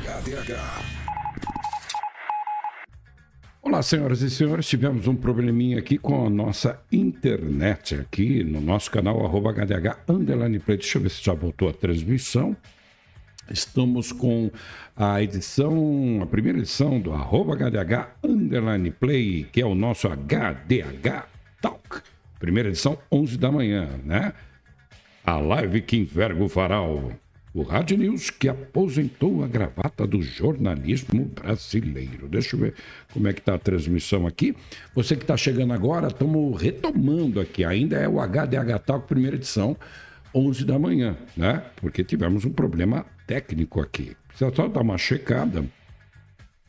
GADH. Olá, senhoras e senhores, tivemos um probleminha aqui com a nossa internet, aqui no nosso canal, @GADH_Play. Deixa eu ver se já voltou a transmissão. Estamos com a primeira edição do @GADH_Play, que é o nosso HDH Talk. Primeira edição, 11 da manhã, né? A live que enverga o farol. O Rádio News que aposentou a gravata do jornalismo brasileiro. Deixa eu ver como é que está a transmissão aqui. Você que está chegando agora, estamos retomando aqui. Ainda é o HDH Talk, primeira edição, 11 da manhã, né? Porque tivemos um problema técnico aqui. Precisa só dar uma checada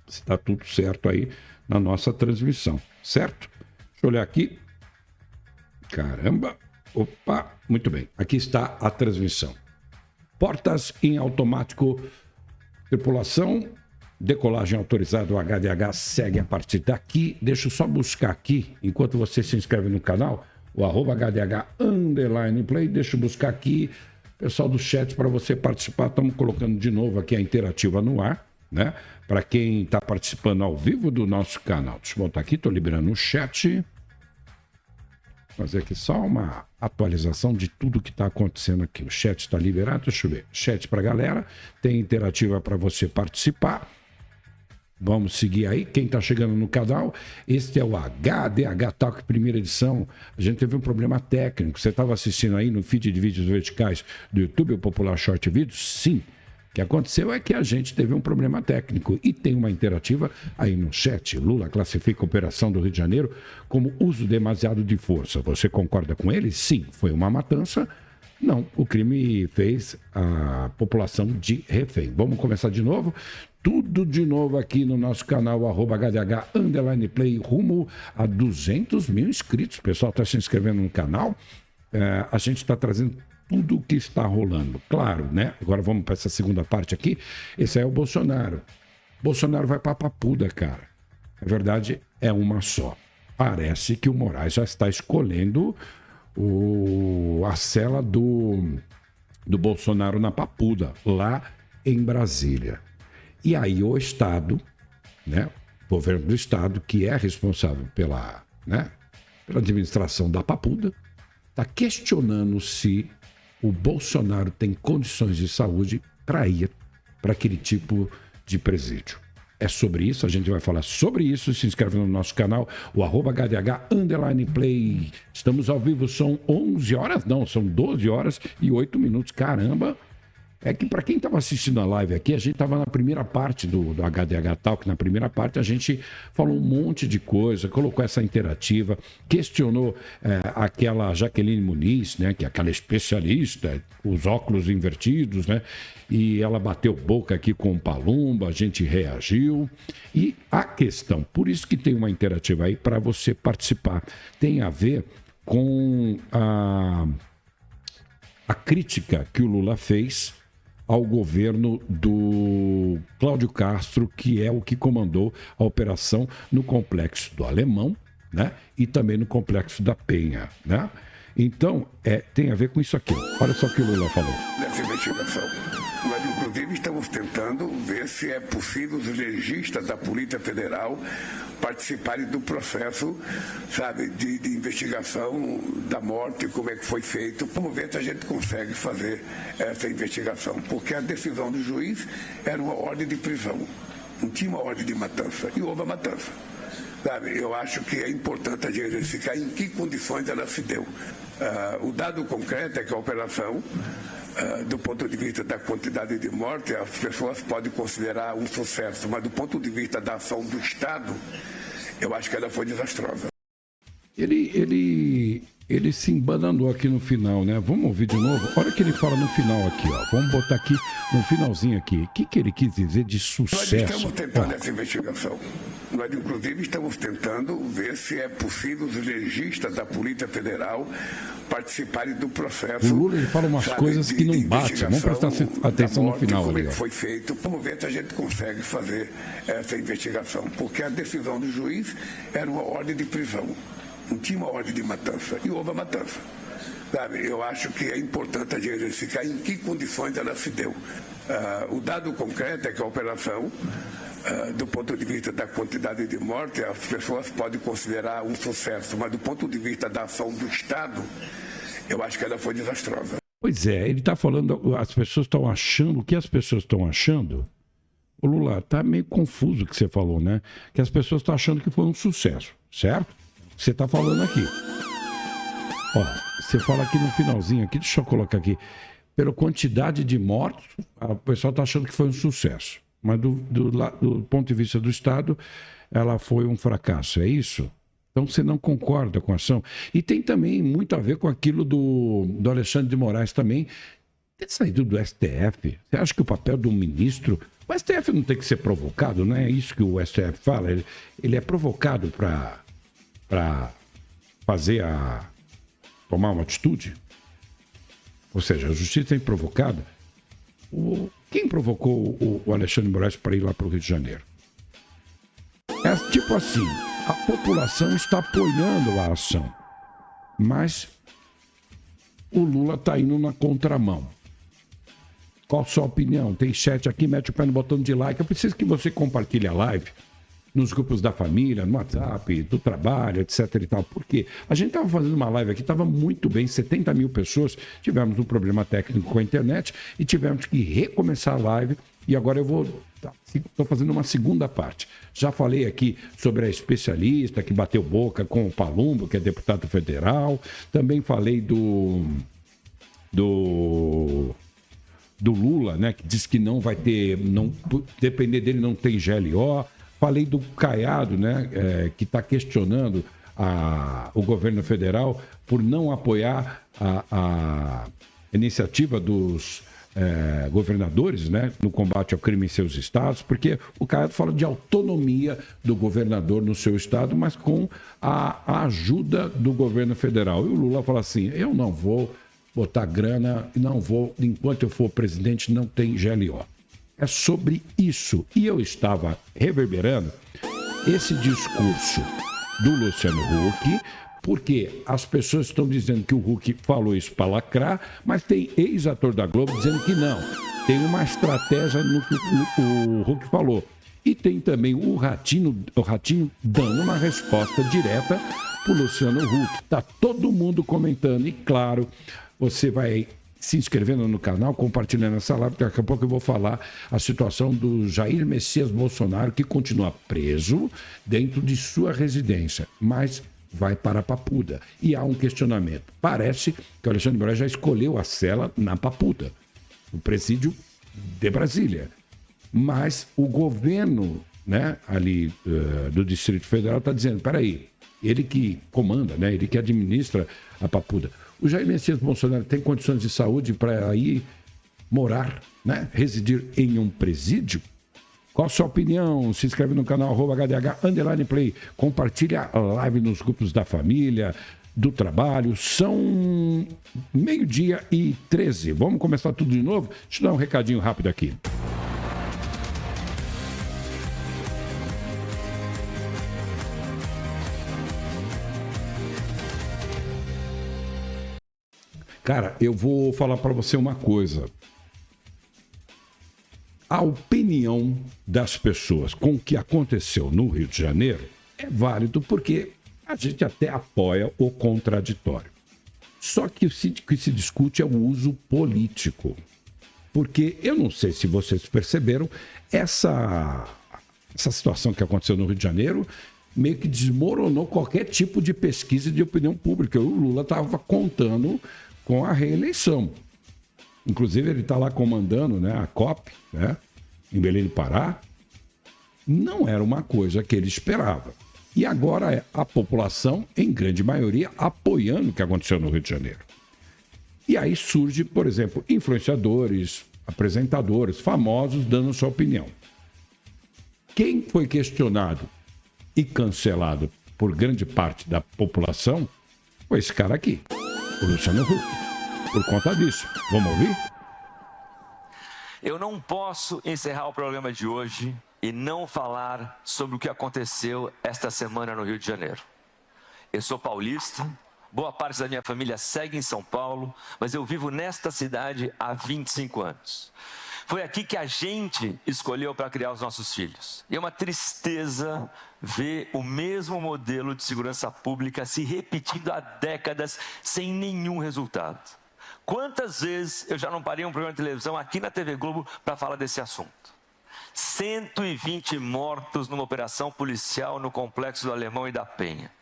se está tudo certo aí na nossa transmissão, certo? Deixa eu olhar aqui. Caramba! Opa! Muito bem. Aqui está a transmissão. Portas em automático, tripulação, decolagem autorizada, o HDH segue a partir daqui. Deixa eu só buscar aqui, enquanto você se inscreve no canal, o @GADH_Play. Deixa eu buscar aqui, pessoal do chat, para você participar. Estamos colocando de novo aqui a interativa no ar, né? Para quem está participando ao vivo do nosso canal. Deixa eu botar aqui, estou liberando o chat. Fazer aqui só uma atualização de tudo que está acontecendo aqui. O chat está liberado, deixa eu ver. Chat para a galera, tem interativa para você participar. Vamos seguir aí. Quem está chegando no canal, este é o HDH Talk, primeira edição. A gente teve um problema técnico. Você estava assistindo aí no feed de vídeos verticais do YouTube, o Popular Short Videos? Sim. O que aconteceu é que a gente teve um problema técnico e tem uma interativa aí no chat. Lula classifica a operação do Rio de Janeiro como uso demasiado de força. Você concorda com ele? Sim. Foi uma matança? Não. O crime fez a população de refém. Vamos começar de novo? Tudo de novo aqui no nosso canal, @GADH_Play, rumo a 200 mil inscritos. O pessoal está se inscrevendo no canal. A gente está trazendo tudo o que está rolando. Claro, né? Agora vamos para essa segunda parte aqui. Esse é o Bolsonaro. Bolsonaro vai para a papuda, cara. A verdade é uma só. Parece que o Moraes já está escolhendo a cela do Bolsonaro na papuda, lá em Brasília. E aí o Estado, né? O governo do Estado, que é responsável pela administração da papuda, está questionando se o Bolsonaro tem condições de saúde para ir para aquele tipo de presídio. É sobre isso, a gente vai falar sobre isso. Se inscreve no nosso canal, o @GADH_Play. Estamos ao vivo, são 11 horas, não, são 12 horas e 8 minutos. Caramba! É que para quem estava assistindo a live aqui, a gente estava na primeira parte do HDH Talk. Na primeira parte a gente falou um monte de coisa, colocou essa interativa, questionou aquela Jaqueline Muniz, né, que é aquela especialista, os óculos invertidos, né? E ela bateu boca aqui com o Palumba, a gente reagiu. E a questão, por isso que tem uma interativa aí para você participar, tem a ver com a crítica que o Lula fez ao governo do Cláudio Castro, que é o que comandou a operação no Complexo do Alemão, né? E também no Complexo da Penha, né? Então, tem a ver com isso aqui. Olha só o que o Lula falou. Nessa investigação, nós inclusive estamos tentando ver se é possível os legistas da Polícia Federal participarem do processo, sabe, de investigação da morte, como é que foi feito. Vamos ver se a gente consegue fazer essa investigação, porque a decisão do juiz era uma ordem de prisão, não tinha uma ordem de matança, e houve a matança. Sabe, eu acho que é importante a gente verificar em que condições ela se deu. O dado concreto é que a operação, do ponto de vista da quantidade de mortes, as pessoas podem considerar um sucesso, mas do ponto de vista da ação do Estado, eu acho que ela foi desastrosa. Ele se embananou aqui no final, né? Vamos ouvir de novo? Olha o que ele fala no final aqui, ó. Vamos botar aqui no finalzinho aqui. O que ele quis dizer de sucesso? Nós estamos tentando essa investigação. Nós, inclusive, estamos tentando ver se é possível os legistas da Polícia Federal participarem do processo. O Lula, ele fala umas coisas que não batem. Vamos prestar atenção no final ali, ó. Foi feito. Vamos ver se a gente consegue fazer essa investigação, porque a decisão do juiz era uma ordem de prisão, não tinha uma ordem de matança, e houve a matança. Sabe, eu acho que é importante a gente verificar em que condições ela se deu. O dado concreto é que a operação, do ponto de vista da quantidade de mortes, as pessoas podem considerar um sucesso, mas do ponto de vista da ação do Estado, eu acho que ela foi desastrosa. Pois é, ele está falando, as pessoas estão achando, o que as pessoas estão achando? Ô Lula, está meio confuso o que você falou, né? Que as pessoas estão achando que foi um sucesso, certo? Você está falando aqui. Ó, você fala aqui no finalzinho, aqui, deixa eu colocar aqui. Pela quantidade de mortos, o pessoal está achando que foi um sucesso. Mas do ponto de vista do Estado, ela foi um fracasso, é isso? Então você não concorda com a ação. E tem também muito a ver com aquilo do Alexandre de Moraes também, ter saído do STF. Você acha que o papel do ministro... O STF não tem que ser provocado, não é isso que o STF fala. Ele é provocado para fazer tomar uma atitude. Ou seja, a justiça tem provocado. Quem provocou o Alexandre de Moraes para ir lá para o Rio de Janeiro? É tipo assim, a população está apoiando a ação, mas o Lula está indo na contramão. Qual a sua opinião? Tem chat aqui, mete o pé no botão de like. Eu preciso que você compartilhe a live nos grupos da família, no WhatsApp, do trabalho, etc e tal. Por quê? A gente estava fazendo uma live aqui, estava muito bem, 70 mil pessoas, tivemos um problema técnico com a internet e tivemos que recomeçar a live e agora eu estou fazendo uma segunda parte. Já falei aqui sobre a especialista que bateu boca com o Palumbo, que é deputado federal, também falei do Lula, né, que diz que não vai ter, não, depender dele não tem GLO. Falei do Caiado, né, que está questionando o governo federal por não apoiar a iniciativa dos governadores, né, no combate ao crime em seus estados, porque o Caiado fala de autonomia do governador no seu estado, mas com a ajuda do governo federal. E o Lula fala assim, eu não vou botar grana, não vou, enquanto eu for presidente, não tem GLO. É sobre isso. E eu estava reverberando esse discurso do Luciano Huck, porque as pessoas estão dizendo que o Huck falou isso para lacrar, mas tem ex-ator da Globo dizendo que não. Tem uma estratégia no que o Huck falou. E tem também o Ratinho dando uma resposta direta para o Luciano Huck. Está todo mundo comentando e, claro, você vai se inscrevendo no canal, compartilhando essa live, daqui a pouco eu vou falar a situação do Jair Messias Bolsonaro, que continua preso dentro de sua residência, mas vai para a Papuda. E há um questionamento. Parece que o Alexandre de Moraes já escolheu a cela na Papuda, no presídio de Brasília. Mas o governo, né, ali do Distrito Federal está dizendo, peraí, ele que comanda, né, ele que administra a Papuda. O Jair Messias Bolsonaro tem condições de saúde para ir morar, né? Residir em um presídio? Qual a sua opinião? Se inscreve no canal @HDH_Play. Compartilha a live nos grupos da família, do trabalho. São 12:13. Vamos começar tudo de novo? Deixa eu dar um recadinho rápido aqui. Cara, eu vou falar para você uma coisa. A opinião das pessoas com o que aconteceu no Rio de Janeiro é válido porque a gente até apoia o contraditório. Só que o que se discute é o uso político. Porque eu não sei se vocês perceberam, essa situação que aconteceu no Rio de Janeiro meio que desmoronou qualquer tipo de pesquisa de opinião pública. O Lula estava contando com a reeleição. Inclusive, ele está lá comandando, né, a COP, né, em Belém do Pará. Não era uma coisa que ele esperava. E agora é a população, em grande maioria, apoiando o que aconteceu no Rio de Janeiro. E aí surge, por exemplo, influenciadores, apresentadores, famosos, dando sua opinião. Quem foi questionado e cancelado por grande parte da população foi esse cara aqui, o Luciano Huck. Por conta disso. Vamos ouvir? Eu não posso encerrar o programa de hoje e não falar sobre o que aconteceu esta semana no Rio de Janeiro. Eu sou paulista, Boa parte da minha família segue em São Paulo, mas eu vivo nesta cidade há 25 anos. Foi aqui que a gente escolheu para criar os nossos filhos. E é uma tristeza ver o mesmo modelo de segurança pública se repetindo há décadas sem nenhum resultado. Quantas vezes eu já não parei um programa de televisão aqui na TV Globo para falar desse assunto? 120 mortos numa operação policial no Complexo do Alemão e da Penha.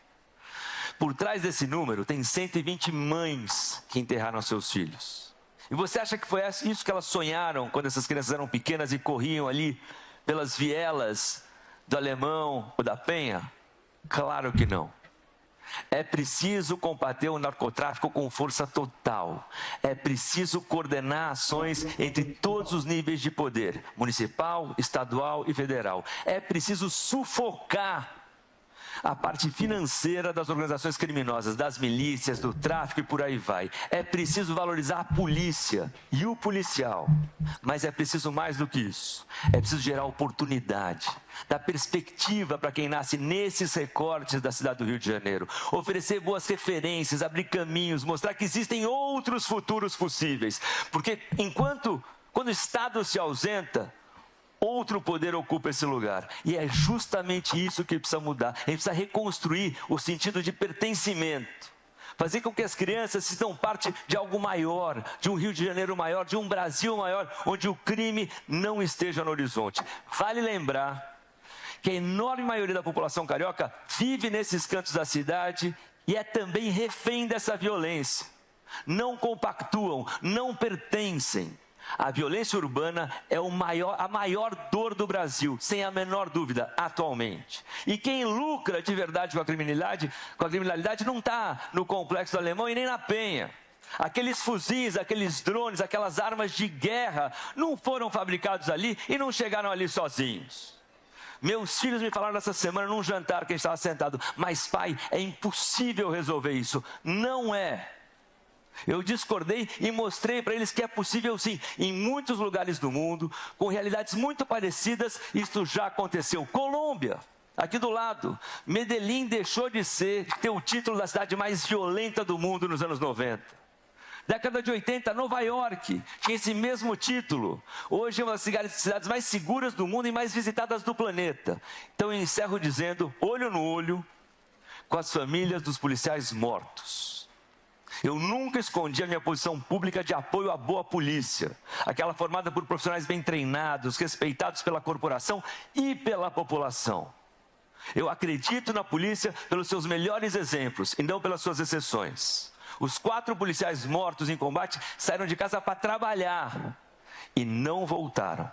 Por trás desse número, tem 120 mães que enterraram seus filhos. E você acha que foi isso que elas sonharam quando essas crianças eram pequenas e corriam ali pelas vielas do Alemão ou da Penha? Claro que não. É preciso combater o narcotráfico com força total. É preciso coordenar ações entre todos os níveis de poder, municipal, estadual e federal. É preciso sufocar a parte financeira das organizações criminosas, das milícias, do tráfico e por aí vai. É preciso valorizar a polícia e o policial. Mas é preciso mais do que isso. É preciso gerar oportunidade, dar perspectiva para quem nasce nesses recortes da cidade do Rio de Janeiro. Oferecer boas referências, abrir caminhos, mostrar que existem outros futuros possíveis. Porque quando o Estado se ausenta, outro poder ocupa esse lugar. E é justamente isso que precisa mudar. A gente precisa reconstruir o sentido de pertencimento. Fazer com que as crianças se sintam parte de algo maior, de um Rio de Janeiro maior, de um Brasil maior, onde o crime não esteja no horizonte. Vale lembrar que a enorme maioria da população carioca vive nesses cantos da cidade e é também refém dessa violência. Não compactuam, não pertencem. A violência urbana é a maior dor do Brasil, sem a menor dúvida, atualmente. E quem lucra de verdade com a criminalidade não está no Complexo do Alemão e nem na Penha. Aqueles fuzis, aqueles drones, aquelas armas de guerra não foram fabricados ali e não chegaram ali sozinhos. Meus filhos me falaram essa semana num jantar que a gente estava sentado, mas pai, é impossível resolver isso. Não é. Eu discordei e mostrei para eles que é possível sim. Em muitos lugares do mundo, com realidades muito parecidas, isso já aconteceu. Colômbia, aqui do lado. Medellín deixou de ter o título da cidade mais violenta do mundo nos anos 90. Década de 80, Nova York tinha esse mesmo título. Hoje é uma das cidades mais seguras do mundo e mais visitadas do planeta. Então eu encerro dizendo, olho no olho, com as famílias dos policiais mortos. Eu nunca escondi a minha posição pública de apoio à boa polícia, aquela formada por profissionais bem treinados, respeitados pela corporação e pela população. Eu acredito na polícia pelos seus melhores exemplos e não pelas suas exceções. Os 4 policiais mortos em combate saíram de casa para trabalhar e não voltaram.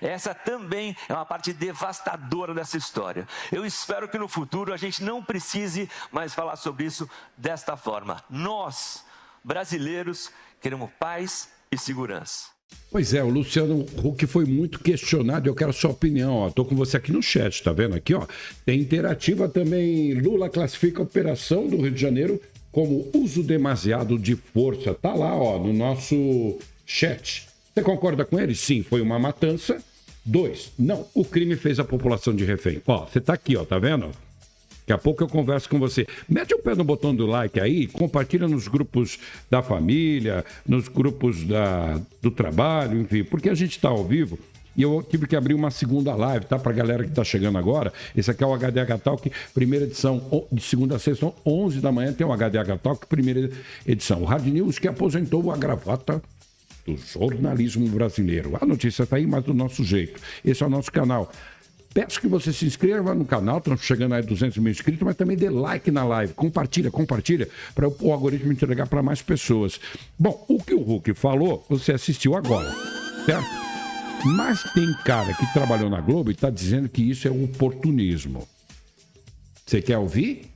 Essa também é uma parte devastadora dessa história. Eu espero que no futuro a gente não precise mais falar sobre isso desta forma. Nós, brasileiros, queremos paz e segurança. Pois é, o Luciano Huck foi muito questionado, eu quero a sua opinião, ó. Tô com você aqui no chat, tá vendo aqui, ó? Tem interativa também, Lula classifica a operação do Rio de Janeiro como uso demasiado de força. Tá lá, ó, no nosso chat. Você concorda com ele? Sim, foi uma matança. 2, não, o crime fez a população de refém. Ó, você tá aqui, ó, tá vendo? Daqui a pouco eu converso com você. Mete o pé no botão do like aí, compartilha nos grupos da família, nos grupos do trabalho, enfim, porque a gente tá ao vivo e eu tive que abrir uma segunda live, tá? Pra galera que tá chegando agora. Esse aqui é o HDH Talk, primeira edição, de segunda a sexta, 11 da manhã tem o HDH Talk, primeira edição. O Hard News que aposentou a gravata do jornalismo brasileiro. A notícia está aí, mas do nosso jeito. Esse é o nosso canal. Peço que você se inscreva no canal, estamos chegando a 200 mil inscritos, mas também dê like na live. Compartilha, para o algoritmo entregar para mais pessoas. Bom, o que o Huck falou, você assistiu agora, certo? Mas tem cara que trabalhou na Globo e está dizendo que isso é oportunismo. Você quer ouvir?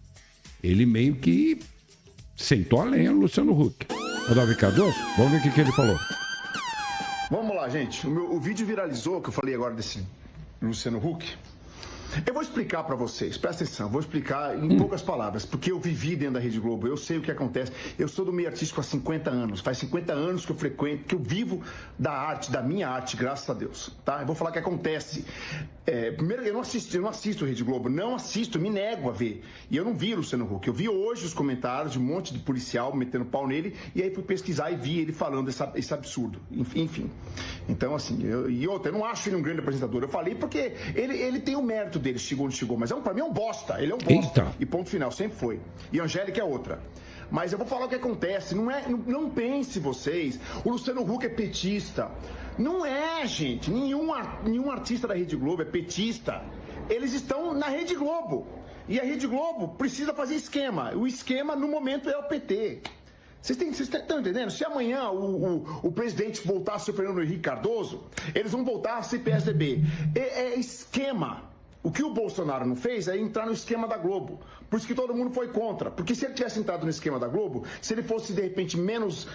Ele meio que sentou a lenha no Luciano Huck. Davi Cardoso, vamos ver o que ele falou. Vamos lá, gente. O vídeo viralizou, que eu falei agora desse Luciano Huck. Eu vou explicar para vocês, presta atenção, vou explicar em poucas palavras, porque eu vivi dentro da Rede Globo, eu sei o que acontece. Eu sou do meio artístico há 50 anos, faz 50 anos que eu frequento, que eu vivo da arte, da minha arte, graças a Deus, tá? Eu vou falar o que acontece. Primeiro, eu não assisto Rede Globo, não assisto, me nego a ver. E eu não vi Luciano Huck, eu vi hoje os comentários de um monte de policial metendo pau nele, e aí fui pesquisar e vi ele falando esse absurdo, enfim. Então, assim, eu não acho ele um grande apresentador, eu falei porque ele tem o mérito dele, chegou onde chegou, mas pra mim é um bosta, ele é um bosta. Eita. E ponto final, sempre foi. E Angélica é outra. Mas eu vou falar o que acontece, não pense vocês, o Luciano Huck é petista. Não é, gente, nenhum artista da Rede Globo é petista. Eles estão na Rede Globo. E a Rede Globo precisa fazer esquema. O esquema, no momento, é o PT. Vocês estão entendendo? Se amanhã o presidente voltar a ser Fernando Henrique Cardoso, eles vão voltar a ser PSDB. É esquema. O que o Bolsonaro não fez é entrar no esquema da Globo. Por isso que todo mundo foi contra. Porque se ele tivesse entrado no esquema da Globo, se ele fosse, de repente, menos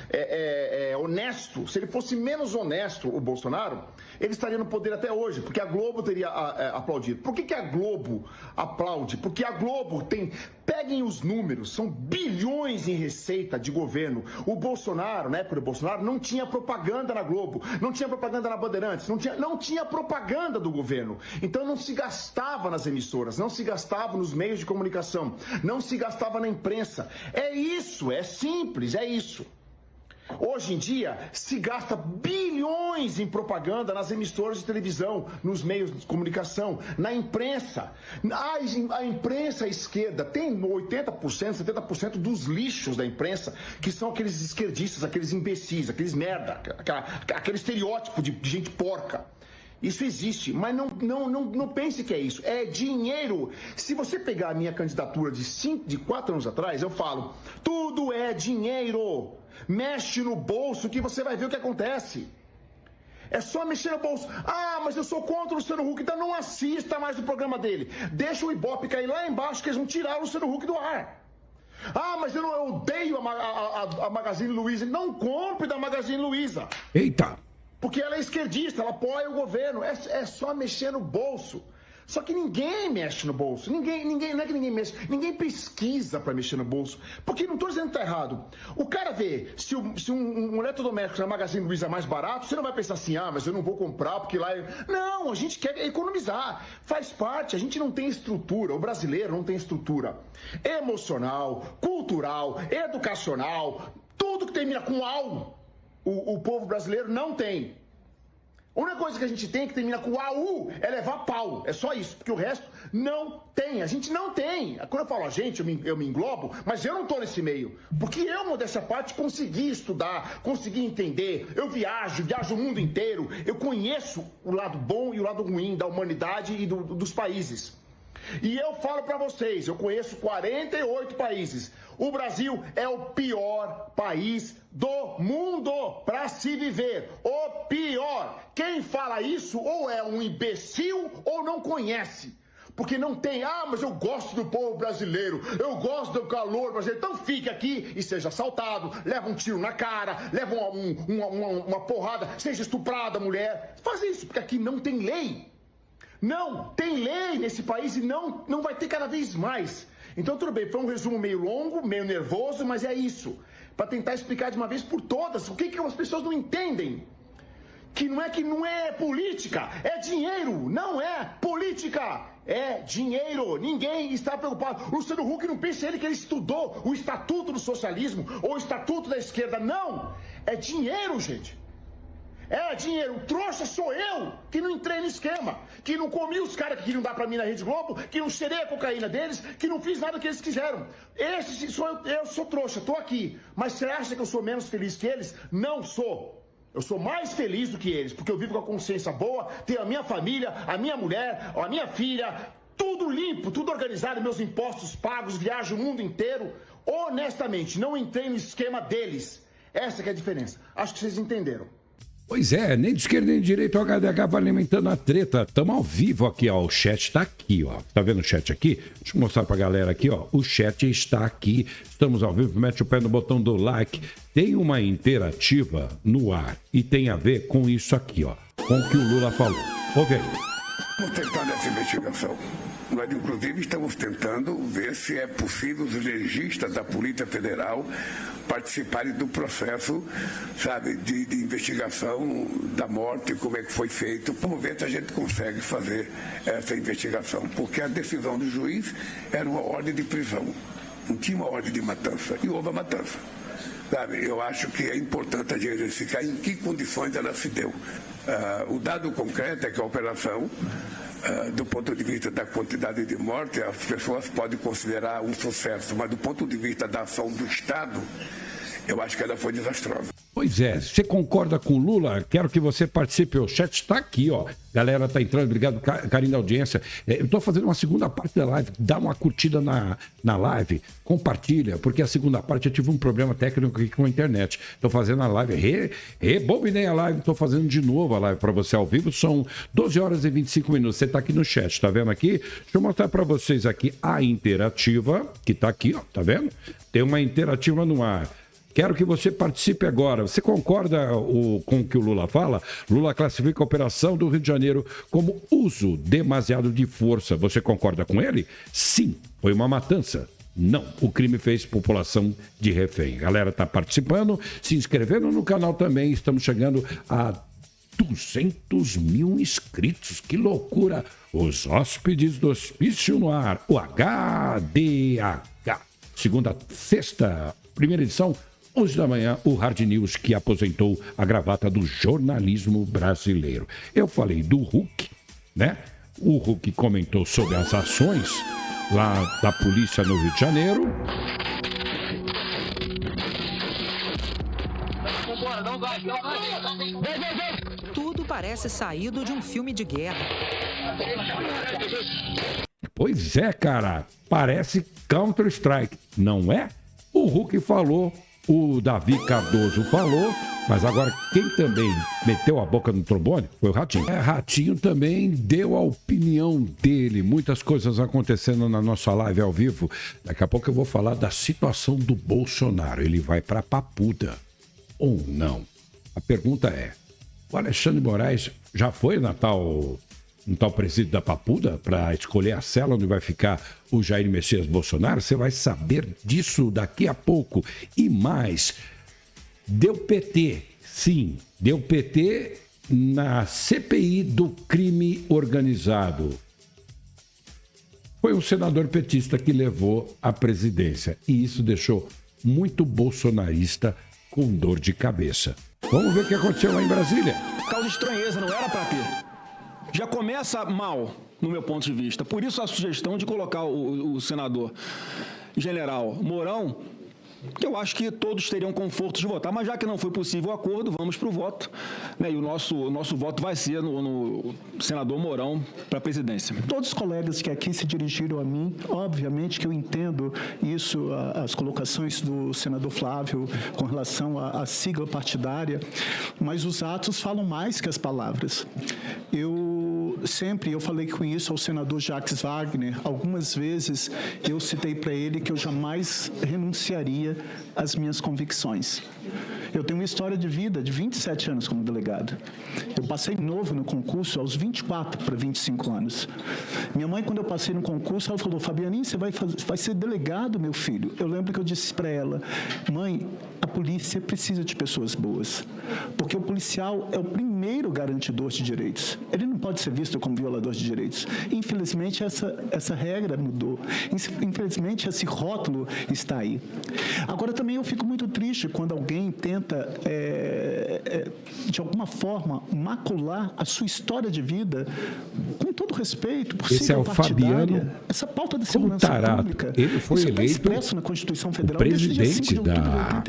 honesto, se ele fosse menos honesto, o Bolsonaro, ele estaria no poder até hoje, porque a Globo teria aplaudido. Por que a Globo aplaude? Porque a Globo tem... Peguem os números, são bilhões em receita de governo. O Bolsonaro, na época do Bolsonaro, não tinha propaganda na Globo, não tinha propaganda na Bandeirantes, não tinha propaganda do governo. Então não se gastava nas emissoras, não se gastava nos meios de comunicação, não se gastava na imprensa. É isso, é simples, é isso. Hoje em dia, se gasta bilhões em propaganda nas emissoras de televisão, nos meios de comunicação, na imprensa. A imprensa à esquerda tem 80%, 70% dos lixos da imprensa, que são aqueles esquerdistas, aqueles imbecis, aqueles merda, aquele estereótipo de gente porca. Isso existe, mas não pense que é isso. É dinheiro. Se você pegar a minha candidatura de 4 anos atrás, eu falo, tudo é dinheiro. Mexe no bolso que você vai ver o que acontece. É só mexer no bolso. Ah, mas eu sou contra o Luciano Huck, então não assista mais o programa dele. Deixa o Ibope cair lá embaixo que eles vão tirar o Luciano Huck do ar. Ah, mas eu odeio a Magazine Luiza. Não compre da Magazine Luiza. Eita. Porque ela é esquerdista, ela apoia o governo. É só mexer no bolso. Só que ninguém mexe no bolso. Ninguém, não é que ninguém mexe. Ninguém pesquisa para mexer no bolso. Porque não estou dizendo que está errado. O cara vê, se um eletrodoméstico na Magazine Luiza é mais barato, você não vai pensar assim, mas eu não vou comprar porque lá... Não, a gente quer economizar. Faz parte, a gente não tem estrutura. O brasileiro não tem estrutura emocional, cultural, educacional. Tudo que termina com AU, o povo brasileiro não tem. A única coisa que a gente tem que termina com AU é levar pau. É só isso, porque o resto não tem. A gente não tem. Quando eu falo a gente, eu me englobo, mas eu não estou nesse meio. Porque eu, modéstia à parte, consegui estudar, consegui entender. Eu viajo o mundo inteiro. Eu conheço o lado bom e o lado ruim da humanidade e dos países. E eu falo para vocês, eu conheço 48 países. O Brasil é o pior país do mundo para se viver. O pior. Quem fala isso ou é um imbecil ou não conhece. Porque não tem, mas eu gosto do povo brasileiro, eu gosto do calor brasileiro. Então fique aqui e seja assaltado, leva um tiro na cara, leva uma porrada, seja estuprada, mulher. Faz isso, porque aqui não tem lei. Não tem lei nesse país e não vai ter cada vez mais. Então tudo bem, foi um resumo meio longo, meio nervoso, mas é isso. Para tentar explicar de uma vez por todas o que as pessoas não entendem. Que não é política, é dinheiro, não é política, é dinheiro. Ninguém está preocupado. O Luciano Huck não pensa que ele estudou o Estatuto do Socialismo ou o Estatuto da Esquerda, não. É dinheiro, gente. É dinheiro. O trouxa sou eu que não entrei no esquema, que não comi os caras que queriam dar pra mim na Rede Globo, que não cheirei a cocaína deles, que não fiz nada que eles quiseram. Eu sou trouxa, tô aqui. Mas você acha que eu sou menos feliz que eles? Não sou. Eu sou mais feliz do que eles, porque eu vivo com a consciência boa, tenho a minha família, a minha mulher, a minha filha, tudo limpo, tudo organizado, meus impostos pagos, viajo o mundo inteiro. Honestamente, não entrei no esquema deles. Essa que é a diferença. Acho que vocês entenderam. Pois é, nem de esquerda nem de direita, o HDH vai alimentando a treta. Estamos ao vivo aqui, ó. O chat tá aqui, ó. Tá vendo o chat aqui? Deixa eu mostrar pra galera aqui, ó. O chat está aqui. Estamos ao vivo. Mete o pé no botão do like. Tem uma interativa no ar e tem a ver com isso aqui, ó. Com o que o Lula falou. Ouve aí. Estamos tentando essa investigação. Nós, inclusive, estamos tentando ver se é possível os legistas da Polícia Federal participarem do processo, sabe, de investigação da morte, como é que foi feito. Vamos ver se a gente consegue fazer essa investigação, porque a decisão do juiz era uma ordem de prisão, não tinha uma ordem de matança, e houve a matança. Sabe, eu acho que é importante a gente verificar em que condições ela se deu. O dado concreto é que a operação, do ponto de vista da quantidade de mortes, as pessoas podem considerar um sucesso, mas do ponto de vista da ação do Estado, eu acho que ela foi desastrosa. Pois é, você concorda com o Lula? Quero que você participe, o chat está aqui, ó. Galera tá entrando, obrigado, carinho da audiência. Eu tô fazendo uma segunda parte da live, dá uma curtida na live, compartilha, porque a segunda parte eu tive um problema técnico aqui com a internet. Tô fazendo a live, rebobinei a live, tô fazendo de novo a live para você ao vivo, são 12 horas e 25 minutos. Você tá aqui no chat, tá vendo aqui? Deixa eu mostrar para vocês aqui a interativa, que tá aqui, ó, tá vendo? Tem uma interativa no ar. Quero que você participe agora. Você concorda com o que o Lula fala? Lula classifica a operação do Rio de Janeiro como uso demasiado de força. Você concorda com ele? Sim, foi uma matança. Não, o crime fez população de refém. A galera está participando, se inscrevendo no canal também. Estamos chegando a 200 mil inscritos. Que loucura! Os hóspedes do hospício no ar. O HDH. Segunda, sexta, primeira edição. 11 da manhã, o Hard News que aposentou a gravata do jornalismo brasileiro. Eu falei do Huck, né? O Huck comentou sobre as ações lá da polícia no Rio de Janeiro. Tudo parece saído de um filme de guerra. Pois é, cara. Parece Counter-Strike, não é? O Huck falou. O Davi Cardoso falou, mas agora quem também meteu a boca no trombone foi o Ratinho. Ratinho também deu a opinião dele. Muitas coisas acontecendo na nossa live ao vivo. Daqui a pouco eu vou falar da situação do Bolsonaro. Ele vai para Papuda ou não? A pergunta é, o Alexandre Moraes já foi na tal presídio da Papuda para escolher a cela onde vai ficar o Jair Messias Bolsonaro? Você vai saber disso daqui a pouco. E mais, deu PT, sim, deu PT na CPI do crime organizado. Foi um senador petista que levou a presidência e isso deixou muito bolsonarista com dor de cabeça. Vamos ver o que aconteceu lá em Brasília. Causa de estranheza, não era para ter. Já começa mal, no meu ponto de vista. Por isso a sugestão de colocar o senador general Mourão, que eu acho que todos teriam conforto de votar, mas já que não foi possível o acordo, vamos para o voto. Né? E o nosso voto vai ser no senador Mourão para a presidência. Todos os colegas que aqui se dirigiram a mim, obviamente que eu entendo isso, as colocações do senador Flávio com relação à sigla partidária, mas os atos falam mais que as palavras. Eu falei com isso ao senador Jacques Wagner, algumas vezes eu citei para ele que eu jamais renunciaria às minhas convicções. Eu tenho uma história de vida de 27 anos como delegado. Eu passei novo no concurso aos 24 para 25 anos. Minha mãe, quando eu passei no concurso, ela falou, Fabianinho, você vai ser delegado, meu filho. Eu lembro que eu disse para ela, mãe, a polícia precisa de pessoas boas, porque o policial é o primeiro garantidor de direitos. Ele não pode ser visto como violador de direitos. Infelizmente, essa regra mudou. Infelizmente, esse rótulo está aí. Agora, também eu fico muito triste quando alguém tenta, de alguma forma, macular a sua história de vida, com todo respeito, por esse é o Fabiano. Essa pauta de segurança pública. Ele foi eleito na Constituição Federal, o presidente da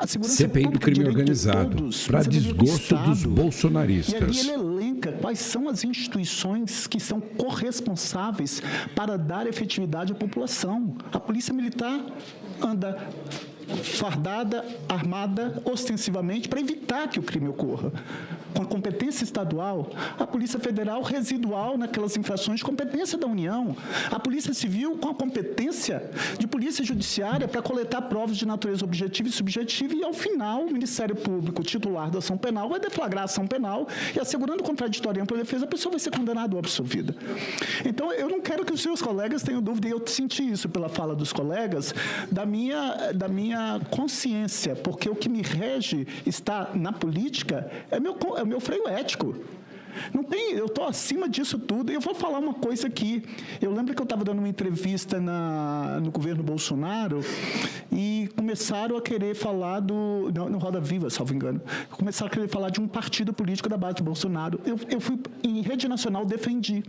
CPI do crime organizado, para desgosto dos bolsonaristas. E ali ele elenca quais são as instituições que são corresponsáveis para dar efetividade à população. A Polícia Militar anda fardada, armada, ostensivamente, para evitar que o crime ocorra. Com a competência estadual, a Polícia Federal residual naquelas infrações de competência da União. A Polícia Civil com a competência de Polícia Judiciária para coletar provas de natureza objetiva e subjetiva e, ao final, o Ministério Público, titular da ação penal, vai deflagrar a ação penal e, assegurando contraditório e ampla defesa, a pessoa vai ser condenada ou absolvida. Então, eu não quero que os seus colegas tenham dúvida, e eu senti isso pela fala dos colegas, da minha consciência, porque o que me rege está na política é o meu freio ético. Não tem, eu estou acima disso tudo. E eu vou falar uma coisa aqui. Eu lembro que eu estava dando uma entrevista no governo Bolsonaro e começaram a querer falar no Roda Viva, salvo engano. Começaram a querer falar de um partido político da base do Bolsonaro. Eu fui em rede nacional, defendi.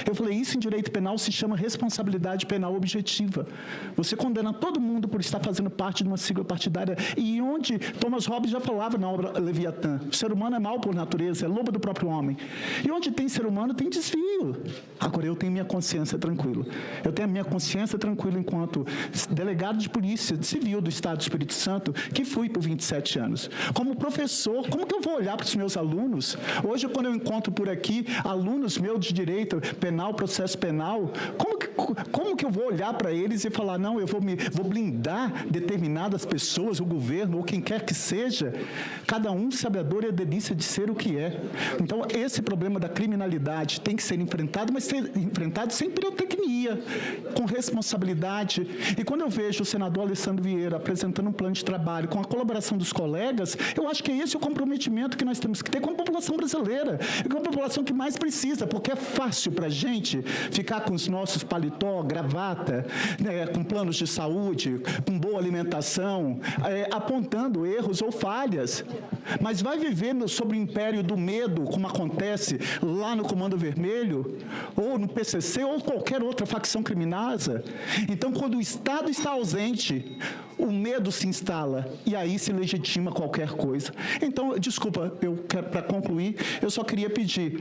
Eu falei, isso em direito penal se chama responsabilidade penal objetiva. Você condena todo mundo por estar fazendo parte de uma sigla partidária. E onde Thomas Hobbes já falava na obra Leviatã, o ser humano é mau por natureza, é lobo do próprio homem. E onde tem ser humano, tem desvio. Agora, eu tenho minha consciência tranquila. Eu tenho a minha consciência tranquila enquanto delegado de polícia civil do Estado do Espírito Santo, que fui por 27 anos. Como professor, como que eu vou olhar para os meus alunos? Hoje, quando eu encontro por aqui alunos meus de direito penal, processo penal, como que eu vou olhar para eles e falar, não, eu vou blindar determinadas pessoas, o governo, ou quem quer que seja? Cada um sabe a dor e a delícia de ser o que é. Então, esse problema da criminalidade tem que ser enfrentado, mas ser enfrentado sem pirotecnia, com responsabilidade. E quando eu vejo o senador Alessandro Vieira apresentando um plano de trabalho com a colaboração dos colegas, eu acho que é esse o comprometimento que nós temos que ter com a população brasileira, e com a população que mais precisa, porque é fácil para a gente ficar com os nossos paletó, gravata, né, com planos de saúde, com boa alimentação, apontando erros ou falhas, mas vai viver sob o império do medo, como acontece lá no Comando Vermelho, ou no PCC, ou qualquer outra facção criminosa. Então, quando o Estado está ausente, o medo se instala e aí se legitima qualquer coisa. Então, desculpa, para concluir, eu só queria pedir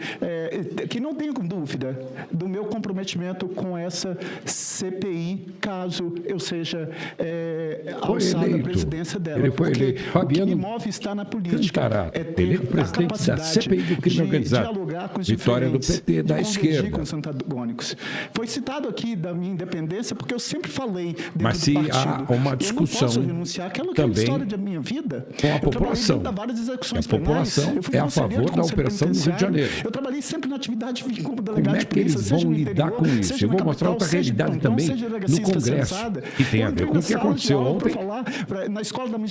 que não tenham dúvida do meu comprometimento com essa CPI, caso eu seja alçado à presidência dela. Ele foi eleito. O Fabiano que me move está na política. Ele é o presidente da CPI do crime organizado. Vitória do PT, da esquerda. Com os antagônicos. Foi citado aqui da minha independência, porque eu sempre falei dentro mas se do partido, há uma discussão eu não posso renunciar àquela também história da minha vida. Com a população. A população é a favor da operação no Rio de Janeiro. Eu trabalhei sempre na atividade como delegado de polícia. Como é que eles vão lidar com isso? Eu vou mostrar outra realidade também no Congresso, que tem a ver com o que aconteceu ontem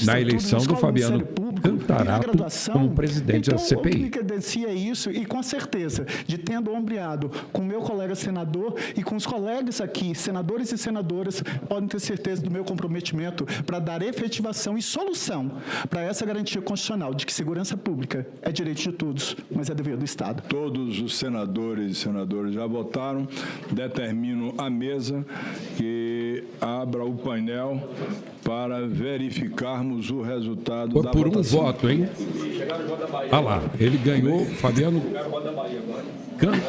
na eleição do Fabiano Contarato como presidente da CPI. O que me credencia isso, e com certeza, de tendo ombreado com o meu colega senador e com os colegas aqui, senadores e senadoras, podem ter certeza do meu comprometimento para dar efetivação e solução para essa garantia constitucional de que segurança pública é direito de todos, mas é dever do Estado. Todos os senadores e senadoras já votaram. Determino à mesa que abra o painel para verificarmos o resultado da votação. Por um voto, hein? Ah lá, ele ganhou, Fabiano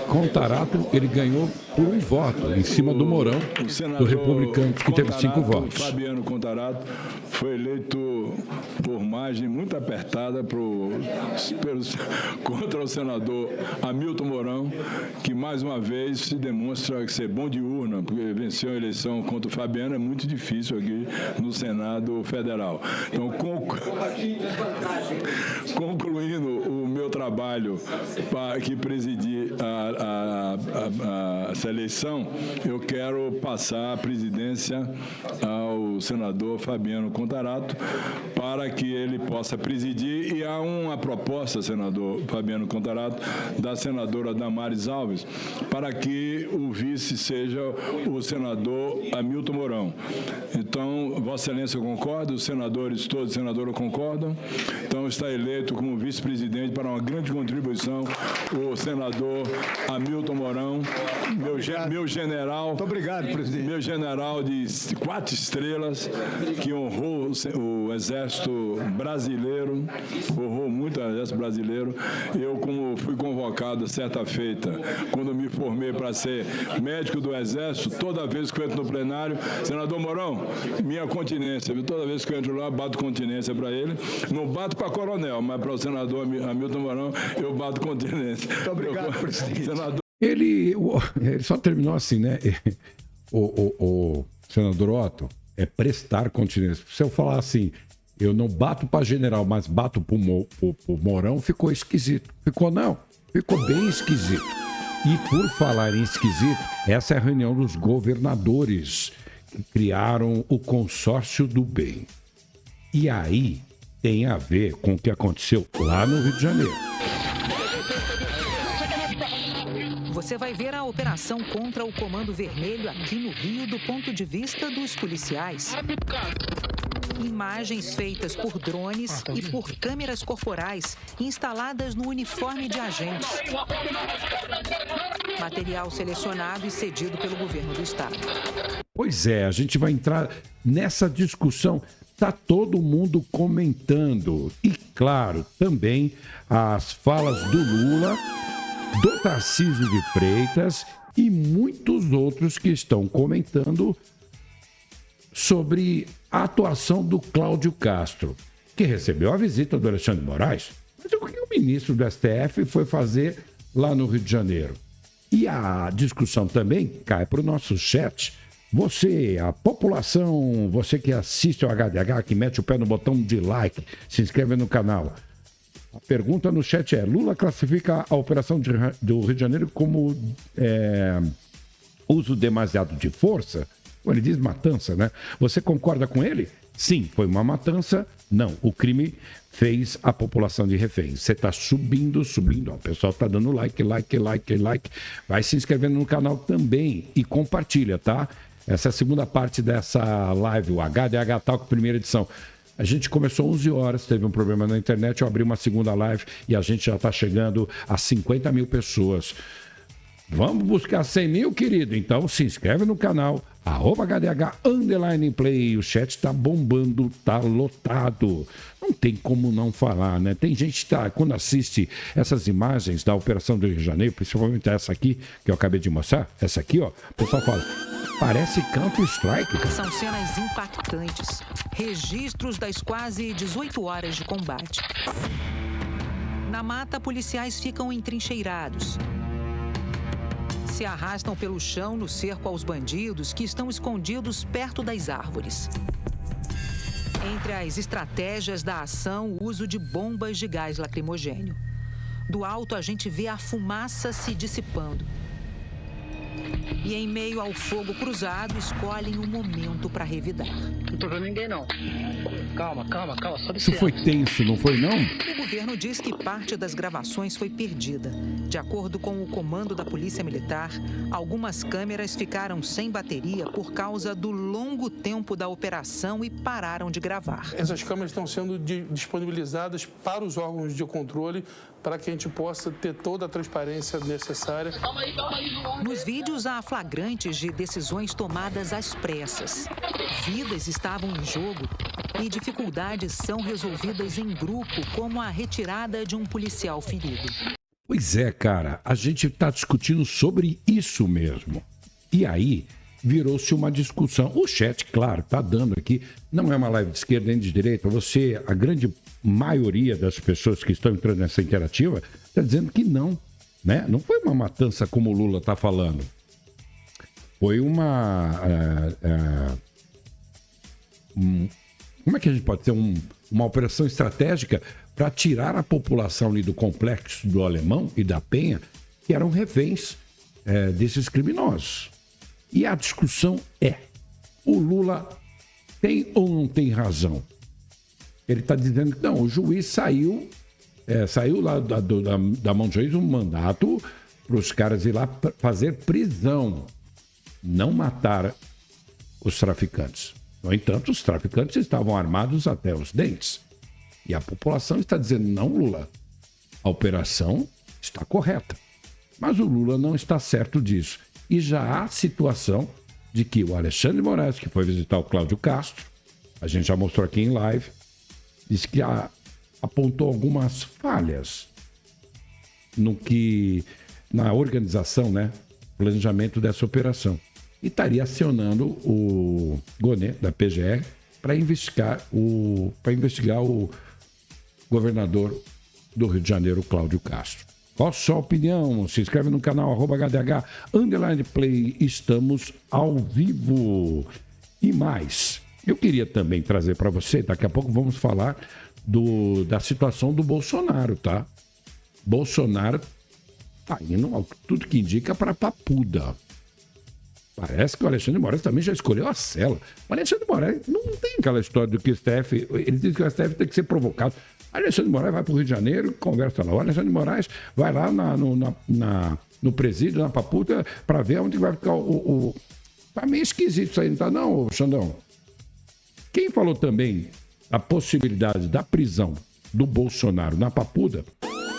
Contarato, ele ganhou por um voto, em cima do Mourão, do Republicano, que teve 5 votos. Fabiano Contarato foi eleito por margem muito apertada contra o senador Hamilton Mourão, que mais uma vez se demonstra ser bom de urna, porque venceu a eleição contra o Fabiano, é muito difícil aqui no Senado Federal. Então, concluindo o meu trabalho que presidi essa eleição, eu quero passar a presidência ao senador Fabiano Contarato para que ele possa presidir, e há uma proposta, senador Fabiano Contarato, da senadora Damares Alves, para que o vice seja o senador Hamilton Mourão. Então, Vossa Excelência concorda, os senadores, todos os senadores concordam, então está eleito como vice-presidente para uma grande contribuição o senador Hamilton Mourão, meu general. Muito obrigado, presidente. Meu general de 4 estrelas, que honrou o Exército Brasileiro, honrou muito o Exército Brasileiro. Eu, como fui convocado colocado certa feita, quando me formei para ser médico do Exército, toda vez que eu entro no plenário, senador Mourão, minha continência, viu? Toda vez que eu entro lá, bato continência para ele. Não bato para coronel, mas para o senador Hamilton Mourão, eu bato continência. Muito obrigado, presidente. Senador... Ele só terminou assim, né? O senador Otto, é prestar continência. Se eu falar assim, eu não bato para general, mas bato para o Mourão, ficou esquisito. Ficou não, ficou bem esquisito. E por falar em esquisito, essa é a reunião dos governadores que criaram o consórcio do bem. E aí tem a ver com o que aconteceu lá no Rio de Janeiro. Você vai ver a operação contra o Comando Vermelho aqui no Rio do ponto de vista dos policiais. Imagens feitas por drones e por câmeras corporais instaladas no uniforme de agentes. Material selecionado e cedido pelo governo do estado. Pois é, a gente vai entrar nessa discussão. Tá todo mundo comentando. E, claro, também as falas do Lula, do Tarcísio de Freitas e muitos outros que estão comentando sobre a atuação do Cláudio Castro, que recebeu a visita do Alexandre de Moraes. Mas o que o ministro do STF foi fazer lá no Rio de Janeiro? E a discussão também cai para o nosso chat. Você, a população, você que assiste ao HDH, que mete o pé no botão de like, se inscreve no canal. A pergunta no chat é: Lula classifica a operação do Rio de Janeiro como uso demasiado de força? Ele diz matança, né? Você concorda com ele? Sim, foi uma matança. Não, o crime fez a população de reféns. Você está subindo. Ó, o pessoal está dando like. Vai se inscrevendo no canal também e compartilha, tá? Essa é a segunda parte dessa live, o HDH Talk, primeira edição. A gente começou 11 horas, teve um problema na internet, eu abri uma segunda live e a gente já está chegando a 50 mil pessoas. Vamos buscar 100 mil, querido? Então se inscreve no canal, @HDH_Play. O chat está bombando, tá lotado. Não tem como não falar, né? Tem gente que quando assiste essas imagens da Operação do Rio de Janeiro, principalmente essa aqui, que eu acabei de mostrar, essa aqui, ó, o pessoal fala, parece Counter-Strike, cara. São cenas impactantes, registros das quase 18 horas de combate. Na mata, policiais ficam entrincheirados. Se arrastam pelo chão no cerco aos bandidos que estão escondidos perto das árvores. Entre as estratégias da ação, o uso de bombas de gás lacrimogênio. Do alto, a gente vê a fumaça se dissipando. E em meio ao fogo cruzado, escolhem um momento para revidar. Não tô vendo ninguém, não. Calma, só Isso foi tenso, não foi, não? O governo diz que parte das gravações foi perdida. De acordo com o comando da Polícia Militar, algumas câmeras ficaram sem bateria por causa do longo tempo da operação e pararam de gravar. Essas câmeras estão sendo disponibilizadas para os órgãos de controle para que a gente possa ter toda a transparência necessária. Nos vídeos há flagrantes de decisões tomadas às pressas. Vidas estavam em jogo e dificuldades são resolvidas em grupo, como a retirada de um policial ferido. Pois é, cara, a gente está discutindo sobre isso mesmo. E aí virou-se uma discussão. O chat, claro, está dando aqui, não é uma live de esquerda nem de direita. Você, a grande maioria das pessoas que estão entrando nessa interativa, está dizendo que não, né? Não foi uma matança como o Lula está falando. Foi como é que a gente pode ter uma operação estratégica para tirar a população ali do complexo do Alemão e da Penha, que eram reféns desses criminosos. E a discussão é, o Lula tem ou não tem razão? Ele está dizendo que não, o juiz saiu lá da mão do juiz um mandato para os caras ir lá fazer prisão, não matar os traficantes. No entanto, os traficantes estavam armados até os dentes. E a população está dizendo, não, Lula, a operação está correta. Mas o Lula não está certo disso. E já há situação de que o Alexandre de Moraes, que foi visitar o Cláudio Castro, a gente já mostrou aqui em live, disse que apontou algumas falhas na organização, né? Planejamento dessa operação. E estaria acionando o Gonet, da PGR, para investigar o governador do Rio de Janeiro, Cláudio Castro. Qual a sua opinião? Se inscreve no canal @HDH_Play. Estamos ao vivo. E mais, eu queria também trazer para você, daqui a pouco vamos falar da situação do Bolsonaro, tá? Bolsonaro tá indo, tudo que indica, para Papuda. Parece que o Alexandre de Moraes também já escolheu a cela. O Alexandre de Moraes não tem aquela história do que o STF... Ele diz que o STF tem que ser provocado. O Alexandre de Moraes vai para o Rio de Janeiro, conversa lá. O Alexandre de Moraes vai lá no presídio, na Papuda, para ver onde vai ficar o... Tá meio esquisito isso aí, não tá não, Xandão? Quem falou também a possibilidade da prisão do Bolsonaro na Papuda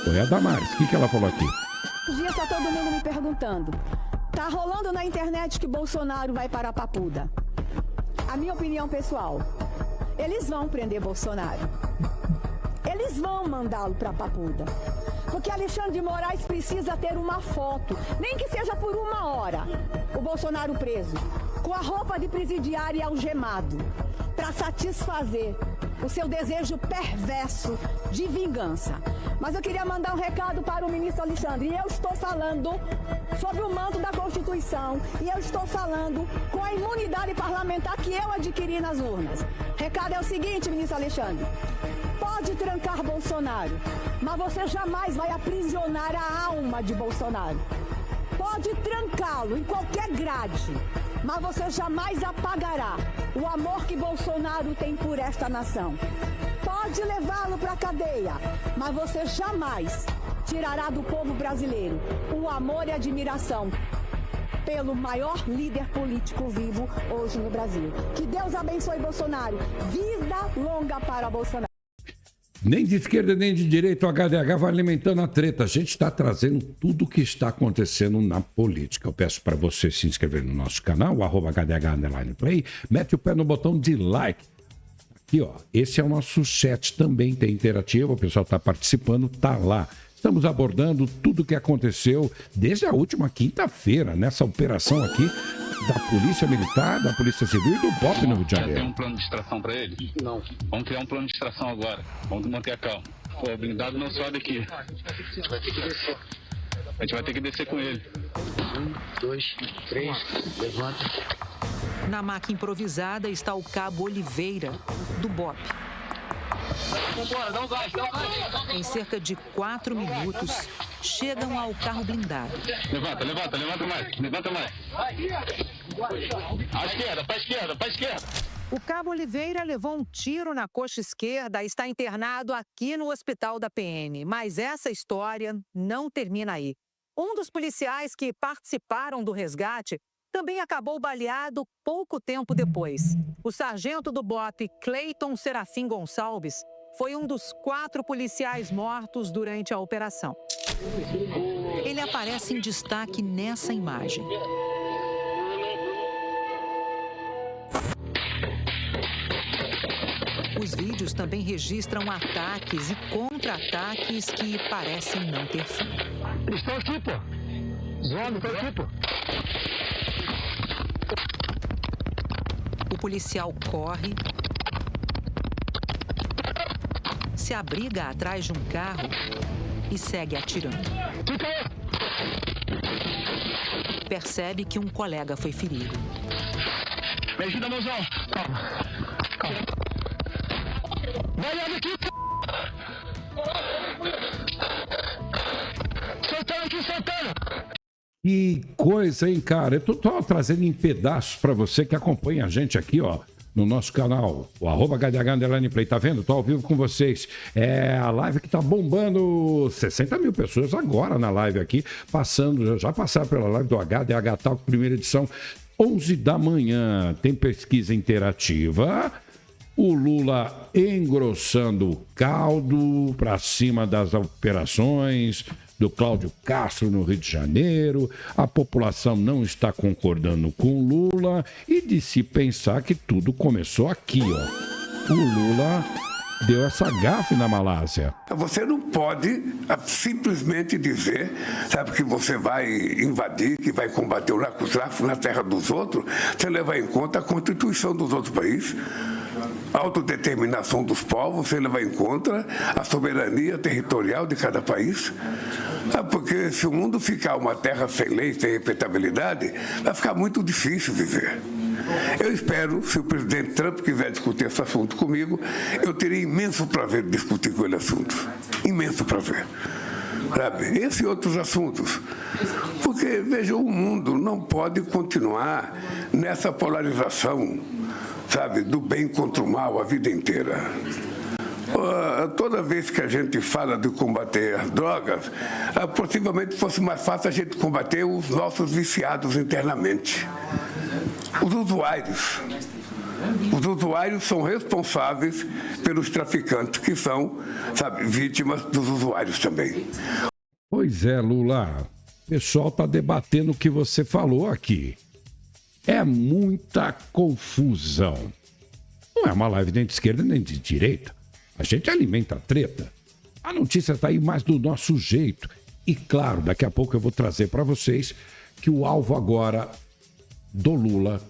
foi a Damares. O que ela falou aqui? Hoje em dia está todo mundo me perguntando. Tá rolando na internet que Bolsonaro vai para a Papuda. A minha opinião pessoal, eles vão prender Bolsonaro. Eles vão mandá-lo para a Papuda. Porque Alexandre de Moraes precisa ter uma foto, nem que seja por 1 hora, o Bolsonaro preso, com a roupa de presidiário e algemado, para satisfazer o seu desejo perverso de vingança. Mas eu queria mandar um recado para o ministro Alexandre. E eu estou falando sobre o manto da Constituição. E eu estou falando com a imunidade parlamentar que eu adquiri nas urnas. Recado é o seguinte, ministro Alexandre. Pode trancar Bolsonaro, mas você jamais vai aprisionar a alma de Bolsonaro. Pode trancá-lo em qualquer grade, mas você jamais apagará o amor que Bolsonaro tem por esta nação. Pode levá-lo para a cadeia, mas você jamais tirará do povo brasileiro o amor e a admiração pelo maior líder político vivo hoje no Brasil. Que Deus abençoe Bolsonaro. Vida longa para Bolsonaro. Nem de esquerda nem de direita, o HDH vai alimentando a treta. A gente está trazendo tudo o que está acontecendo na política. Eu peço para você se inscrever no nosso canal, @HDH_Play. Mete o pé no botão de like. Aqui, ó, esse é o nosso chat, também tem interativo, o pessoal está participando, tá lá. Estamos abordando tudo o que aconteceu desde a última quinta-feira, nessa operação aqui da Polícia Militar, da Polícia Civil e do BOP no Rio de Janeiro. Já tem um plano de distração para ele? Não. Vamos criar um plano de distração agora. Vamos manter a calma. Pô, blindado não sobe aqui. A gente vai ter que descer. A gente vai ter que descer com ele. 1, 2, 3, levanta. Na maca improvisada está o Cabo Oliveira, do BOP. Vambora, dá um gás. Em cerca de 4 minutos, chegam ao carro blindado. Levanta mais. Pra esquerda. O Cabo Oliveira levou um tiro na coxa esquerda e está internado aqui no hospital da PM. Mas essa história não termina aí. Um dos policiais que participaram do resgate também acabou baleado pouco tempo depois. O sargento do BOP, Cleiton Serafim Gonçalves, foi um dos 4 policiais mortos durante a operação. Ele aparece em destaque nessa imagem. Os vídeos também registram ataques e contra-ataques que parecem não ter fim. Estou aqui, pô. Zoando, estou aqui, pô. O policial corre, se abriga atrás de um carro e segue atirando. Percebe que um colega foi ferido. Me ajuda, mozão. Calma. Vai lá aqui, soltando. Que coisa, hein, cara? Eu tô trazendo em pedaços para você que acompanha a gente aqui, ó, no nosso canal, o @HDH_Play. Tá vendo? Tô ao vivo com vocês. É a live que tá bombando 60 mil pessoas agora na live aqui, já passaram pela live do HDH Talk, primeira edição, 11 da manhã. Tem pesquisa interativa. O Lula engrossando o caldo para cima das operações do Cláudio Castro no Rio de Janeiro. A população não está concordando com Lula e de se pensar que tudo começou aqui, ó. O Lula deu essa gafe na Malásia. Você não pode simplesmente dizer, sabe, que você vai invadir, que vai combater o narcotráfico na terra dos outros, sem levar em conta a Constituição dos outros países, a autodeterminação dos povos, sem levar em conta a soberania territorial de cada país. Porque se o mundo ficar uma terra sem lei, sem respeitabilidade, vai ficar muito difícil viver. Eu espero, se o presidente Trump quiser discutir esse assunto comigo, eu teria imenso prazer de discutir com ele assuntos. Imenso prazer. Sabe? Esse e outros assuntos. Porque, veja, o mundo não pode continuar nessa polarização, sabe, do bem contra o mal a vida inteira. Toda vez que a gente fala de combater as drogas, possivelmente fosse mais fácil a gente combater os nossos viciados internamente. Os usuários. Os usuários são responsáveis pelos traficantes, que são, sabe, vítimas dos usuários também. Pois é, Lula. O pessoal está debatendo o que você falou aqui. É muita confusão. Não é uma live nem de esquerda nem de direita. A gente alimenta a treta. A notícia está aí mais do nosso jeito. E claro, daqui a pouco eu vou trazer para vocês que o alvo agora do Lula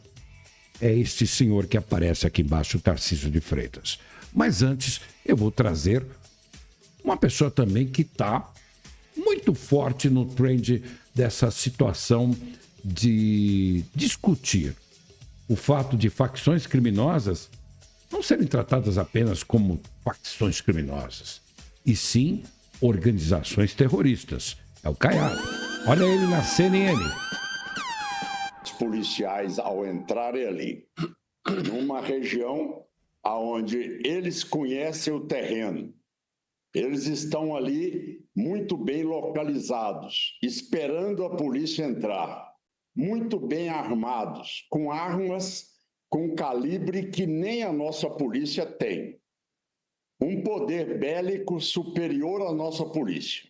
é este senhor que aparece aqui embaixo, o Tarcísio de Freitas. Mas antes, eu vou trazer uma pessoa também que está muito forte no trend dessa situação de discutir o fato de facções criminosas não serem tratadas apenas como facções criminosas, e sim organizações terroristas. É o Caiado. Olha ele na CNN. Os policiais, ao entrarem ali, numa região onde eles conhecem o terreno, eles estão ali muito bem localizados, esperando a polícia entrar, muito bem armados, com armas com calibre que nem a nossa polícia tem. Um poder bélico superior à nossa polícia.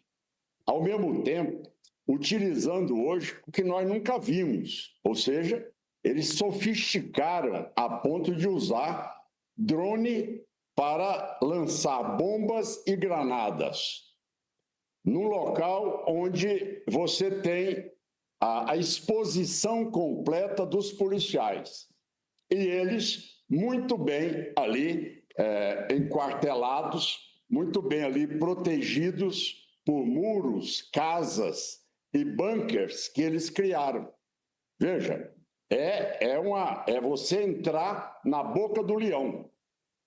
Ao mesmo tempo, utilizando hoje o que nós nunca vimos, ou seja, eles sofisticaram a ponto de usar drone para lançar bombas e granadas num local onde você tem a exposição completa dos policiais. E eles, muito bem ali, enquartelados, muito bem ali protegidos por muros, casas e bunkers que eles criaram. Veja, é você entrar na boca do leão.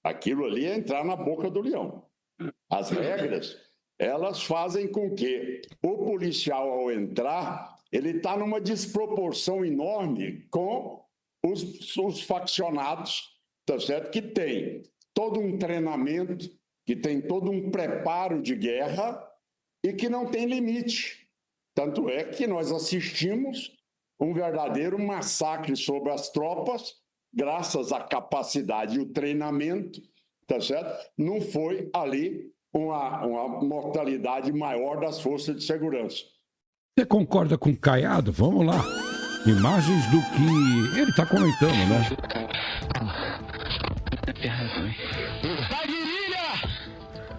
Aquilo ali é entrar na boca do leão. As regras, elas fazem com que o policial, ao entrar, ele está numa desproporção enorme com os faccionados, tá certo? Que tem todo um treinamento, que tem todo um preparo de guerra e que não tem limite. Tanto é que nós assistimos um verdadeiro massacre sobre as tropas, graças à capacidade e o treinamento, tá certo? Não foi ali uma mortalidade maior das forças de segurança. Você concorda com o Caiado? Vamos lá. Imagens do que ele está comentando, né?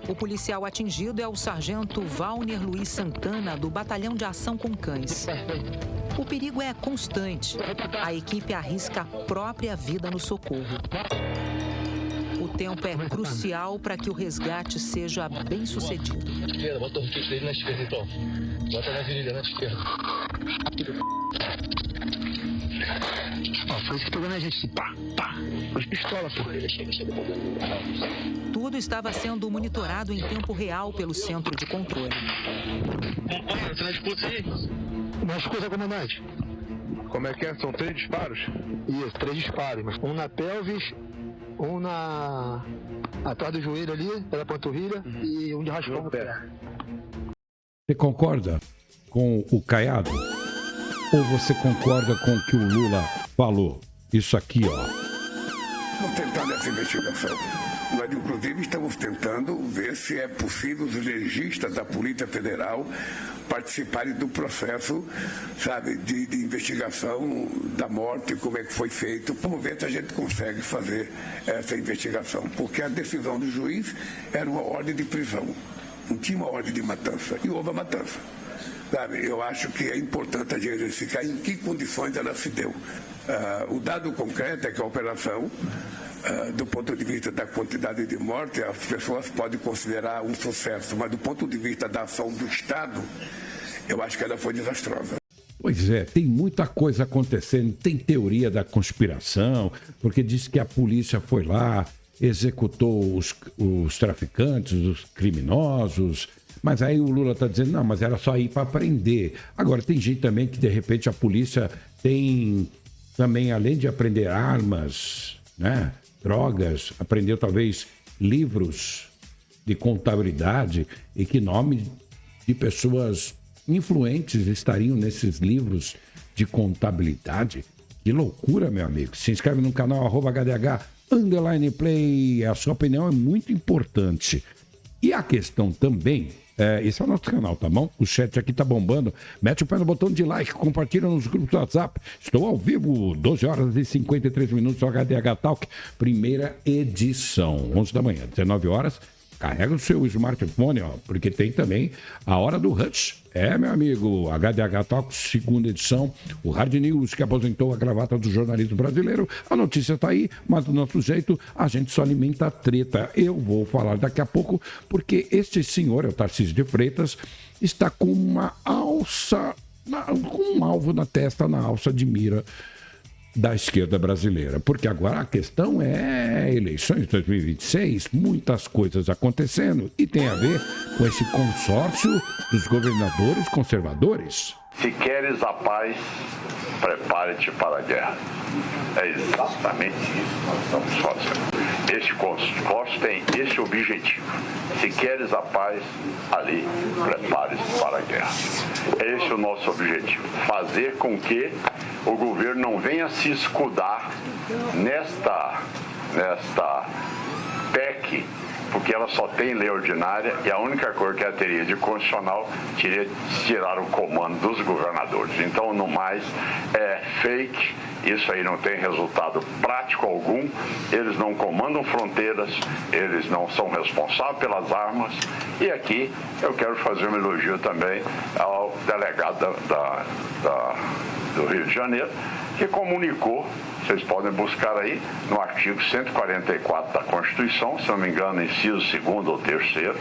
O policial atingido é o sargento Valner Luiz Santana, do Batalhão de Ação com Cães. O perigo é constante. A equipe arrisca a própria vida no socorro. O tempo é crucial para que o resgate seja bem sucedido. Bota o kit dele na esquerda, então. Bota na virilha, na esquerda. Ó, foi isso que pegou na gente. Pá, pá. Com as pistolas, pô. Tudo estava sendo monitorado em tempo real pelo centro de controle. Você não expulsa aí? Não expulsa, comandante. Como é que é? São 3 disparos? Isso, 3 disparos. Um na pelvis, um atrás do joelho ali, pela panturrilha, e um de raspão no pé. Você concorda com o Caiado? Ou você concorda com o que o Lula falou? Isso aqui, ó. Vou tentar nessa investigação. Nós, inclusive, estamos tentando ver se é possível os legistas da Polícia Federal participarem do processo, sabe, de investigação da morte, como é que foi feito. Vamos ver se a gente consegue fazer essa investigação, porque a decisão do juiz era uma ordem de prisão, não tinha uma ordem de matança, e houve a matança. Sabe, eu acho que é importante a gente verificar em que condições ela se deu. O dado concreto é que a operação, do ponto de vista da quantidade de mortes, as pessoas podem considerar um sucesso, mas do ponto de vista da ação do Estado, eu acho que ela foi desastrosa. Pois é, tem muita coisa acontecendo, tem teoria da conspiração, porque diz que a polícia foi lá, executou os traficantes, os criminosos, mas aí o Lula está dizendo, não, mas era só ir para prender. Agora, tem gente também que, de repente, a polícia tem também, além de aprender armas, né, drogas, aprendeu talvez livros de contabilidade e que nome de pessoas influentes estariam nesses livros de contabilidade. Que loucura, meu amigo. Se inscreve no canal @HDH_Play. A sua opinião é muito importante. E a questão também, esse é o nosso canal, tá bom? O chat aqui tá bombando. Mete o pé no botão de like, compartilha nos grupos do WhatsApp. Estou ao vivo, 12 horas e 53 minutos, HDH Talk, primeira edição, 11 da manhã, 19 horas. Carrega o seu smartphone, ó, porque tem também a Hora do Rush. Meu amigo, HDH Talk, segunda edição. O Hard News, que aposentou a gravata do jornalismo brasileiro. A notícia tá aí, mas do nosso jeito, a gente só alimenta a treta. Eu vou falar daqui a pouco, porque este senhor, o Tarcísio de Freitas, está com uma alça, com um alvo na testa, na alça de mira da esquerda brasileira, porque agora a questão é eleições de 2026, muitas coisas acontecendo e tem a ver com esse consórcio dos governadores conservadores. Se queres a paz, prepare-te para a guerra. É exatamente isso que nós estamos fazendo. Este consórcio tem esse objetivo. Se queres a paz, ali, prepare-se para a guerra. Esse é o nosso objetivo. Fazer com que o governo não venha se escudar nesta PEC, porque ela só tem lei ordinária e a única coisa que ela teria de constitucional seria tirar o comando dos governadores. Então, no mais, é fake, isso aí não tem resultado prático algum, eles não comandam fronteiras, eles não são responsáveis pelas armas. E aqui eu quero fazer um elogio também ao delegado do Rio de Janeiro, que comunicou, vocês podem buscar aí, no artigo 144 da Constituição, se não me engano, inciso 2º ou 3º,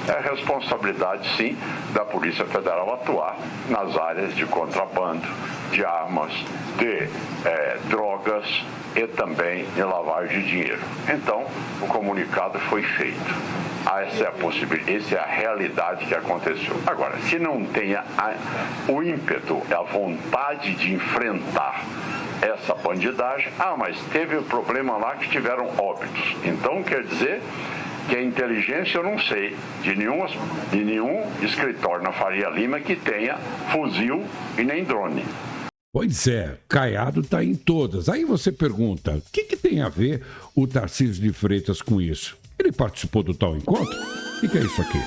é responsabilidade, sim, da Polícia Federal atuar nas áreas de contrabando, de armas, de drogas e também de lavagem de dinheiro. Então, o comunicado foi feito. Essa é a possibilidade, essa é a realidade que aconteceu. Agora, se não tem o ímpeto, a vontade de enfrentar essa bandidagem, mas teve um problema lá que tiveram óbitos. Então, quer dizer que a inteligência, eu não sei de nenhum escritório na Faria Lima que tenha fuzil e nem drone. Pois é, Caiado está em todas. Aí você pergunta, o que tem a ver o Tarcísio de Freitas com isso? Ele participou do tal encontro? O que é isso aqui?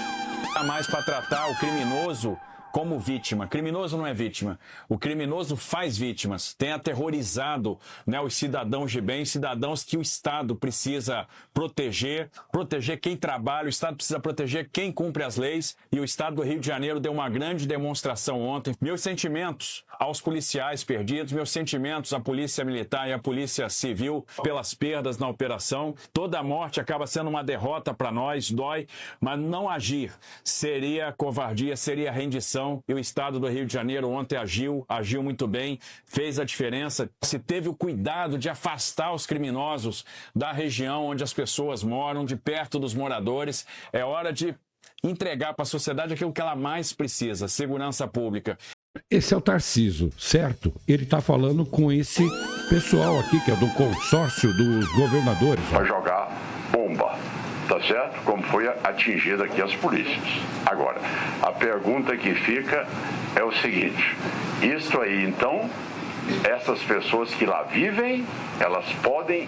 A mais para tratar o criminoso como vítima. Criminoso não é vítima. O criminoso faz vítimas. Tem aterrorizado, né, os cidadãos de bem, cidadãos que o Estado precisa proteger quem trabalha, o Estado precisa proteger quem cumpre as leis, e o Estado do Rio de Janeiro deu uma grande demonstração ontem. Meus sentimentos aos policiais perdidos, meus sentimentos à Polícia Militar e à Polícia Civil pelas perdas na operação. Toda morte acaba sendo uma derrota para nós, dói, mas não agir seria covardia, seria rendição. E o Estado do Rio de Janeiro ontem agiu muito bem, fez a diferença. Se teve o cuidado de afastar os criminosos da região onde as pessoas moram, de perto dos moradores. É hora de entregar para a sociedade aquilo que ela mais precisa, segurança pública. Esse é o Tarcísio, certo? Ele está falando com esse pessoal aqui, que é do consórcio dos governadores. Vai jogar bomba. Tá certo? Como foi atingida aqui as polícias. Agora, a pergunta que fica é o seguinte: isto aí, então, essas pessoas que lá vivem, elas podem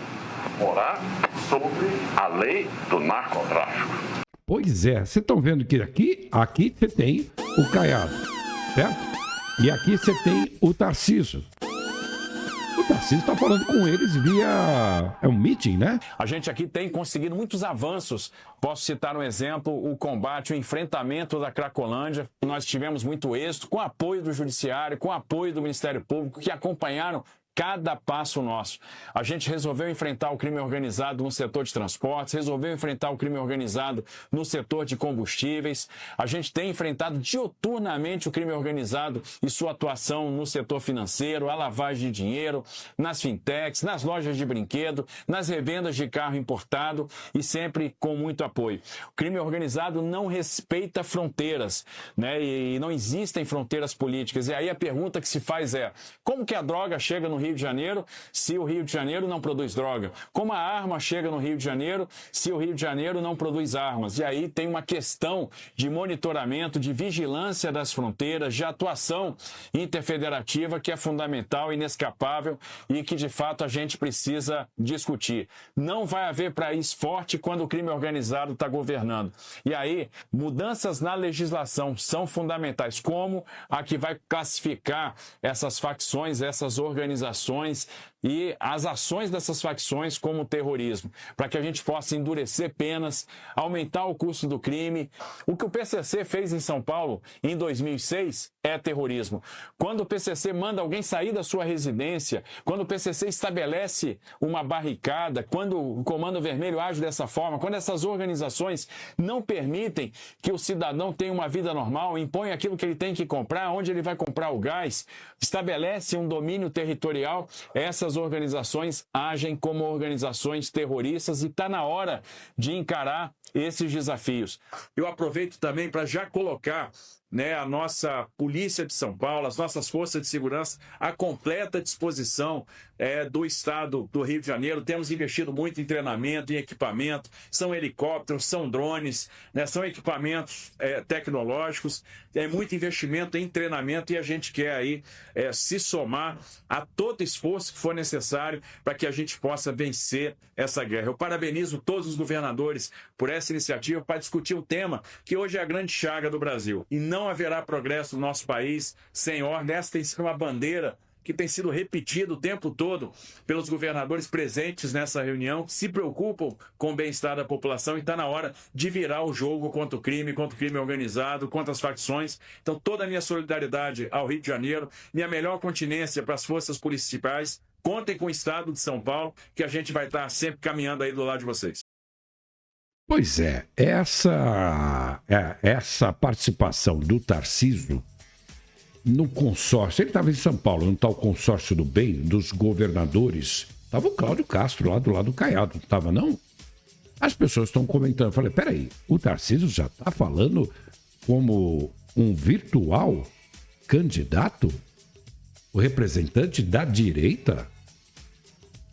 morar sobre a lei do narcotráfico. Pois é, vocês estão vendo que aqui você tem o Caiado, certo? E aqui você tem o Tarcísio. O Tarcísio está falando com eles via... É um meeting, né? A gente aqui tem conseguido muitos avanços. Posso citar um exemplo, o combate, o enfrentamento da Cracolândia. Nós tivemos muito êxito com apoio do Judiciário, com apoio do Ministério Público, que acompanharam cada passo nosso. A gente resolveu enfrentar o crime organizado no setor de transportes, resolveu enfrentar o crime organizado no setor de combustíveis. A gente tem enfrentado diuturnamente o crime organizado e sua atuação no setor financeiro, a lavagem de dinheiro, nas fintechs, nas lojas de brinquedo, nas revendas de carro importado e sempre com muito apoio. O crime organizado não respeita fronteiras, né? E não existem fronteiras políticas. E aí a pergunta que se faz é: como que a droga chega no Rio de Janeiro se o Rio de Janeiro não produz droga? Como a arma chega no Rio de Janeiro se o Rio de Janeiro não produz armas? E aí tem uma questão de monitoramento, de vigilância das fronteiras, de atuação interfederativa que é fundamental, inescapável e que de fato a gente precisa discutir. Não vai haver país forte quando o crime organizado está governando. E aí, mudanças na legislação são fundamentais, como a que vai classificar essas facções, essas organizações e as ações dessas facções como terrorismo, para que a gente possa endurecer penas, aumentar o custo do crime. O que o PCC fez em São Paulo em 2006 é terrorismo. Quando o PCC manda alguém sair da sua residência, quando o PCC estabelece uma barricada, quando o Comando Vermelho age dessa forma, quando essas organizações não permitem que o cidadão tenha uma vida normal, impõe aquilo que ele tem que comprar, onde ele vai comprar o gás, estabelece um domínio territorial, essas organizações agem como organizações terroristas e está na hora de encarar esses desafios. Eu aproveito também para já colocar a nossa Polícia de São Paulo, as nossas forças de segurança, à completa disposição do Estado do Rio de Janeiro. Temos investido muito em treinamento, em equipamento, são helicópteros, são drones, são equipamentos tecnológicos, muito investimento em treinamento e a gente quer aí se somar a todo esforço que for necessário para que a gente possa vencer essa guerra. Eu parabenizo todos os governadores por essa iniciativa para discutir um tema que hoje é a grande chaga do Brasil. E não haverá progresso no nosso país sem ordem. Essa tem sido uma bandeira que tem sido repetida o tempo todo pelos governadores presentes nessa reunião, que se preocupam com o bem-estar da população e está na hora de virar o jogo contra o crime organizado, contra as facções. Então, toda a minha solidariedade ao Rio de Janeiro, minha melhor continência para as forças policiais. Contem com o Estado de São Paulo, que a gente vai estar sempre caminhando aí do lado de vocês. Pois é, essa participação do Tarcísio no consórcio, ele estava em São Paulo, no tal consórcio do bem, dos governadores, estava o Cláudio Castro lá do lado do Caiado, não estava não? As pessoas estão comentando, eu falei, peraí, o Tarcísio já está falando como um virtual candidato, o representante da direita?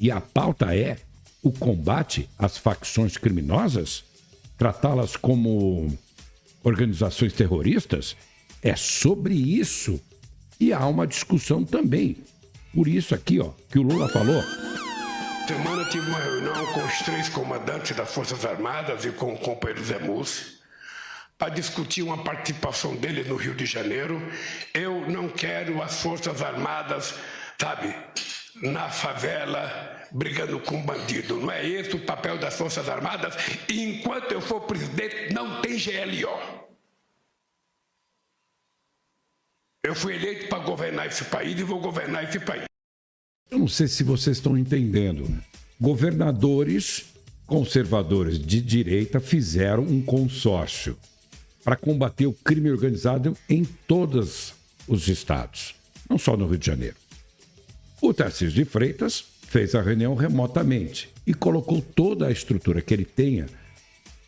E a pauta é o combate às facções criminosas? Tratá-las como organizações terroristas? É sobre isso. E há uma discussão também. Por isso aqui, que o Lula falou. Semana tive uma reunião com os 3 comandantes das Forças Armadas e com o companheiro Zé Mussi para discutir uma participação dele no Rio de Janeiro. Eu não quero as Forças Armadas, na favela, brigando com bandido. Não é esse o papel das Forças Armadas. E enquanto eu for presidente, não tem GLO. Eu fui eleito para governar esse país e vou governar esse país. Eu não sei se vocês estão entendendo. Governadores conservadores de direita fizeram um consórcio para combater o crime organizado em todos os estados, não só no Rio de Janeiro. O Tarcísio de Freitas fez a reunião remotamente e colocou toda a estrutura que ele tenha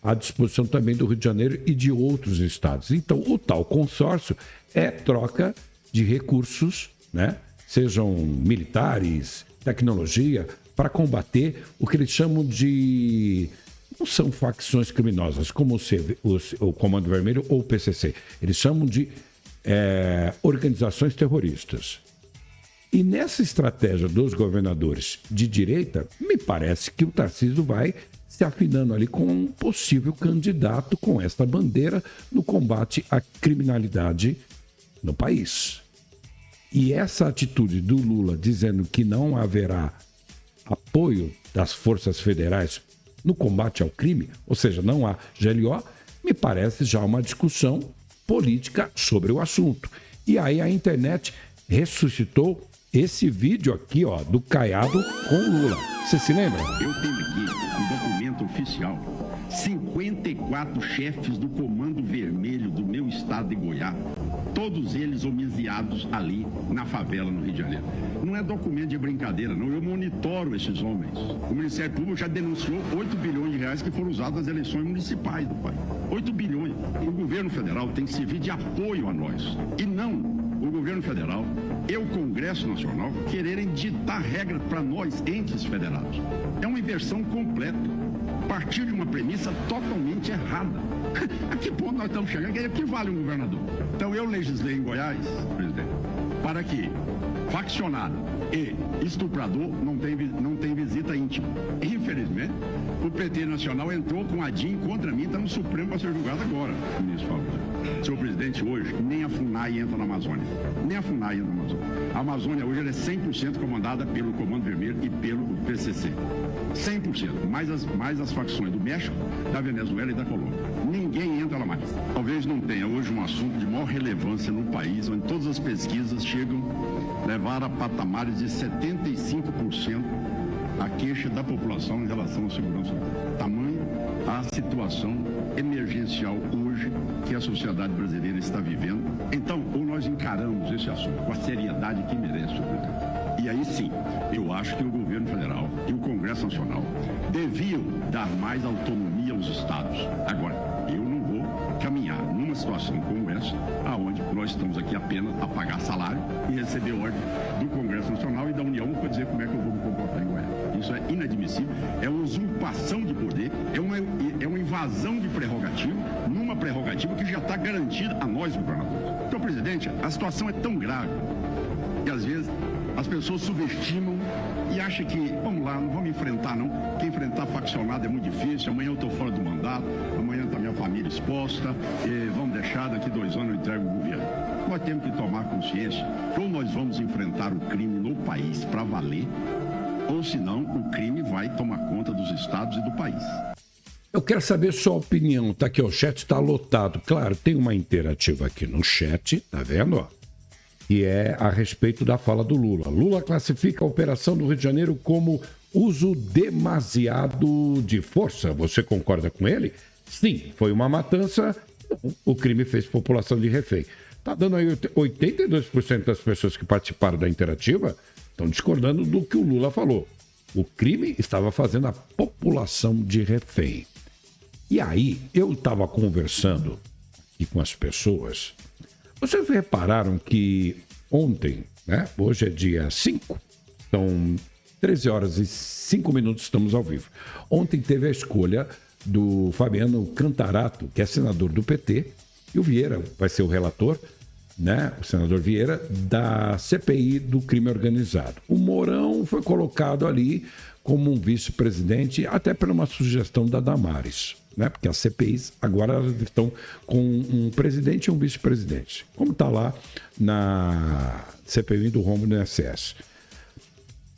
à disposição também do Rio de Janeiro e de outros estados. Então, o tal consórcio é troca de recursos, sejam militares, tecnologia, para combater o que eles chamam de... Não são facções criminosas, como o Comando Vermelho ou o PCC. Eles chamam de organizações terroristas. E nessa estratégia dos governadores de direita, me parece que o Tarcísio vai se afinando ali com um possível candidato com esta bandeira no combate à criminalidade no país. E essa atitude do Lula dizendo que não haverá apoio das forças federais no combate ao crime, ou seja, não há GLO, me parece já uma discussão política sobre o assunto. E aí a internet ressuscitou esse vídeo aqui, ó, do Caiado com Lula. Você se lembra? Eu tenho aqui um documento oficial. 54 chefes do Comando Vermelho do meu estado de Goiás, todos eles homiziados ali na favela no Rio de Janeiro. Não é documento de brincadeira, não. Eu monitoro esses homens. O Ministério Público já denunciou 8 bilhões de reais que foram usados nas eleições municipais do país. 8 bilhões. O governo federal tem que servir de apoio a nós. E não o governo federal e o Congresso Nacional quererem ditar regras para nós, entes federados. É uma inversão completa. Partir de uma premissa totalmente errada. A que ponto nós estamos chegando? O que vale um governador? Então eu legislei em Goiás, presidente, para que faccionado e estuprador não tem visita íntima. Infelizmente, o PT Nacional entrou com a DIN contra mim, está no Supremo para ser julgado agora, ministro Fábio. Senhor presidente, hoje, nem a FUNAI entra na Amazônia. Nem a FUNAI entra na Amazônia. A Amazônia hoje ela é 100% comandada pelo Comando Vermelho e pelo PCC. 100%. Mais as facções do México, da Venezuela e da Colômbia. Ninguém entra lá mais. Talvez não tenha hoje um assunto de maior relevância no país, onde todas as pesquisas levaram a patamares de 75% a queixa da população em relação à segurança. Tamanho a situação emergencial hoje que a sociedade brasileira está vivendo. Então, ou nós encaramos esse assunto com a seriedade que merece, senhor presidente. E aí sim, eu acho que o governo federal e o Congresso Nacional deviam dar mais autonomia aos estados. Agora, eu não vou caminhar numa situação como essa, aonde nós estamos aqui apenas a pagar salário e receber ordem do Congresso Nacional e da União para dizer como é que eu vou me comportar em Goiás. Isso é inadmissível, é uma usurpação de poder, é uma invasão de prerrogativa, numa prerrogativa que já está garantida a nós, governadores. Então, presidente, a situação é tão grave que às vezes as pessoas subestimam e acham que, vamos lá, não vamos enfrentar não, porque enfrentar faccionado é muito difícil, amanhã eu estou fora do mandato, amanhã está minha família exposta, e vamos deixar, daqui 2 anos eu entrego o governo. Nós temos que tomar consciência que ou nós vamos enfrentar o crime no país para valer, ou senão o crime vai tomar conta dos estados e do país. Eu quero saber sua opinião, tá aqui, o chat está lotado. Claro, tem uma interativa aqui no chat, tá vendo, ó? Que é a respeito da fala do Lula. Lula classifica a operação do Rio de Janeiro como uso demasiado de força. Você concorda com ele? Sim, foi uma matança, o crime fez população de refém. Tá dando aí 82% das pessoas que participaram da interativa estão discordando do que o Lula falou. O crime estava fazendo a população de refém. E aí, eu estava conversando aqui com as pessoas. Vocês repararam que ontem, né? Hoje é dia 5, são 13 horas e 5 minutos, estamos ao vivo. Ontem teve a escolha do Fabiano Cantarato, que é senador do PT, e o Vieira vai ser o relator, né? O senador Vieira, da CPI do crime organizado. O Mourão foi colocado ali como um vice-presidente, até por uma sugestão da Damares, né? Porque as CPIs agora estão com um presidente e um vice-presidente, como está lá na CPI do rombo do INSS.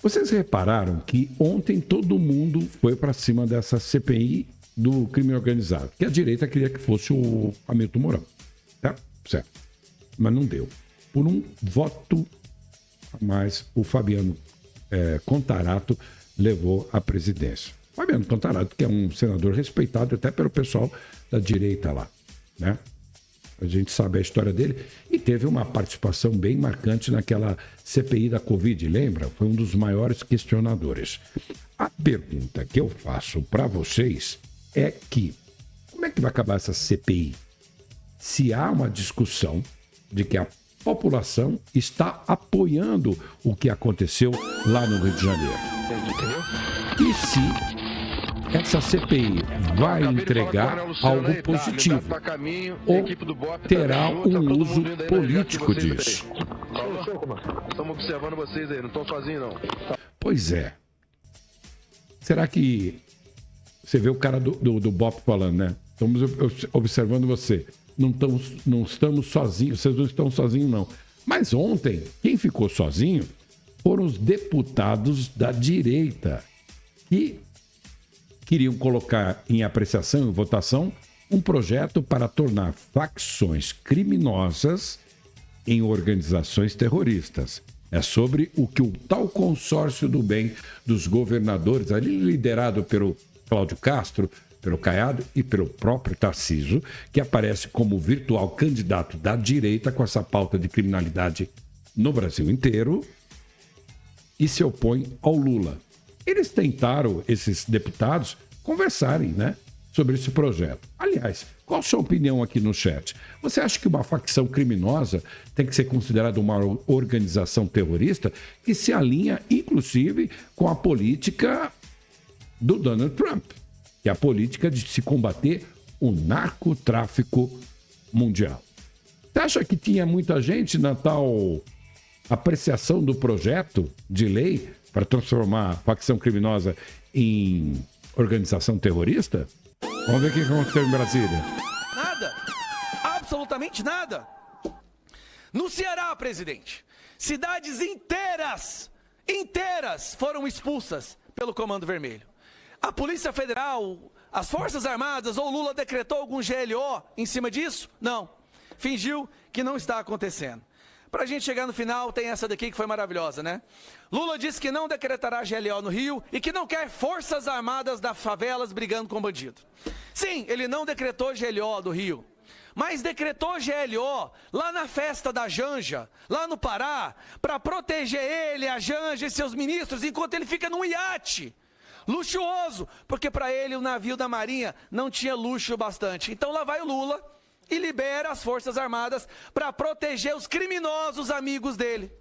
Vocês repararam que ontem todo mundo foi para cima dessa CPI do crime organizado, que a direita queria que fosse o Hamilton Mourão, tá? Certo. Mas não deu. Por um voto a mais, o Fabiano Contarato levou a presidência. Fabiano Contarato, que é um senador respeitado até pelo pessoal da direita lá, né? A gente sabe a história dele e teve uma participação bem marcante naquela CPI da Covid, lembra? Foi um dos maiores questionadores. A pergunta que eu faço para vocês é que, como é que vai acabar essa CPI? Se há uma discussão de que a população está apoiando o que aconteceu lá no Rio de Janeiro. E se essa CPI vai entregar algo positivo ou terá um uso político disso? Calma, estamos observando vocês aí, não estão sozinhos não. Pois é. Será que... Você vê o cara do BOP falando, né? Estamos observando você. Não estamos sozinhos, vocês não estão sozinhos, não. Mas ontem, quem ficou sozinho foram os deputados da direita, que queriam colocar em apreciação e votação um projeto para tornar facções criminosas em organizações terroristas. É sobre o que o tal consórcio do bem dos governadores, ali liderado pelo Cláudio Castro, pelo Caiado e pelo próprio Tarcísio, que aparece como virtual candidato da direita com essa pauta de criminalidade no Brasil inteiro e se opõe ao Lula. Eles tentaram, esses deputados, conversarem, né, sobre esse projeto. Aliás, qual a sua opinião aqui no chat? Você acha que uma facção criminosa tem que ser considerada uma organização terrorista que se alinha, inclusive, com a política do Donald Trump, que é a política de se combater o narcotráfico mundial? Você acha que tinha muita gente na tal apreciação do projeto de lei para transformar a facção criminosa em organização terrorista? Vamos ver o que aconteceu em Brasília. Nada. Absolutamente nada. No Ceará, presidente, cidades inteiras foram expulsas pelo Comando Vermelho. A Polícia Federal, as Forças Armadas ou Lula decretou algum GLO em cima disso? Não. Fingiu que não está acontecendo. Para a gente chegar no final, tem essa daqui que foi maravilhosa, né? Lula disse que não decretará GLO no Rio e que não quer forças armadas das favelas brigando com bandido. Sim, ele não decretou GLO do Rio, mas decretou GLO lá na festa da Janja, lá no Pará, para proteger ele, a Janja e seus ministros, enquanto ele fica num iate luxuoso, porque para ele o navio da Marinha não tinha luxo bastante. Então lá vai o Lula e libera as Forças Armadas para proteger os criminosos amigos dele.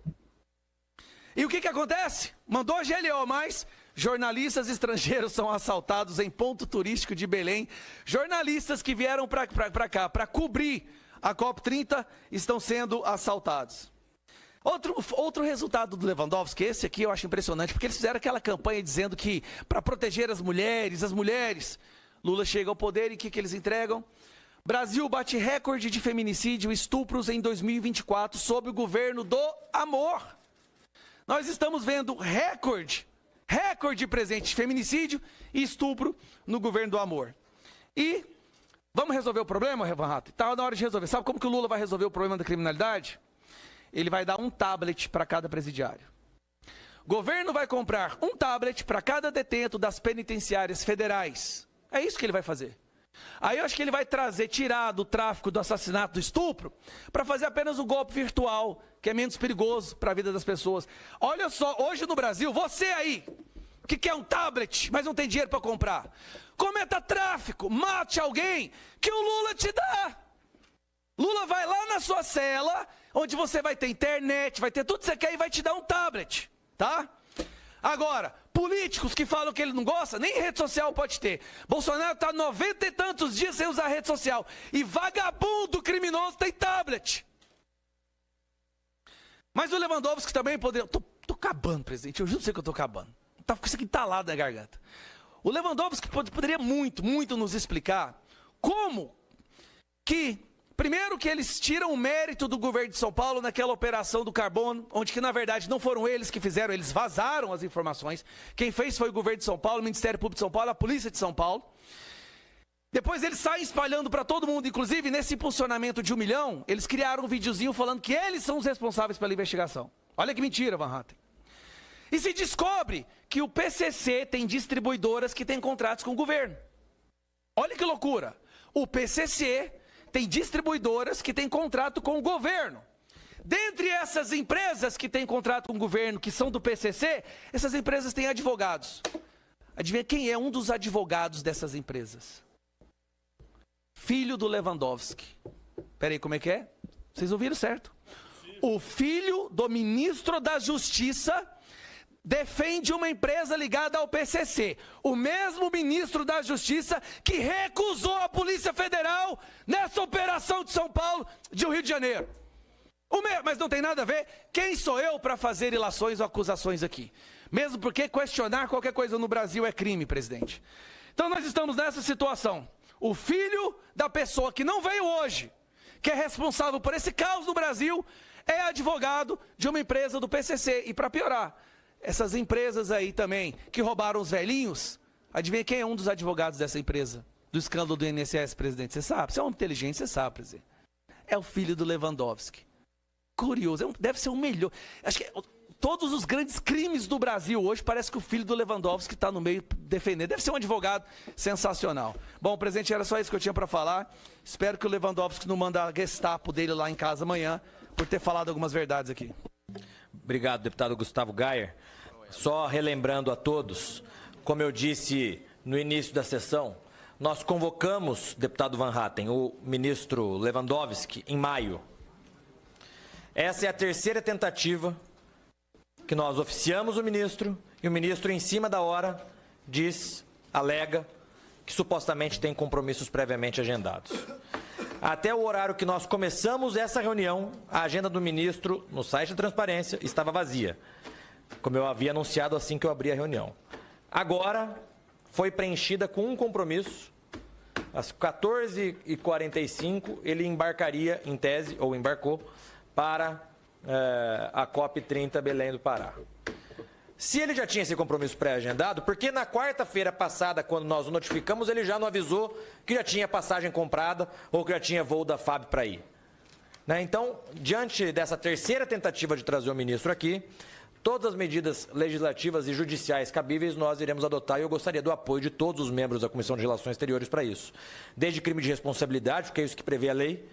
E o que acontece? Mandou GLO, mas jornalistas estrangeiros são assaltados em ponto turístico de Belém. Jornalistas que vieram para cá para cobrir a COP30 estão sendo assaltados. Outro resultado do Lewandowski, esse aqui eu acho impressionante, porque eles fizeram aquela campanha dizendo que para proteger as mulheres, Lula chega ao poder e o que eles entregam? Brasil bate recorde de feminicídio e estupros em 2024 sob o governo do amor. Nós estamos vendo recorde presente de feminicídio e estupro no governo do amor. E vamos resolver o problema, Van Hatten? Está na hora de resolver. Sabe como que o Lula vai resolver o problema da criminalidade? Ele vai dar um tablet para cada presidiário. O governo vai comprar um tablet para cada detento das penitenciárias federais. É isso que ele vai fazer. Aí eu acho que ele vai tirar do tráfico, do assassinato, do estupro, para fazer apenas um golpe virtual, que é menos perigoso para a vida das pessoas. Olha só, hoje no Brasil, você aí, que quer um tablet, mas não tem dinheiro para comprar, cometa tráfico, mate alguém, que o Lula te dá. Lula vai lá na sua cela, onde você vai ter internet, vai ter tudo que você quer e vai te dar um tablet, tá? Agora, políticos que falam que ele não gosta, nem rede social pode ter. Bolsonaro está 90 e tantos dias sem usar rede social. E vagabundo criminoso tem tablet. Mas o Lewandowski também poderia... Tô acabando, presidente. Eu juro pra você que eu tô acabando. Tá com isso aqui entalado na garganta. O Lewandowski poderia muito nos explicar como que... Primeiro que eles tiram o mérito do governo de São Paulo naquela operação do carbono, onde que na verdade não foram eles que fizeram, eles vazaram as informações. Quem fez foi o governo de São Paulo, o Ministério Público de São Paulo, a Polícia de São Paulo. Depois eles saem espalhando para todo mundo, inclusive nesse impulsionamento de 1 milhão, eles criaram um videozinho falando que eles são os responsáveis pela investigação. Olha que mentira, Van Hatten. E se descobre que o PCC tem distribuidoras que têm contratos com o governo. Olha que loucura. O PCC... tem distribuidoras que têm contrato com o governo. Dentre essas empresas que têm contrato com o governo, que são do PCC, essas empresas têm advogados. Adivinha quem é um dos advogados dessas empresas? Filho do Lewandowski. Peraí, como é que é? Vocês ouviram certo? O filho do ministro da Justiça defende uma empresa ligada ao PCC. O mesmo ministro da Justiça que recusou a Polícia Federal nessa operação de São Paulo, de Rio de Janeiro. Mas não tem nada a ver. Quem sou eu para fazer ilações ou acusações aqui? Mesmo porque questionar qualquer coisa no Brasil é crime, presidente. Então nós estamos nessa situação. O filho da pessoa que não veio hoje, que é responsável por esse caos no Brasil, é advogado de uma empresa do PCC. E para piorar, essas empresas aí também, que roubaram os velhinhos, adivinha quem é um dos advogados dessa empresa? Do escândalo do INSS, presidente? Você sabe? Você é um inteligente, você sabe, presidente. É o filho do Lewandowski. Curioso, deve ser o melhor. Acho que todos os grandes crimes do Brasil hoje, parece que o filho do Lewandowski está no meio defendendo. Deve ser um advogado sensacional. Bom, presidente, era só isso que eu tinha para falar. Espero que o Lewandowski não mande a Gestapo dele lá em casa amanhã, por ter falado algumas verdades aqui. Obrigado, deputado Gustavo Gayer. Só relembrando a todos, como eu disse no início da sessão, nós convocamos, deputado Van Hatten, o ministro Lewandowski, em maio. Essa é a terceira tentativa que nós oficiamos o ministro, e o ministro, em cima da hora, alega que supostamente tem compromissos previamente agendados. Até o horário que nós começamos essa reunião, a agenda do ministro no site da Transparência estava vazia, como eu havia anunciado assim que eu abri a reunião. Agora foi preenchida com um compromisso. Às 14h45 ele embarcaria, em tese, ou embarcou, para a COP30 Belém do Pará. Se ele já tinha esse compromisso pré-agendado, por que na quarta-feira passada, quando nós o notificamos, ele já não avisou que já tinha passagem comprada ou que já tinha voo da FAB para ir? Né? Então, diante dessa terceira tentativa de trazer o ministro aqui, todas as medidas legislativas e judiciais cabíveis nós iremos adotar, e eu gostaria do apoio de todos os membros da Comissão de Relações Exteriores para isso. Desde crime de responsabilidade, porque é isso que prevê a lei.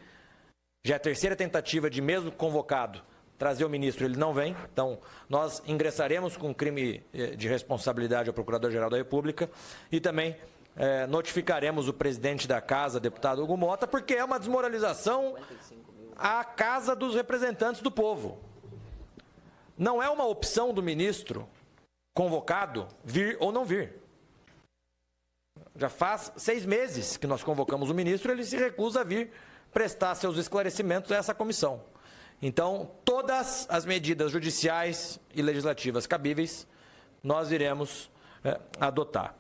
Já é a terceira tentativa de, mesmo convocado, trazer o ministro, ele não vem. Então, nós ingressaremos com crime de responsabilidade ao Procurador-Geral da República e também notificaremos o presidente da Casa, deputado Hugo Mota, porque é uma desmoralização à Casa dos Representantes do Povo. Não é uma opção do ministro convocado vir ou não vir. Já faz 6 meses que nós convocamos o ministro, ele se recusa a vir prestar seus esclarecimentos a essa comissão. Então, todas as medidas judiciais e legislativas cabíveis, nós iremos adotar.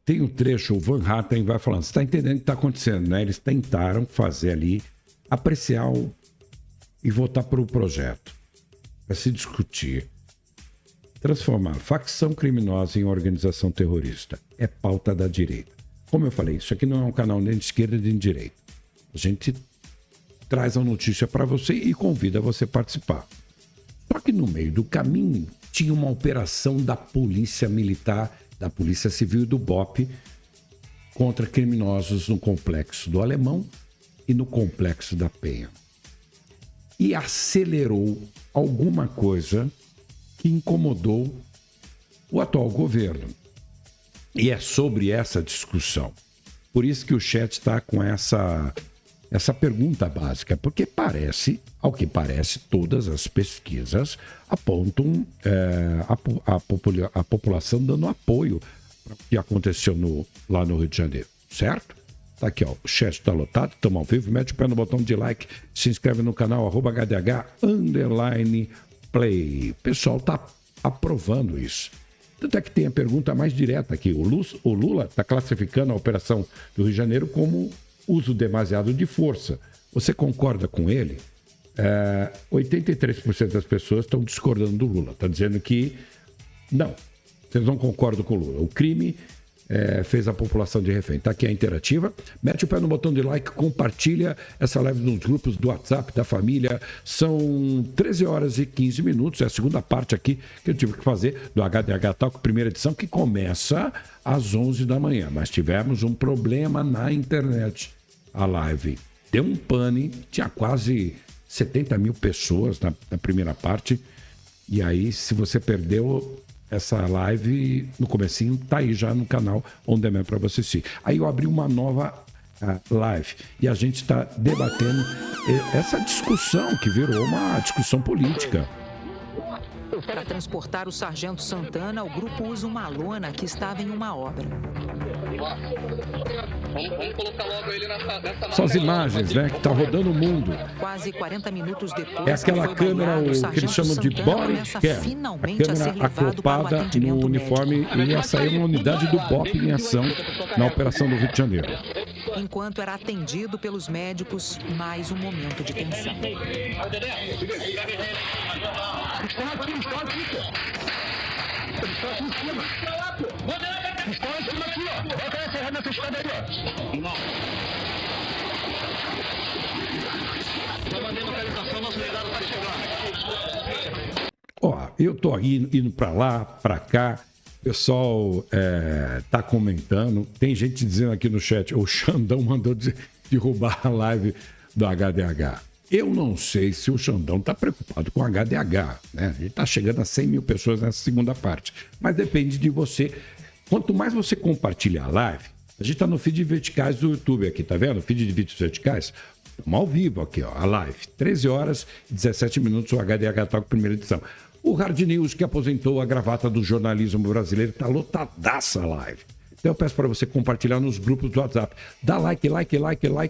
Tem um trecho, o Van Hatten vai falando, você está entendendo o que está acontecendo, né? Eles tentaram fazer ali, apreciar e votar para o projeto, para se discutir. Transformar facção criminosa em organização terrorista é pauta da direita. Como eu falei, isso aqui não é um canal nem de esquerda nem de direita. A gente traz a notícia para você e convida você a participar. Só que no meio do caminho tinha uma operação da Polícia Militar, da Polícia Civil e do BOP contra criminosos no Complexo do Alemão e no Complexo da Penha. E acelerou alguma coisa que incomodou o atual governo. E é sobre essa discussão. Por isso que o chat está com essa pergunta básica, porque ao que parece, todas as pesquisas apontam a população dando apoio para o que aconteceu lá no Rio de Janeiro, certo? Tá aqui, o chat está lotado, estamos ao vivo, mete o pé no botão de like, se inscreve no canal @HDH_play. O pessoal está aprovando isso. Tanto é que tem a pergunta mais direta aqui. O Lula está classificando a operação do Rio de Janeiro como uso demasiado de força. Você concorda com ele? 83% das pessoas estão discordando do Lula. Está dizendo que não, vocês não concordam com o Lula. O crime fez a população de refém. Está aqui a interativa. Mete o pé no botão de like, compartilha essa live nos grupos do WhatsApp da família. São 13h15. É a segunda parte aqui que eu tive que fazer do HDH Talk, primeira edição, que começa às 11 da manhã. Mas tivemos um problema na internet. A live deu um pane, tinha quase 70 mil pessoas na primeira parte. E aí, se você perdeu essa live no comecinho, tá aí já no canal On Demand para você assistir. Aí eu abri uma nova live e a gente está debatendo essa discussão que virou uma discussão política. Para transportar o sargento Santana, o grupo usa uma lona que estava em uma obra. Vamos colocar logo ele nessa São as imagens, né, que tá rodando o mundo. Quase 40 minutos depois, É aquela câmera, o que eles chamam de body cam. A câmera acoplada no uniforme e essa aí é uma unidade do BOP em ação na operação do Rio de Janeiro. Enquanto era atendido pelos médicos, mais um momento de tensão. Ó, eu tô aí indo pra lá, pra cá. O pessoal tá comentando. Tem gente dizendo aqui no chat, o Xandão mandou derrubar a live do HDH. Eu não sei se o Xandão tá preocupado com o HDH, né? Ele tá chegando a 100 mil pessoas nessa segunda parte. Mas depende de você. Quanto mais você compartilha a live, a gente tá no feed verticais do YouTube aqui, tá vendo? Feed de vídeos verticais. Estamos ao vivo aqui, ó, a live. 13 horas e 17 minutos, o HDH Talk, primeira edição. O Hard News, que aposentou a gravata do jornalismo brasileiro, tá lotadaça a live. Então eu peço para você compartilhar nos grupos do WhatsApp. Dá like